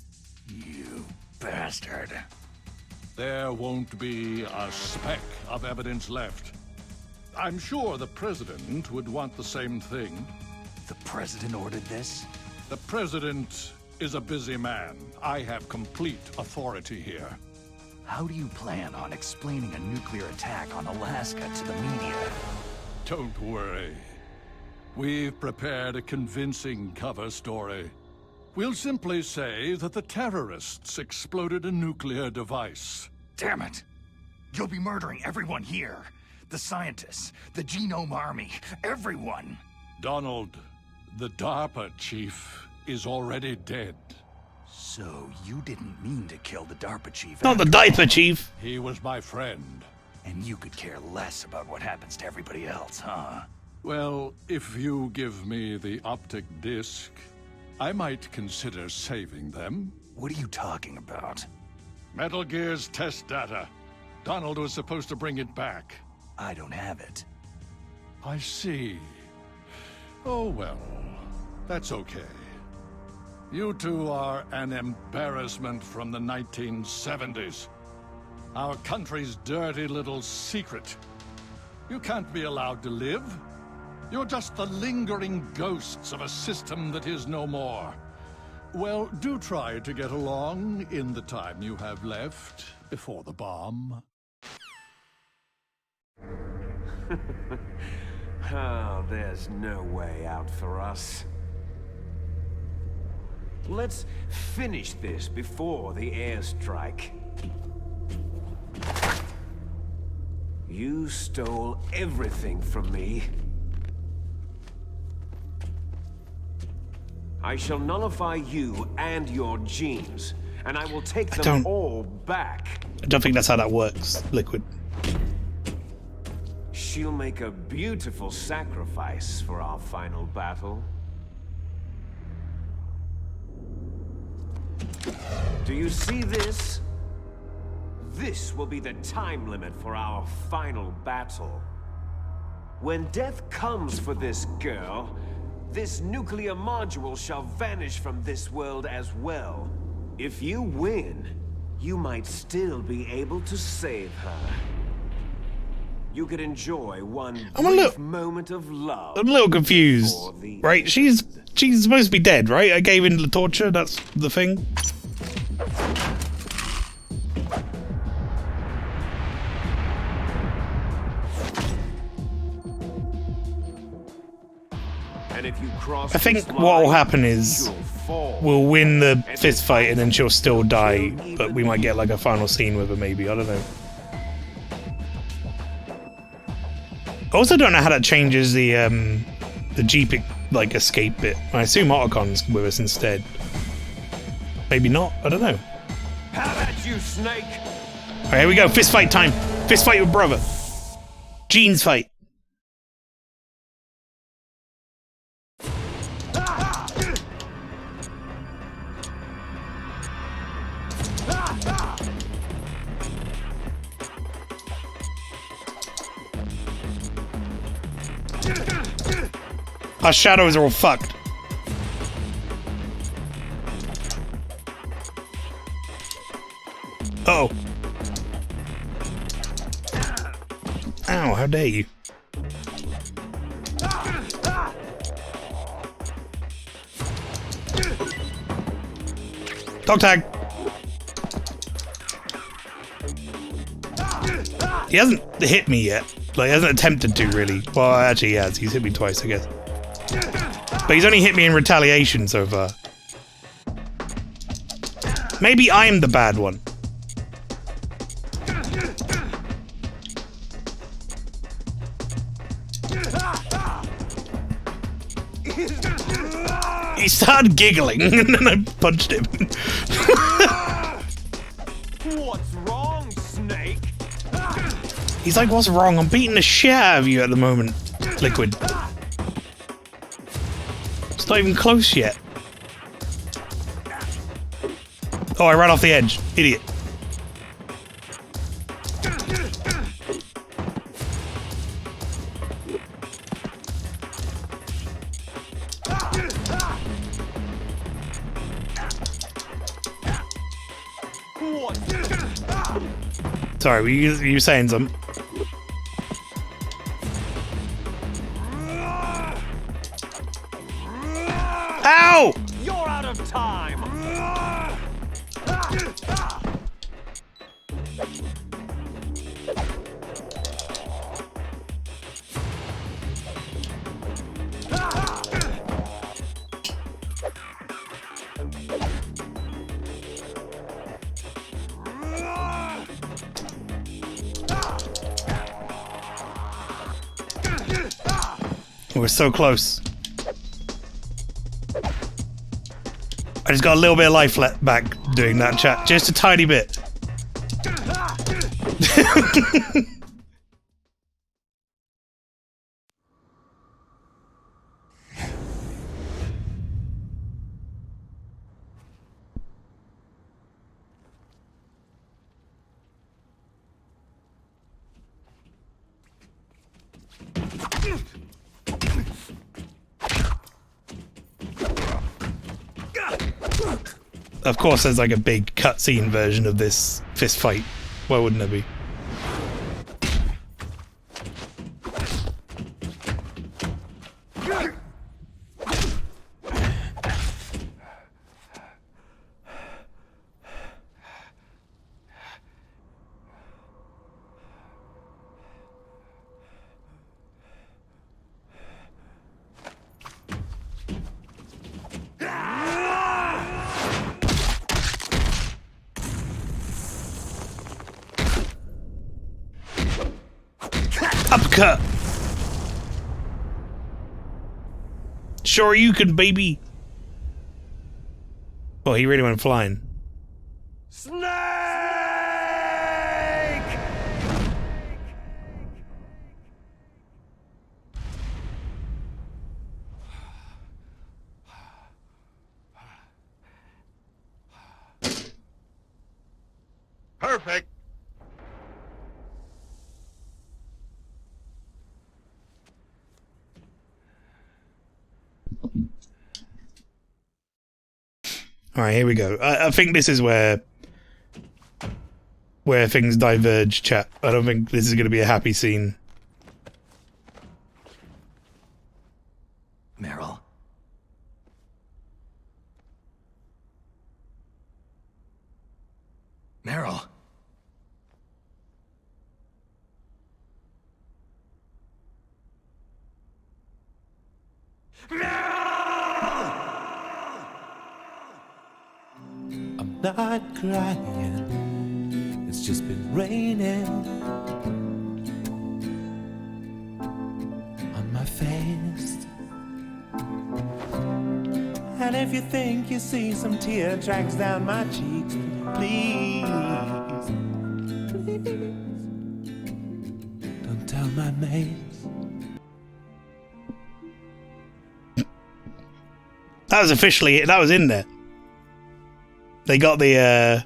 You bastard. There won't be a speck of evidence left. I'm sure the President would want the same thing. The President ordered this? The President is a busy man. I have complete authority here. How do you plan on explaining a nuclear attack on Alaska to the media? Don't worry. We've prepared a convincing cover story. We'll simply say that the terrorists exploded a nuclear device. Damn it! You'll be murdering everyone here. The scientists, the Genome Army, everyone. Donald, the DARPA chief, is already dead. So you didn't mean to kill the DARPA chief? Not the diaper chief. He was my friend. And you could care less about what happens to everybody else, huh? Well, if you give me the optic disc, I might consider saving them. What are you talking about? Metal Gear's test data. Donald was supposed to bring it back. I don't have it. I see. Oh well, that's okay. You two are an embarrassment from the 1970s. Our country's dirty little secret. You can't be allowed to live. You're just the lingering ghosts of a system that is no more. Well, do try to get along in the time you have left before the bomb. Oh, there's no way out for us. Let's finish this before the airstrike. You stole everything from me. I shall nullify you and your genes, and I will take them all back. I don't think that's how that works, Liquid. She'll make a beautiful sacrifice for our final battle. Do you see this? This will be the time limit for our final battle. When death comes for this girl, this nuclear module shall vanish from this world as well. If you win, you might still be able to save her. You could enjoy one brief moment of love. I'm a little confused. Right? She's supposed to be dead, right? I gave in the torture, that's the thing. And if you cross I think what will happen is we'll win the fist fight and then she'll still die, but we might get like a final scene with her maybe, I don't know. I also don't know how that changes the Jeep like escape bit. I assume Ottocon's with us instead. Maybe not, I don't know. How about you, Snake? Alright, here we go, fist fight time. Fist fight with brother. Jeans fight. Our shadows are all fucked. Uh oh. Ow, how dare you. Dog tag. He hasn't hit me yet. Like, he hasn't attempted to, really. Well, actually, he has. He's hit me twice, I guess. But he's only hit me in retaliation so far. Maybe I'm the bad one. He started giggling and then I punched him. What's wrong, Snake? He's like, what's wrong? I'm beating the shit out of you at the moment, Liquid. It's not even close yet. Oh, I ran off the edge. Idiot. Sorry, were you saying something? Ow! You're out of time. We're so close. I just got a little bit of life back doing that, chat. Just a tiny bit. Of course, there's like a big cutscene version of this fist fight. Why wouldn't there be? Uppercut! Sure you can, baby! Oh, he really went flying. Snake! Perfect. Alright, here we go. I think this is where things diverge, chat. I don't think this is going to be a happy scene. Meryl. Meryl. I'm not crying, it's just been raining on my face. And if you think you see some tear tracks down my cheeks, please, please, don't tell my mates. That was officially, that was in there. They got the,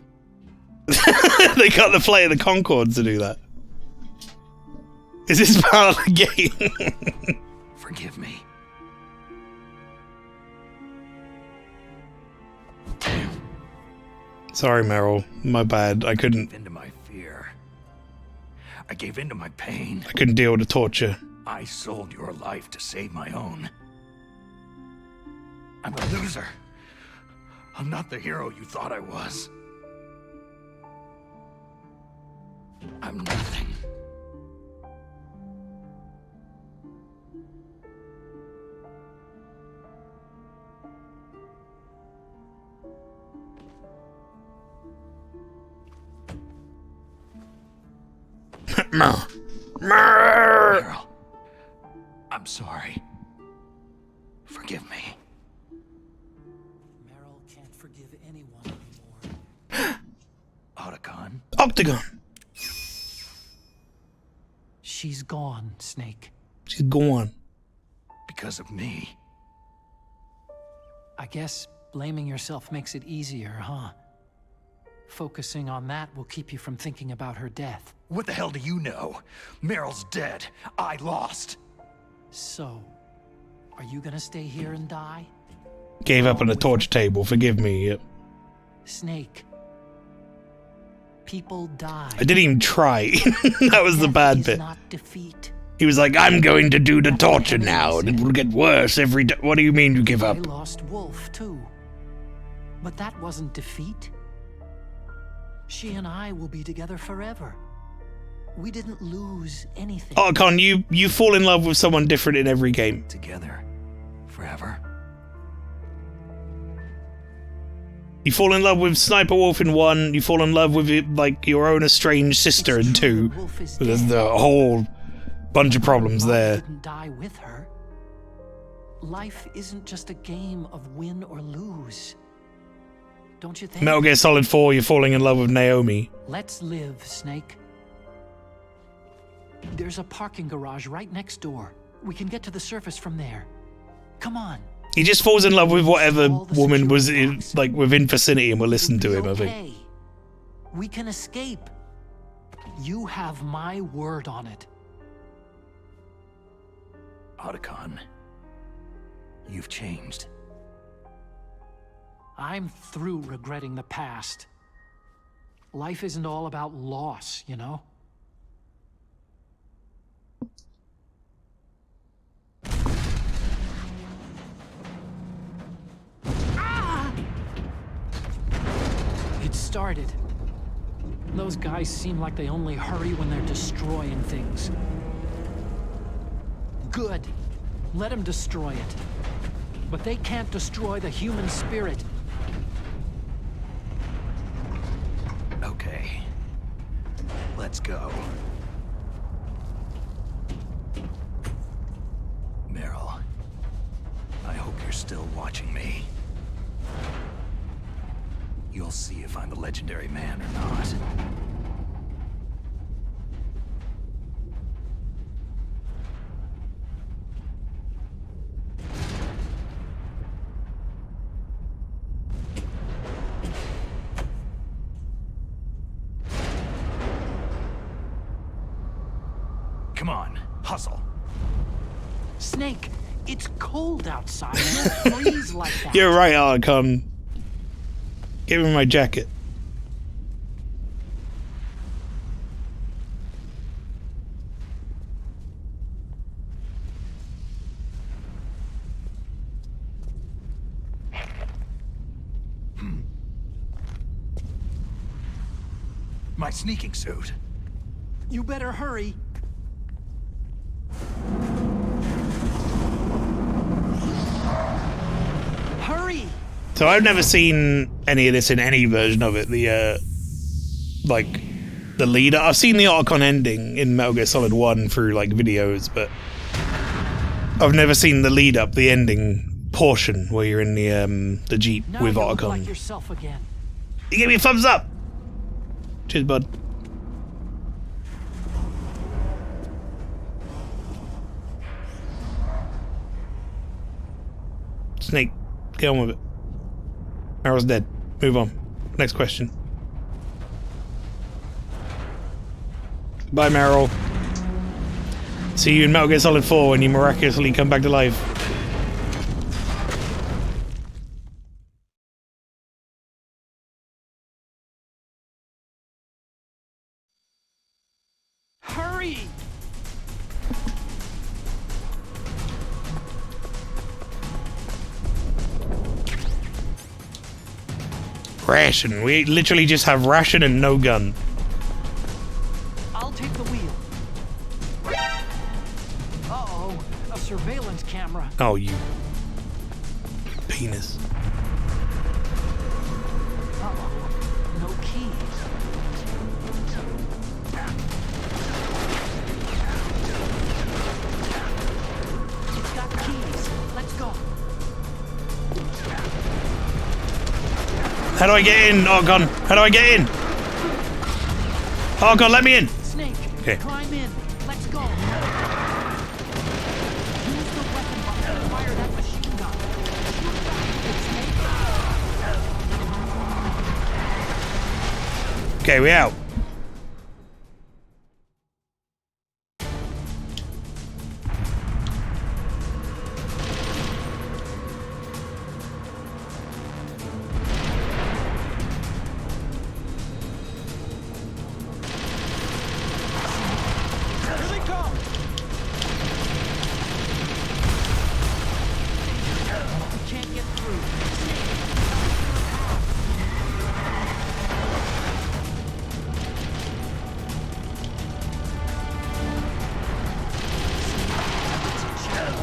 they got the Flight of the Conchords to do that. Is this part of the game? Forgive me. Sorry, Meryl. My bad. I couldn't. I gave into my fear. I gave into my pain. I couldn't deal with the torture. I sold your life to save my own. I'm a loser. I'm not the hero you thought I was. I'm nothing. Meryl, I'm sorry. Forgive me. Meryl can't forgive anyone anymore. Otacon? Octagon! She's gone, Snake. She's gone. Because of me. I guess blaming yourself makes it easier, huh? Focusing on that will keep you from thinking about her death. What the hell do you know? Meryl's dead. I lost. So, are you gonna stay here and die? Gave up on the torch table. Forgive me. Yep. Snake. People die. I didn't even try. That was the bad bit. Not defeat. He was like, I'm going to do the torture now, and it will get worse every day. What do you mean you give up? I lost Wolf, too. But that wasn't defeat. She and I will be together forever. We didn't lose anything. Oh, Con, you fall in love with someone different in every game. Together. Forever. You fall in love with Sniper Wolf in 1, you fall in love with like your own estranged sister in 2. There's the whole bunch of problems there. Didn't die with her. Life isn't just a game of win or lose. Don't you think? Metal Gear Solid 4, you're falling in love with Naomi. Let's live, Snake. There's a parking garage right next door. We can get to the surface from there. Come on. He just falls in love with whatever woman was in, like within vicinity and will listen to him, I think. We can escape. You have my word on it. Otacon, you've changed. I'm through regretting the past. Life isn't all about loss, you know? It started. Those guys seem like they only hurry when they're destroying things. Good. Let them destroy it. But they can't destroy the human spirit. Okay. Let's go. Meryl, I hope you're still watching me. You'll see if I'm the legendary man or not. Come on, hustle. Snake, it's cold outside. Don't freeze like that. You're right, Otacon. Give me my jacket. My sneaking suit. You better hurry. Hurry! So I've never seen any of this in any version of it. The like the leader. I've seen the Otacon ending in Metal Gear Solid 1 through like videos, but I've never seen the lead up, the ending portion where you're in the Jeep Now with you look Otacon. like yourself again. You give me a thumbs up. Cheers, bud. Snake, get on with it. Meryl's dead. Move on. Next question. Bye, Meryl. See you in Metal Gear Solid 4 when you miraculously come back to life. Hurry! Ration. We literally just have ration and no gun. I'll take the wheel. Uh-oh, a surveillance camera. Oh, you penis. Uh-oh, no keys. It's got keys. Let's go. How do I get in? Oh, God. How do I get in? Oh, God, let me in. Snake, Okay. climb in. Let's go. Use the weapon button to fire that machine gun. Shoot Okay, we out. Here they come. We can't get through.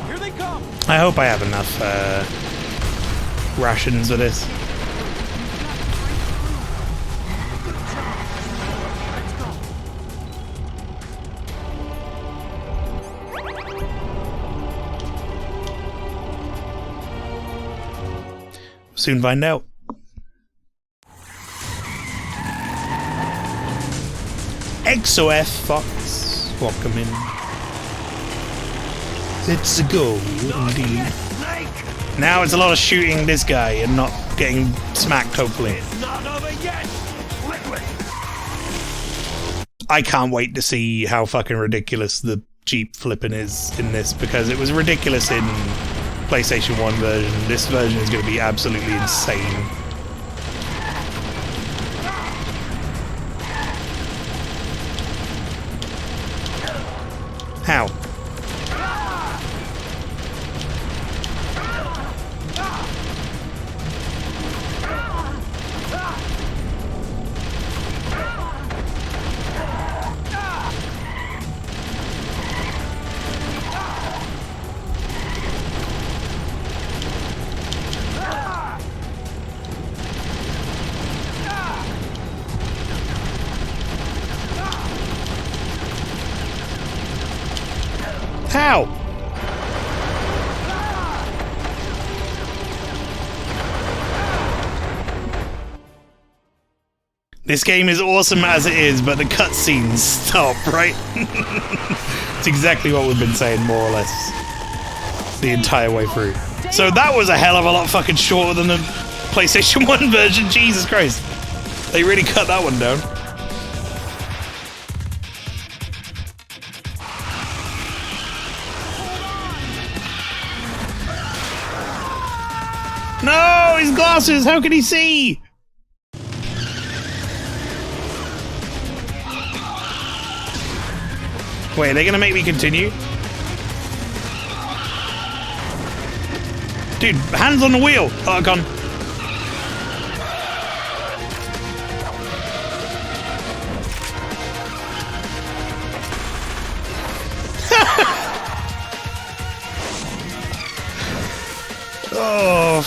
Here they come. I hope I have enough rations of this. soon find out. XOF Fox, welcome in. Let's go, indeed. Now it's a lot of shooting this guy and not getting smacked, hopefully. I can't wait to see how fucking ridiculous the Jeep flipping is in this, because it was ridiculous in PlayStation 1 version. This version is going to be absolutely insane. How? How? This game is awesome as it is, but the cutscenes stop, right? It's exactly what we've been saying, more or less, the entire way through. So that was a hell of a lot fucking shorter than the PlayStation 1 version, Jesus Christ. They really cut that one down. No, his glasses, how can he see? Wait, are they gonna make me continue? Dude, hands on the wheel! Oh, gone. Oh,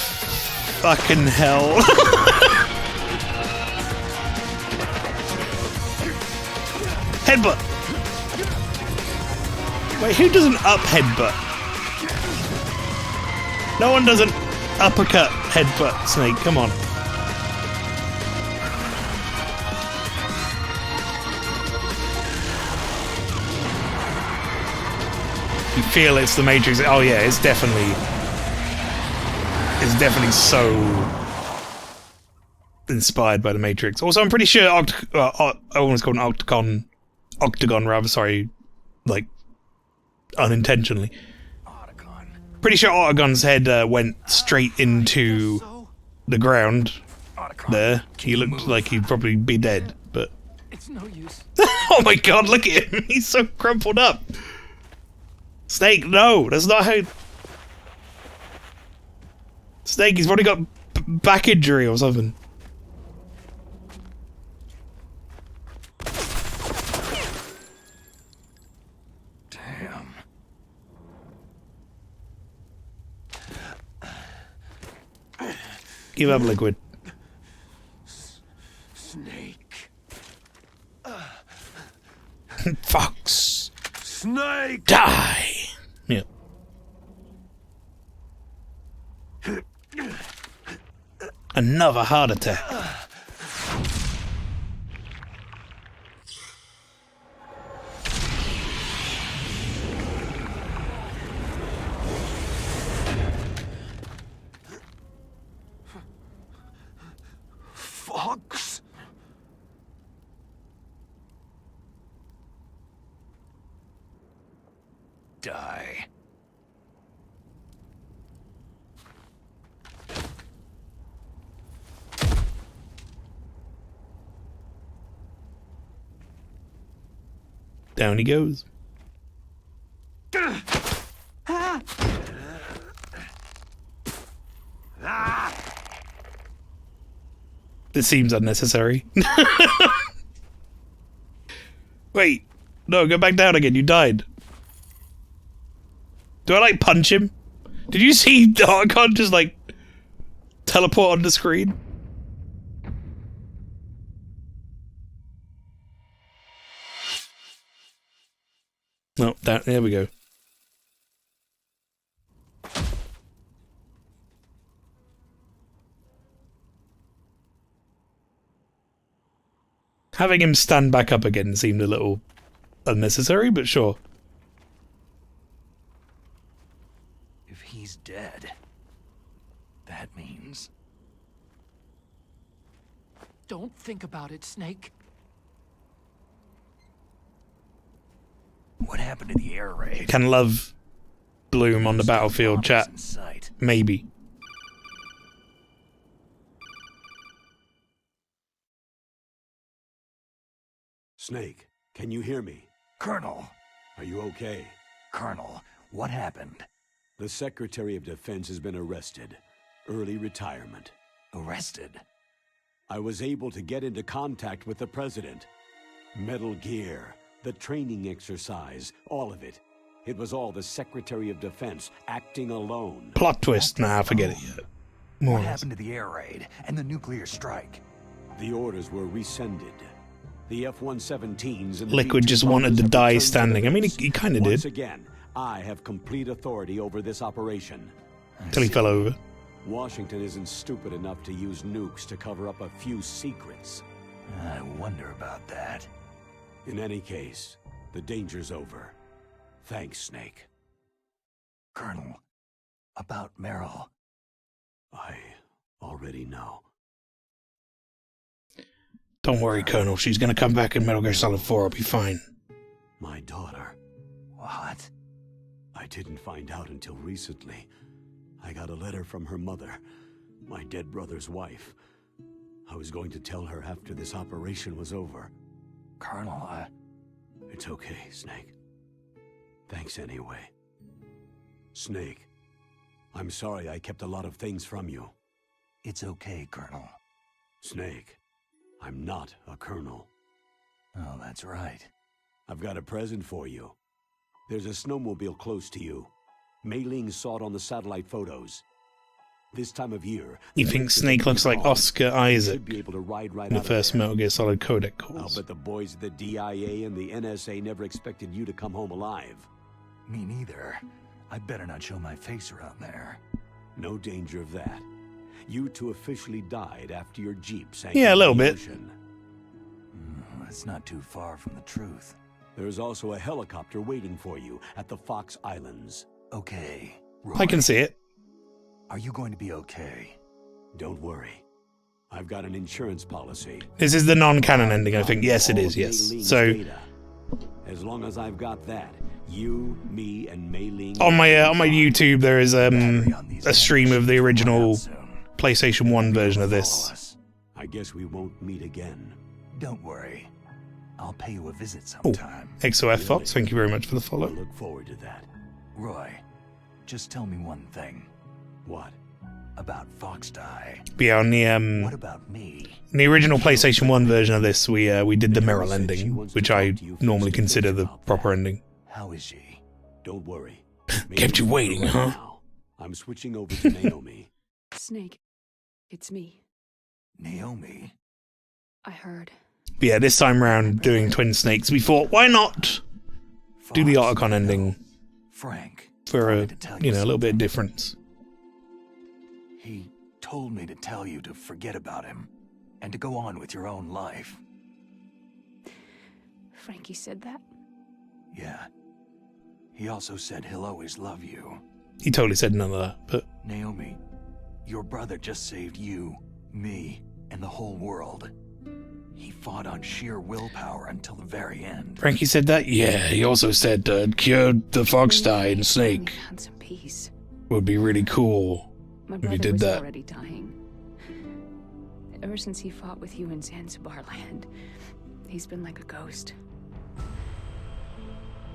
fucking hell. Headbutt! Wait, who does an up headbutt? No one does an uppercut headbutt, Snake, come on. You feel it's the Matrix. Oh yeah, it's definitely so inspired by the Matrix. Also, I'm pretty sure I almost called an Octagon rather, sorry, like unintentionally. Pretty sure Octagon's head went straight into the ground there. He looked like he'd probably be dead, but It's no use. oh my god, look at him! He's so crumpled up. Snake, no, that's not how. Snake, he's probably got back injury or something. Damn. Give up, Liquid. Snake. Fox. Snake! Die! Yeah. Another heart attack. Fox? Die. Down he goes. This seems unnecessary. Wait, no, go back down again. You died. Do I like punch him? Did you see Darkon just like teleport on the screen? No, there we go. Having him stand back up again seemed a little unnecessary, but sure. If he's dead, that means... Don't think about it, Snake. What happened to the air raid? Can love bloom on the battlefield, chat? Maybe. Snake, can you hear me? Colonel! Are you okay? Colonel, what happened? The Secretary of Defense has been arrested. Early retirement. Arrested? I was able to get into contact with the President. Metal Gear, the training exercise, all of it. It was all the Secretary of Defense acting alone. Plot twist. Nah, forget it yet. What happened to the air raid and the nuclear strike? The orders were rescinded. The F-117s and the Liquid B-2 just wanted to bombers die have returned to standing. the I mean, base. he kind of Once did. again, I have complete authority over this operation. Till he fell over. Washington isn't stupid enough to use nukes to cover up a few secrets. I wonder about that. In any case, the danger's over. Thanks, Snake. Colonel, about Meryl. I already know. Don't worry, Colonel. She's gonna come back in Metal Gear Solid 4. I'll be fine. My daughter. What? I didn't find out until recently. I got a letter from her mother, my dead brother's wife. I was going to tell her after this operation was over. Colonel, It's okay, Snake. Thanks anyway. Snake, I'm sorry I kept a lot of things from you. It's okay, Colonel. Snake, I'm not a colonel. Oh, that's right. I've got a present for you. There's a snowmobile close to you. Mei Ling saw it on the satellite photos. This time of year... You think Snake looks like Oscar Isaac be able to ride right in the out of first there. Metal Gear Solid codec I'll calls? bet the boys at the DIA and the NSA never expected you to come home alive. Me neither. I better not show my face around there. No danger of that. You two officially died after your Jeep sank Yeah, a into little the bit. ocean. That's not too far from the truth. There's also a helicopter waiting for you at the Fox Islands. Okay. I can see it. Are you going to be okay? Don't worry. I've got an insurance policy. This is the non-canon ending, I think. Yes, it All is, of Mei yes. Ling's So, data. As long as I've got that, you, me, and Mei Ling... on my YouTube, there is a stream of the original PlayStation 1 version of this. I guess we won't meet again. Don't worry. I'll pay you a visit Oh, sometime. XOF Fox, thank you very much for the follow. I look forward to that. Roy, just tell me one thing. What? About Fox Die. But yeah, on What about me? the original PlayStation 1 version of this, we did the Meryl ending, which I normally consider the proper ending. How is she? Don't worry. Kept you waiting, huh? Now, I'm switching over to Naomi. Snake, it's me. Naomi? I heard. But yeah, this time round, doing Twin Snakes, we thought, why not do the Otacon ending Frank. for a, you know, a little bit of difference. He told me to tell you to forget about him and to go on with your own life. Frankie said that? Yeah. He also said he'll always love you. He totally said none of that, but Naomi, your brother just saved you, me, and the whole world. He fought on sheer willpower until the very end. Frankie said that? Yeah, he also said cured the Fox Die and Snake. Had some peace. Would be really cool My if brother you did was that. already dying. Ever since he fought with you in Zanzibar land, he's been like a ghost.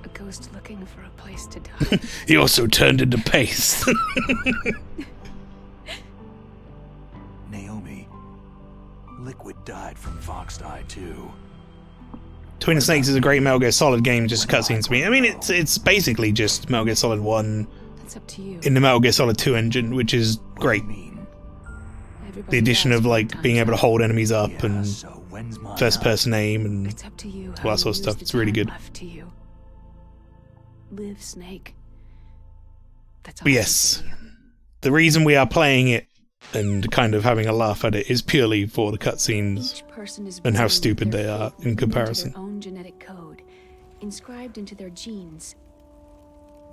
A ghost looking for a place to die. He also turned into paste. Naomi, Liquid died from Fox Die too. Twin Snakes is a great Metal Gear Solid game, just cutscenes to me. I mean, it's basically just Metal Gear Solid 1 That's up to you. in the Metal Gear Solid 2 engine, which is great. The addition of like being able to hold enemies up and first-person aim and It's up to you. all that sort of stuff. It's really good. Left to you. Live, Snake. That's all. But yes, the reason we are playing it and kind of having a laugh at it is purely for the cutscenes and how stupid they are in comparison. Their own genetic code, inscribed into their genes.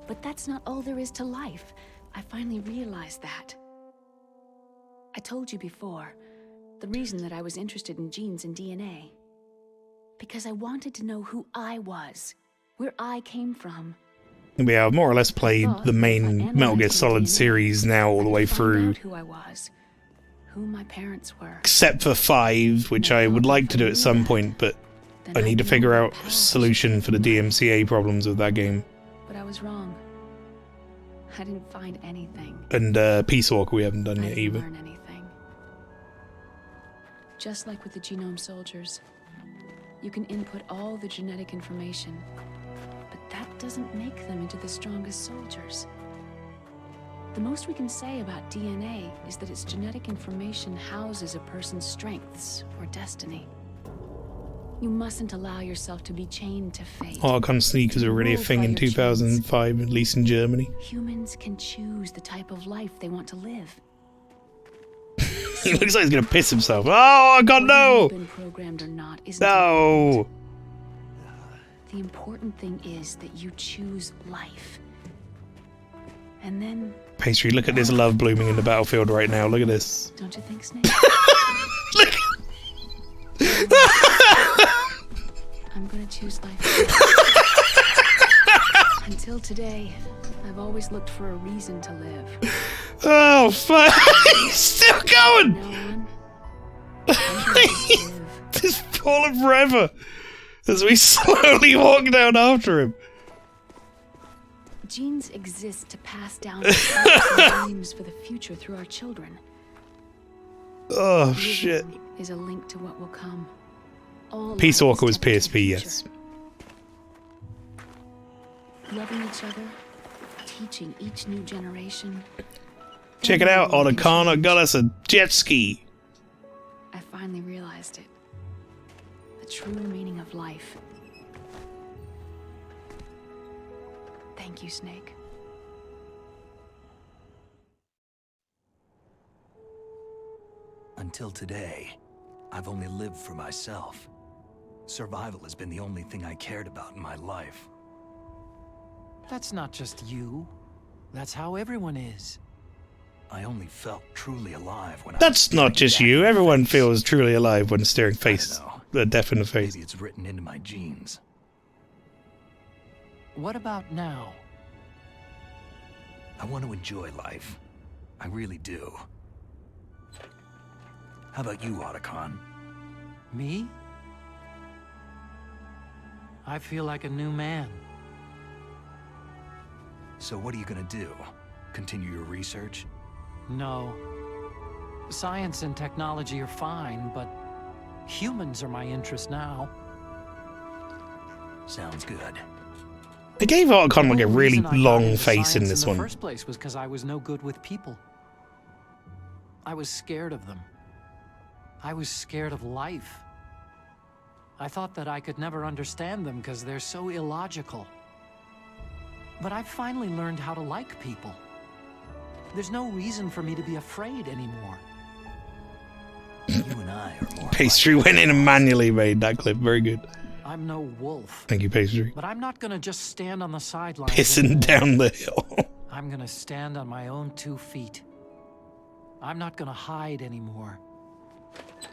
But that's not all there is to life. I finally realized that. I told you before, the reason that I was interested in genes and DNA. Because I wanted to know who I was, where I came from. We have more or less played the main Metal Gear Solid series now all the way through. Who I was, who my parents were. Except for 5, which I would like to do at some point, but I need to figure out a solution for the DMCA problems with that game. But I was wrong. I didn't find anything. And Peace Walker we haven't done yet either. Learn anything. Just like with the genome soldiers, you can input all the genetic information, but that doesn't make them into the strongest soldiers. The most we can say about DNA is that its genetic information houses a person's strengths or destiny. You mustn't allow yourself to be chained to fate. Archon sneakers are already a thing in 2005, at least in Germany. Humans can choose the type of life they want to live. He looks like he's gonna piss himself. Oh God, no! Been programmed or not isn't No! The important thing is that you choose life. And then... Pastry, look at this love blooming in the battlefield right now. Look at this. Don't you think, Snake? Look! I'm gonna choose life. Until today, I've always looked for a reason to live. Oh, fuck! He's still going! Just falling forever as we slowly walk down after him. Genes exist to pass down dreams for the future through our children. Oh, shit. Is a link to what will come. All Peace Walker was PSP, yes. Loving each other, teaching each new generation. Check it out, Otacana got us a jet ski. I finally realized it. The true meaning of life. Thank you, Snake. Until today, I've only lived for myself. Survival has been the only thing I cared about in my life. That's not just you. That's how everyone is. I only felt truly alive when That's not just you. Everyone feels truly alive when staring death in the face. Maybe it's written into my genes. What about now? I want to enjoy life. I really do. How about you, Otacon? Me? I feel like a new man. So what are you gonna do? Continue your research? No. Science and technology are fine, but humans are my interest now. Sounds good. They gave Otacon like a really I got long into face in science this in one. the first place was because I was no good with people. I was scared of them. I was scared of life. I thought that I could never understand them because they're so illogical. But I finally learned how to like people. There's no reason for me to be afraid anymore. You and I are more Pastry went in and manually made that clip. Very good. I'm no wolf. Thank you, Pastry. But I'm not gonna just stand on the sidelines. Pissing anymore. down the hill. I'm gonna stand on my own 2 feet. I'm not gonna hide anymore.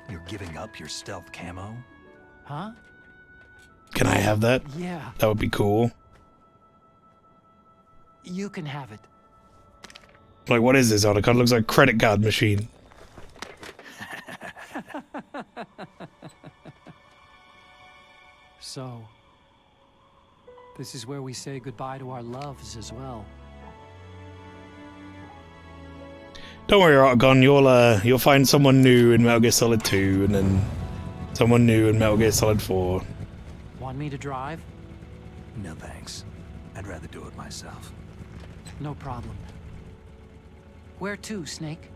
You're giving up your stealth camo? Huh? Can I have that? Yeah. That would be cool. You can have it. Like, what is this, Otacon? Looks like a credit card machine. So, this is where we say goodbye to our loves as well. Don't worry, Otacon. You'll find someone new in Metal Gear Solid 2, and then someone new in Metal Gear Solid 4. Want me to drive? No thanks. I'd rather do it myself. No problem. Where to, Snake?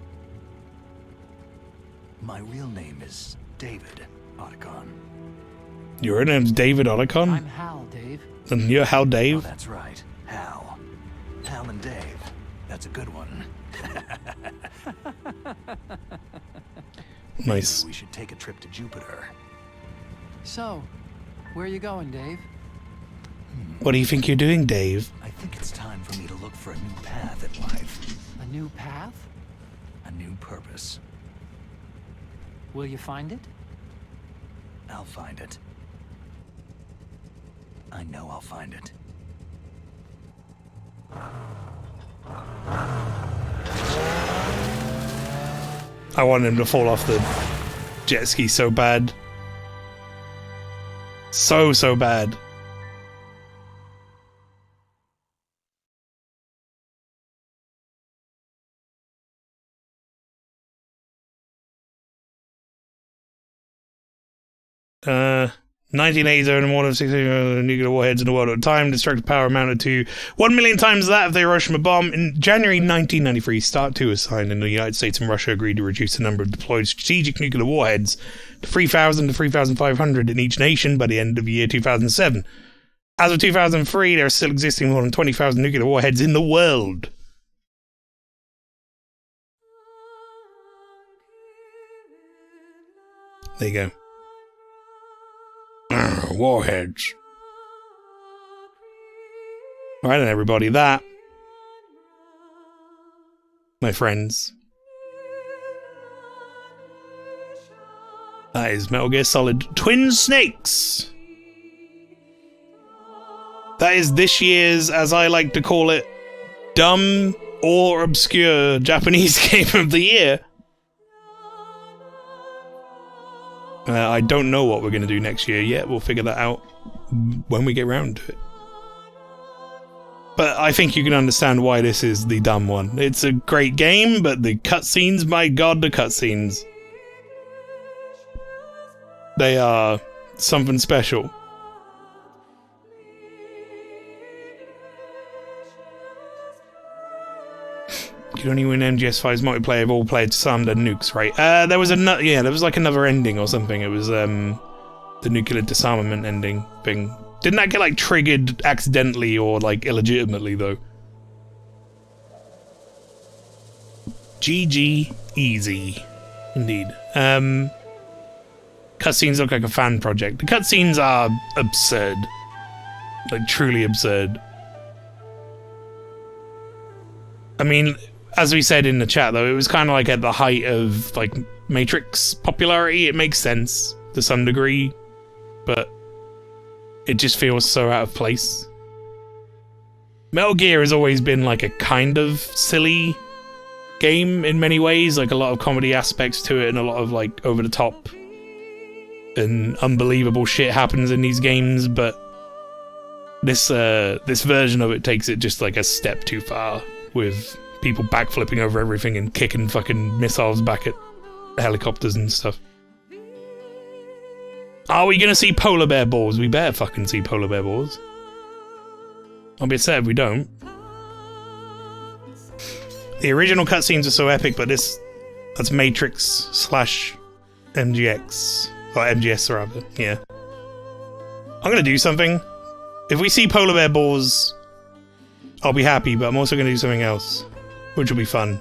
My real name is David Otacon. Your name's David Otacon? I'm Hal, Dave. And you're Hal Dave? Oh, that's right. Hal. Hal and Dave. That's a good one. Nice. We should take a trip to Jupiter. So, where are you going, Dave? What do you think you're doing, Dave? I think it's time for me to look for a new path in life. A new path? A new purpose. Will you find it? I'll find it. I know I'll find it. I want him to fall off the jet ski so bad. So bad. Uh, 1980s owned more than 60 nuclear warheads in the world at the time. Destructive power amounted to 1 million times that of the Hiroshima bomb. In January 1993, START 2 was signed, and the United States and Russia agreed to reduce the number of deployed strategic nuclear warheads to 3,000 to 3,500 in each nation by the end of the year 2007. As of 2003, there are still existing more than 20,000 nuclear warheads in the world. There you go. Warheads. Right then, everybody, that, my friends, that is Metal Gear Solid Twin Snakes. That is this year's, as I like to call it, dumb or obscure Japanese game of the year. I don't know what we're going to do next year yet. We'll figure that out when we get round to it. But I think you can understand why this is the dumb one. It's a great game, but the cutscenes, my god, the cutscenes. They are something special. You can only win MGS5's multiplayer if all players disarmed their nukes, right? There was like another ending or something. It was the nuclear disarmament ending thing. Didn't that get like triggered accidentally or like illegitimately though? GG easy, indeed. Cutscenes look like a fan project. The cutscenes are absurd, like truly absurd. I mean, as we said in the chat, though, it was kind of like at the height of like Matrix popularity. It makes sense to some degree, but it just feels so out of place. Metal Gear has always been like a kind of silly game in many ways, like a lot of comedy aspects to it and a lot of like over the top and unbelievable shit happens in these games, but this version of it takes it just like a step too far, with people backflipping over everything and kicking fucking missiles back at helicopters and stuff. Are we gonna see polar bear balls? We better fucking see polar bear balls. I'll be sad if we don't. The original cutscenes are so epic, but that's Matrix / MGX. Or MGS rather, yeah. I'm gonna do something. If we see polar bear balls, I'll be happy, but I'm also gonna do something else, which will be fun.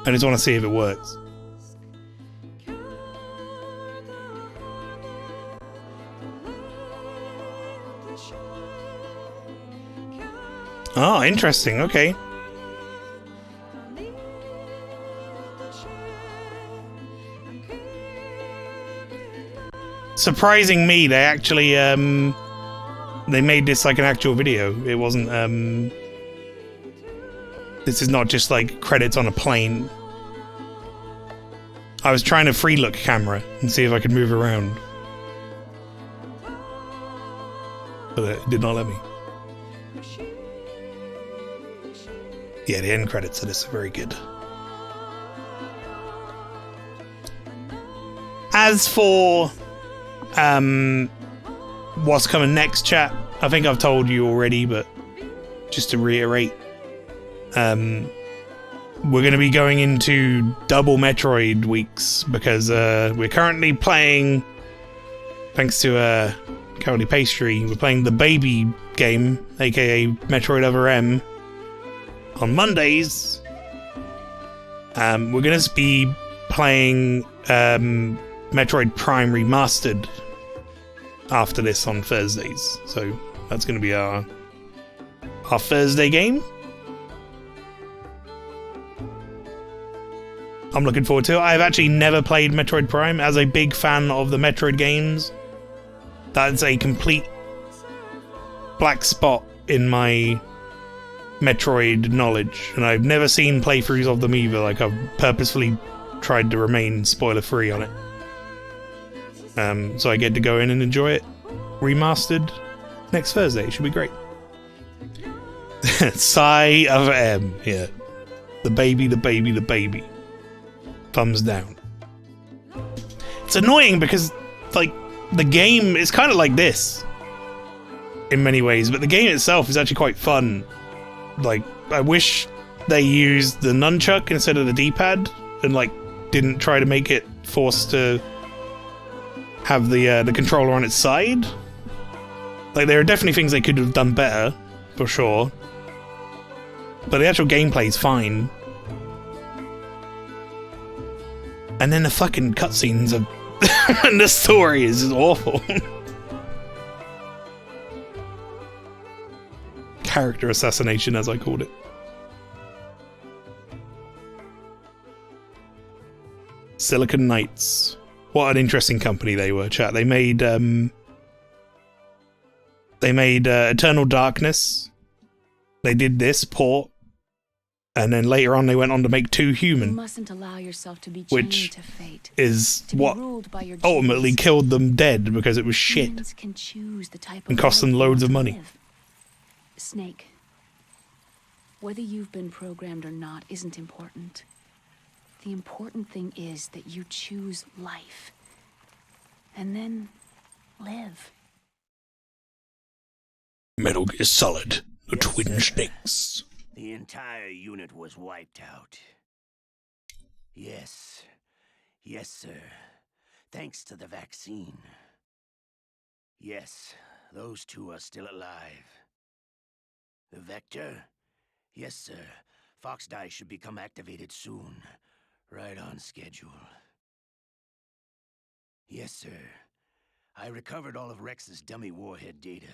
I just want to see if it works. Oh, interesting. Okay. Surprising me, they actually they made this like an actual video. It wasn't this is not just like credits on a plane. I was trying to free look camera and see if I could move around, but it did not let me. Yeah, the end credits of this are very good. As for what's coming next, chat, I think I've told you already, but just to reiterate, we're going to be going into double Metroid weeks because we're currently playing, thanks to Cowardly Pastry. We're playing the baby game, aka Metroid Other M, on Mondays. We're going to be playing Metroid Prime Remastered after this on Thursdays. So that's going to be our Thursday game. I'm looking forward to it. I've actually never played Metroid Prime. As a big fan of the Metroid games, that's a complete black spot in my Metroid knowledge. And I've never seen playthroughs of them either. Like, I've purposefully tried to remain spoiler-free on it. So I get to go in and enjoy it remastered next Thursday. It should be great. Sigh of M. Yeah. The baby, the baby, the baby. Thumbs down. It's annoying because, like, the game is kind of like this in many ways, but the game itself is actually quite fun. Like, I wish they used the nunchuck instead of the D-pad and, like, didn't try to make it forced to have the controller on its side. Like, there are definitely things they could have done better, for sure. But the actual gameplay is fine. And then the fucking cutscenes of and the story is just awful. Character assassination, as I called it. Silicon Knights. What an interesting company they were, chat. They made Eternal Darkness. They did this port. And then later on, they went on to make 2 Human, You mustn't allow yourself to be which chained to fate, is to be what ruled by your ultimately genes. killed them dead because it was shit Humans can choose the type and of cost them life they loads want of to money. live. Snake, whether you've been programmed or not isn't important. The important thing is that you choose life. And then live. Metal Gear Solid, the Twin Snakes. The entire unit was wiped out. Yes. Yes, sir. Thanks to the vaccine. Yes, those 2 are still alive. The Vector? Yes, sir. Fox Die should become activated soon. Right on schedule. Yes, sir. I recovered all of Rex's dummy warhead data.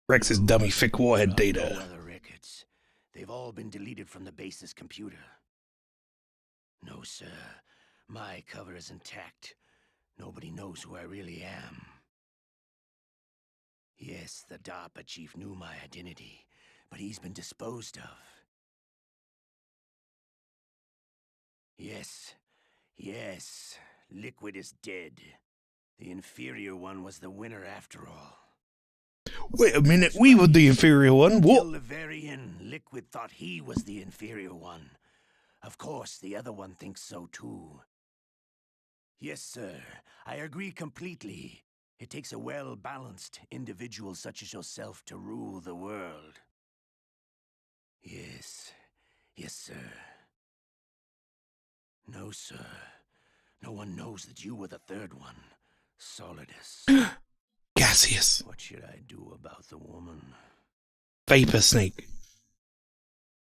Rex's dummy thick warhead data. No other records. They've all been deleted from the base's computer. No, sir. My cover is intact. Nobody knows who I really am. Yes, the DARPA chief knew my identity, but he's been disposed of. Yes. Yes. Liquid is dead. The inferior one was the winner after all. Wait a minute, we were the inferior one. What? Until the very end, Liquid thought he was the inferior one. Of course, the other one thinks so too. Yes, sir. I agree completely. It takes a well-balanced individual such as yourself to rule the world. Yes. Yes, sir. No, sir. No one knows that you were the third one. Solidus. Gaseous. What should I do about the woman? Vapor Snake.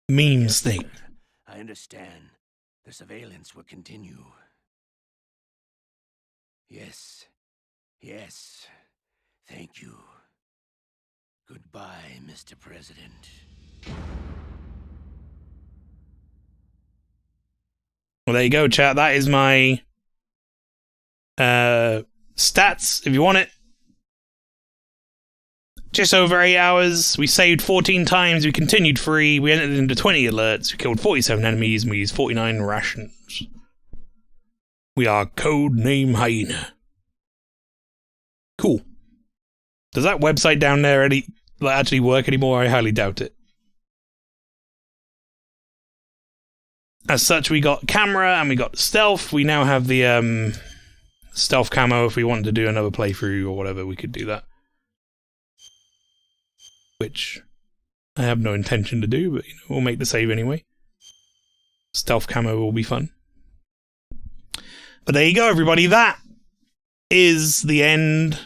Meme Yes, Snake. sir. I understand. The surveillance will continue. Yes. Yes. Thank you. Goodbye, Mr. President. Well, there you go, chat. That is my stats, if you want it. Just over 8 hours. We saved 14 times. We continued free. We entered into 20 alerts. We killed 47 enemies. And we used 49 rations. We are Codename Hyena. Cool. Does that website down there actually work anymore? I highly doubt it. As such, we got camera and we got stealth. We now have the stealth camo. If we wanted to do another playthrough or whatever, we could do that. Which I have no intention to do, but we'll make the save anyway. Stealth camo will be fun. But there you go, everybody. That is the end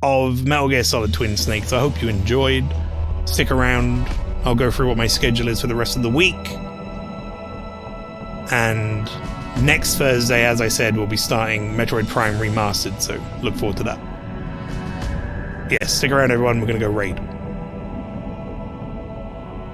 of Metal Gear Solid Twin Snakes. I hope you enjoyed. Stick around. I'll go through what my schedule is for the rest of the week. And next Thursday, as I said, we'll be starting Metroid Prime Remastered, so look forward to that. Yeah, stick around everyone, we're going to go raid.